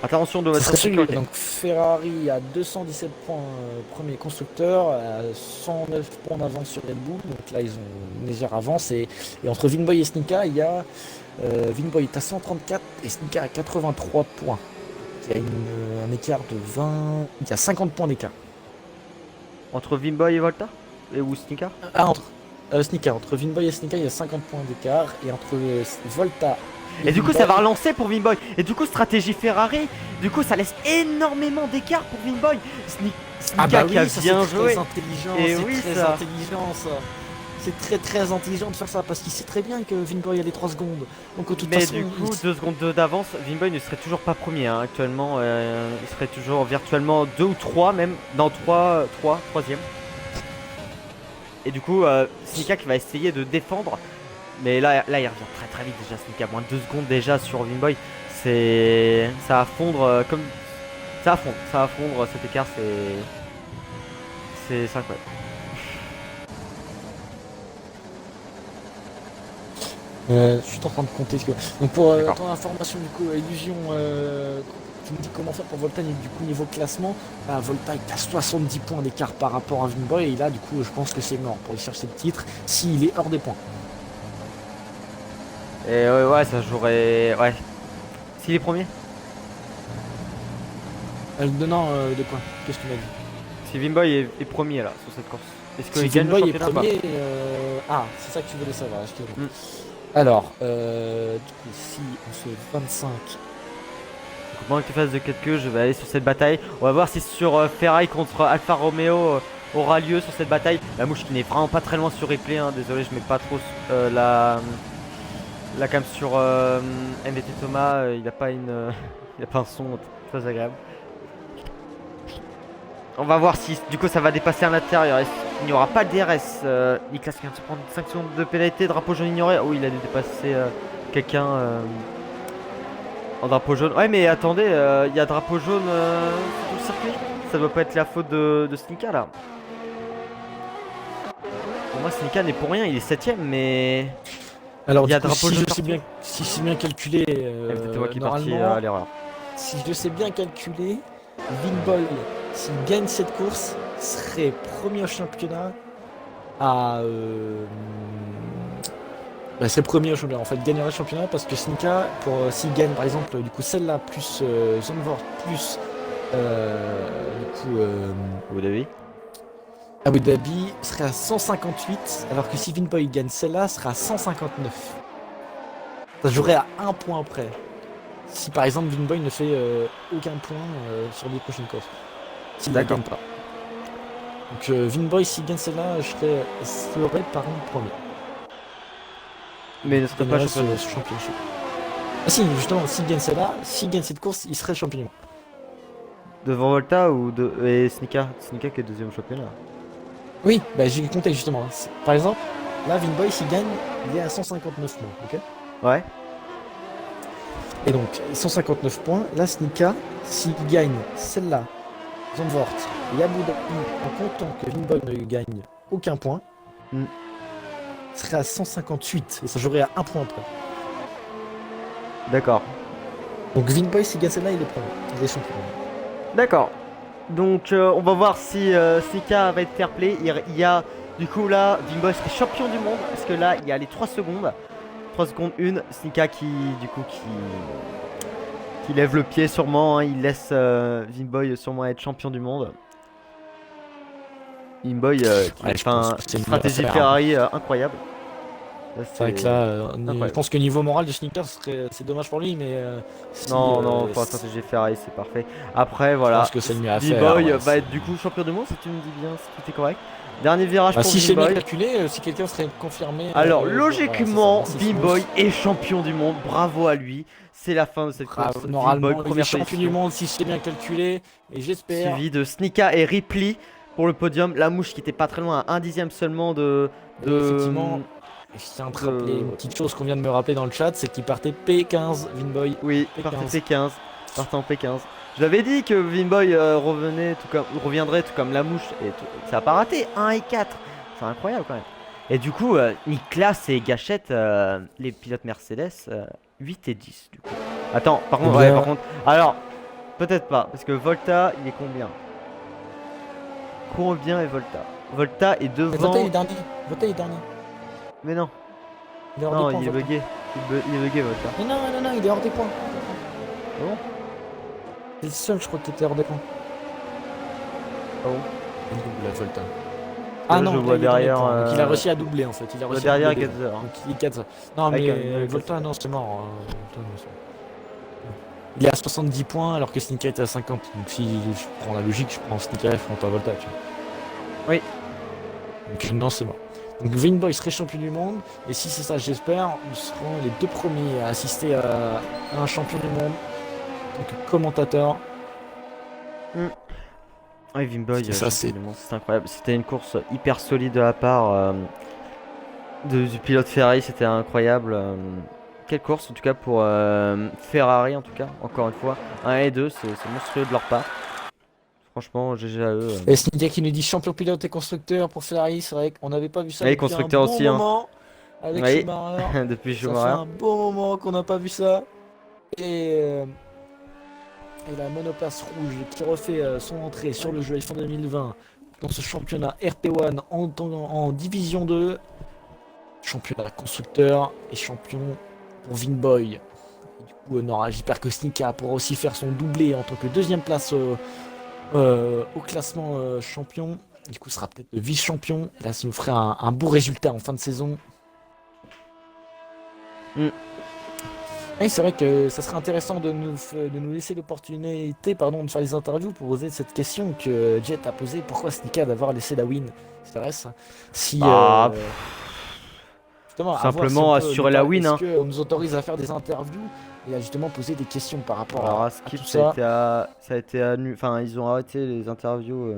Attention de votre sécurité. Donc Ferrari à 217 points premier constructeur, à 109 points d'avance sur Red Bull. Donc là ils ont une légère avance et entre Vinboy et Snika il y a Vinboy est à 134 et Snika à 83 points. Il y a un écart de 20, il y a 50 points d'écart. Entre Vinboy et Volta ou Snika? Ah entre Snika, entre Vinboy et Snika il y a 50 points d'écart et entre Volta et du coup ça va relancer pour Vinboy. Et du coup stratégie Ferrari, du coup ça laisse énormément d'écart pour Vinboy. Snika qui a bien joué. Et oui, très intelligent ça. C'est très intelligent de faire ça parce qu'il sait très bien que Vinboy a les 3 secondes. Donc de toute façon, du coup 2 secondes d'avance, Vinboy ne serait toujours pas premier hein. Actuellement. Il serait toujours virtuellement 2 ou 3 même. Non 3ème. Et du coup Snika qui va essayer de défendre. Mais là il revient très vite déjà Snika, moins de 2 secondes déjà sur Vinboy. Ça va fondre comme... Ça va fondre cet écart, c'est incroyable. Je suis en train de compter. Donc pour ton information du coup, Illusion, tu me dis comment faire pour Volta du coup niveau classement. Volta est à 70 points d'écart par rapport à Vinboy et là du coup je pense que c'est mort pour aller chercher le titre s'il est hors des points. Et ouais, ça jouerait... Ouais. S'il est premier non, de quoi? Qu'est-ce que tu m'as dit? Si Vinboy est premier là, sur cette course. Est-ce qu'il si gagne le Vinboy championnat est premier, Ah, c'est ça que tu voulais savoir, excuse-moi. Alors, du coup, si on se 25... Donc, moins que tu fasses de calcul, je vais aller sur cette bataille. On va voir si sur Ferrari contre Alfa Romeo aura lieu sur cette bataille. La mouche qui n'est vraiment pas très loin sur replay, hein. Désolé, je mets pas trop la cam sur MVT Thomas, il a pas une il a pas un son très agréable. On va voir si du coup ça va dépasser à l'intérieur. Il n'y aura pas de DRS. Nicolas qui vient de se prendre 5 secondes de pénalité. Drapeau jaune ignoré. Oh, il a dépassé quelqu'un en drapeau jaune. Ouais, mais attendez, il y a drapeau jaune sur le circuit. Ça doit pas être la faute de Snika là. Pour moi, Snika n'est pour rien. Il est 7ème, mais. Alors, il y a drapeau jaune. Si c'est bien calculé, c'était moi qui est parti à l'erreur. Si je sais bien calculer, Vinboy, s'il gagne cette course, serait premier au championnat à. C'est premier au championnat. En fait, gagnerait le championnat parce que Snika, s'il gagne par exemple, du coup, celle-là plus Zandvoort plus. Abu Dhabi serait à 158, alors que si Vinboy gagne celle-là, serait à 159. Ça jouerait à 1 point près. Si par exemple Vinboy ne fait aucun point sur les prochaines courses. S'il ne gagne pas. Donc Vinboy, s'il gagne celle-là, serait par exemple premier. Mais ne serait pas champion. Ah si, justement, s'il gagne celle-là, s'il gagne cette course, il serait champion. Devant Volta et Snika. Snika qui est deuxième au championnat. Oui, bah j'ai compté justement. Par exemple, là, Vinboy, s'il gagne, il est à 159 points, ok? Ouais. Et donc, 159 points. Là, Snika, s'il gagne celle-là, Zandvoort et Abu Dhabi, en comptant que Vinboy ne gagne aucun point, Mm. serait à 158 et ça jouerait à 1 point près. D'accord. Donc Vinboy, s'il gagne celle-là, il est premier. Il est champion. D'accord. Donc on va voir si Snika va être fair play. Il y a du coup là, Vinboy serait champion du monde. Parce que là, il y a les 3 secondes. 3 secondes 1. Snika qui lève le pied sûrement. Hein. Il laisse Vinboy sûrement être champion du monde. Vinboy qui Ouais, je pense enfin que c'est une stratégie affaire, Ferrari incroyable. Là, C'est vrai que là, je incroyable. pense que niveau moral de Sneaker, c'est dommage pour lui, mais si, Non, pour la stratégie Ferrari, c'est parfait. Après, voilà. pense que c'est le mieux à faire, V-Boy ouais, va c'est- être du coup champion du monde si tu me dis bien, si tout est correct. Dernier virage Bah, pour si c'est bien V-Boy. calculé, si quelqu'un serait confirmé. Alors, voilà, logiquement, c'est ça, merci, V-Boy Smooth. est champion du monde. Bravo à lui. C'est la fin de cette Ah, course. normalement, V-Boy, il est première champion du position. monde si c'est bien calculé, et j'espère. Suivi de Snika et Ripley pour le podium. La mouche qui était pas très loin, à 1/10 seulement de. Et effectivement, je tiens à te rappeler une petite chose qu'on vient de me rappeler dans le chat, c'est qu'il partait P15, Vinboy. Oui, P15. partait P15. Partant P15. Je l'avais dit que Vinboy reviendrait tout comme la mouche. Et ça a pas raté. 1 et 4. C'est incroyable quand même. Et du coup, Niklas et Gachette, les pilotes Mercedes, 8 et 10 du coup. Attends, par contre, Eh ouais, bien- par contre. Alors, peut-être pas. Parce que Volta, il est combien? Combien est Volta? Volta est Mais devant. Vota est dernier. Vota est dernier. Mais non. Il est hors Non, des points. il est Vota. bugué. Il est bugué, Volta. Mais non, il est hors des points. Ah bon? C'est le seul, je crois, qui était hors des points. Ah bon? Il double la Volta. Là, Ah non, je là, vois il est dans les derrière, points. Donc il a réussi à doubler en fait. Il a réussi à derrière doubler. Gatzer. Donc il est 4. Non Ah, mais quand même, Volta non c'est mort. Volta, non, il est à 70 points alors que Sneaker est à 50. Donc si je prends la logique, je prends Sneaker et je prends pas Volta. Tu vois. Oui. Donc non c'est mort. Donc Vinboy serait champion du monde. Et si c'est ça j'espère, nous serons les 2 premiers à assister à un champion du monde. Donc commentateur. Ouais, Vinboy, C'est ça, c'est- c'est incroyable. C'était une course hyper solide de la part du pilote Ferrari, c'était incroyable. Quelle course en tout cas pour Ferrari en tout cas, encore une fois. 1 et 2, c'est monstrueux de leur part. Franchement, GG à eux. Et Sneaker qui nous dit champion pilote et constructeur pour Ferrari. C'est vrai qu'on n'avait pas vu ça Oui, depuis constructeur un bon aussi, hein. moment avec Oui. Schumacher. Depuis Ça fait Schumacher. un bon moment qu'on n'a pas vu ça. Et la monoplace rouge qui refait son entrée sur le jeu F1 2020 dans ce championnat RP1 en Division 2. Championnat constructeur et champion pour Vinboy. Et du coup, Nora, j'espère que Snika pourra aussi faire son doublé en tant que deuxième place au classement champion. Du coup, ce sera peut-être le vice-champion. Là, ça nous ferait un beau résultat en fin de saison. Et c'est vrai que ça serait intéressant de nous laisser l'opportunité de faire les interviews pour poser cette question que Jet a posée. Pourquoi Snika d'avoir laissé la win? C'est vrai ça. Si, Bah, justement, à simplement voir si on peut assurer la win, hein. Est-ce qu'on nous autorise à faire des interviews et à justement poser des questions par rapport alors à à Skip, tout ça ça? a été annulé. Enfin, ils ont arrêté les interviews.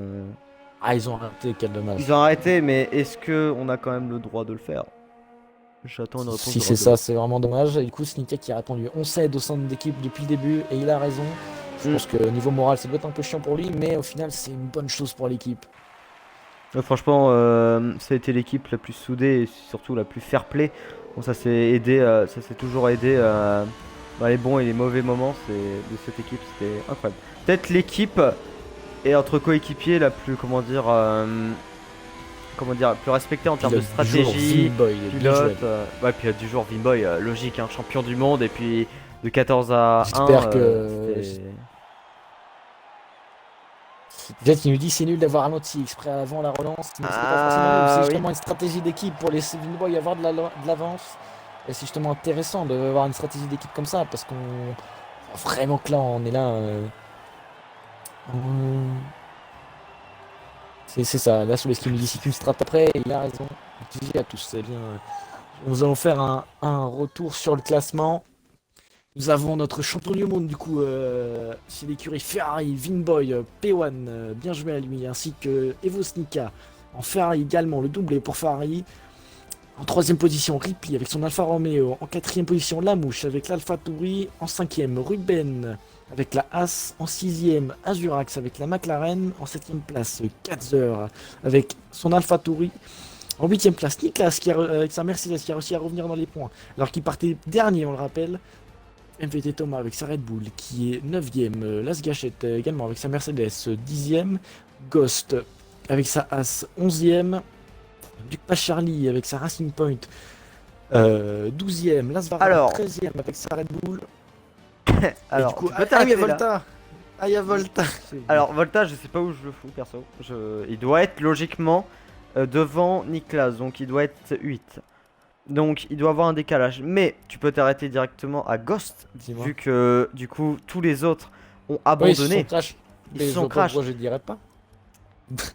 Ah, ils ont arrêté, quel dommage. Ils ont arrêté, mais est-ce que on a quand même le droit de le faire? J'attends une réponse. Si de c'est Rodolphe. ça, c'est vraiment dommage. Et du coup, Snika qui a répondu on s'aide au sein de l'équipe depuis le début et il a raison. Je pense que niveau moral, ça doit être un peu chiant pour lui, mais au final, c'est une bonne chose pour l'équipe. Ouais, franchement, ça a été l'équipe la plus soudée et surtout la plus fair-play. Bon, ça s'est aidé, ça s'est toujours aidé dans les bons et les mauvais moments de cette équipe. C'était incroyable. Peut-être l'équipe est entre coéquipiers la plus, plus respectée en termes de Pilote du jour, stratégie. Vinboy, bien joué. Pilote, ouais, pilote du jour, Vinboy, logique, hein, champion du monde. Et puis de 14 à 1. J'espère que- c'était- Jet qui nous dit c'est nul d'avoir ralenti exprès avant la relance, mais c'est pas Ah, forcément nul, c'est oui. justement une stratégie d'équipe pour laisser Vinboy avoir de l'avance. Et c'est justement intéressant d'avoir une stratégie d'équipe comme ça parce qu'on vraiment que là on est là. C'est ça, là sur ce qu'il nous dit c'est une strat après, et il a raison. GG à tous, c'est bien. Nous allons faire un retour sur le classement. Nous avons notre champion du monde, du coup, c'est l'écurie Ferrari, Vinboy, P1, bien joué à lui, ainsi que Evo Snika. En Ferrari également, le doublé pour Ferrari. En troisième position, Ripley avec son Alfa Romeo. En quatrième position, Lamouche avec l'Alfa Tauri. En cinquième, Ruben avec la Haas. En sixième, Azurax avec la McLaren. En septième place, Katzer avec son Alfa Tauri. En huitième place, Niklas avec sa Mercedes qui a réussi à revenir dans les points. Alors qu'il partait dernier, on le rappelle. MVT Thomas avec sa Red Bull qui est 9ème, Las Gachette également avec sa Mercedes 10ème, Ghost avec sa As 11ème, Duc Charlie avec sa Racing Point 12ème, Las Varane Alors. 13ème avec sa Red Bull. Alors, et du coup, tu peux il y a t'arrêter là. Volta. Ah, il y a Volta. Alors, Volta, je sais pas où je le fous, perso. Il doit être logiquement devant Niklas, donc il doit être 8. Donc, il doit avoir un décalage. Mais tu peux t'arrêter directement à Ghost, Dis-moi. vu que du coup, tous les autres ont Oui, ils se sont abandonné. crash. Ils Mais se sont je crash. je dirais pas.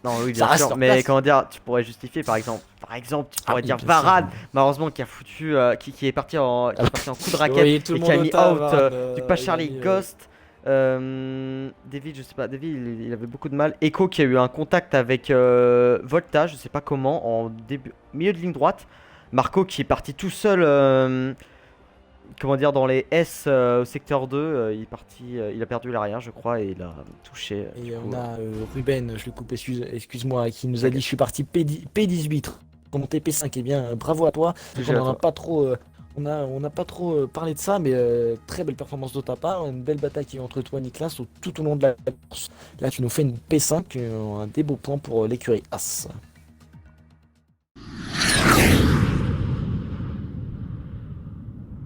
Non, oui, Ça bien reste sûr. leur Mais place. comment dire, tu pourrais justifier, par exemple. Tu pourrais oui, dire bien Varane, sûr. malheureusement, qui a foutu, qui est parti en coup de raquette Oui, tout et le qui a monde mis au tas, out Varane, du pas il a Charlie, mis, Ghost. David, je sais pas, David il avait beaucoup de mal. Echo qui a eu un contact avec Volta, je sais pas comment, en début, milieu de ligne droite. Marco qui est parti tout seul, comment dire, dans les S au secteur 2. Il est parti, il a perdu l'arrière, je crois, et il a touché. Et Du coup, on a Ruben, je le coupe, excuse-moi, qui nous a dit je suis parti P18, remonté P5. Eh bien, bravo à toi. Donc, GG à on n'a toi. pas trop, on n'a pas trop parlé de ça, mais très belle performance de ta part, une belle bataille qui est entre toi et Niklas tout au long de la course. Là, tu nous fais une P5, un des beaux points pour l'écurie As.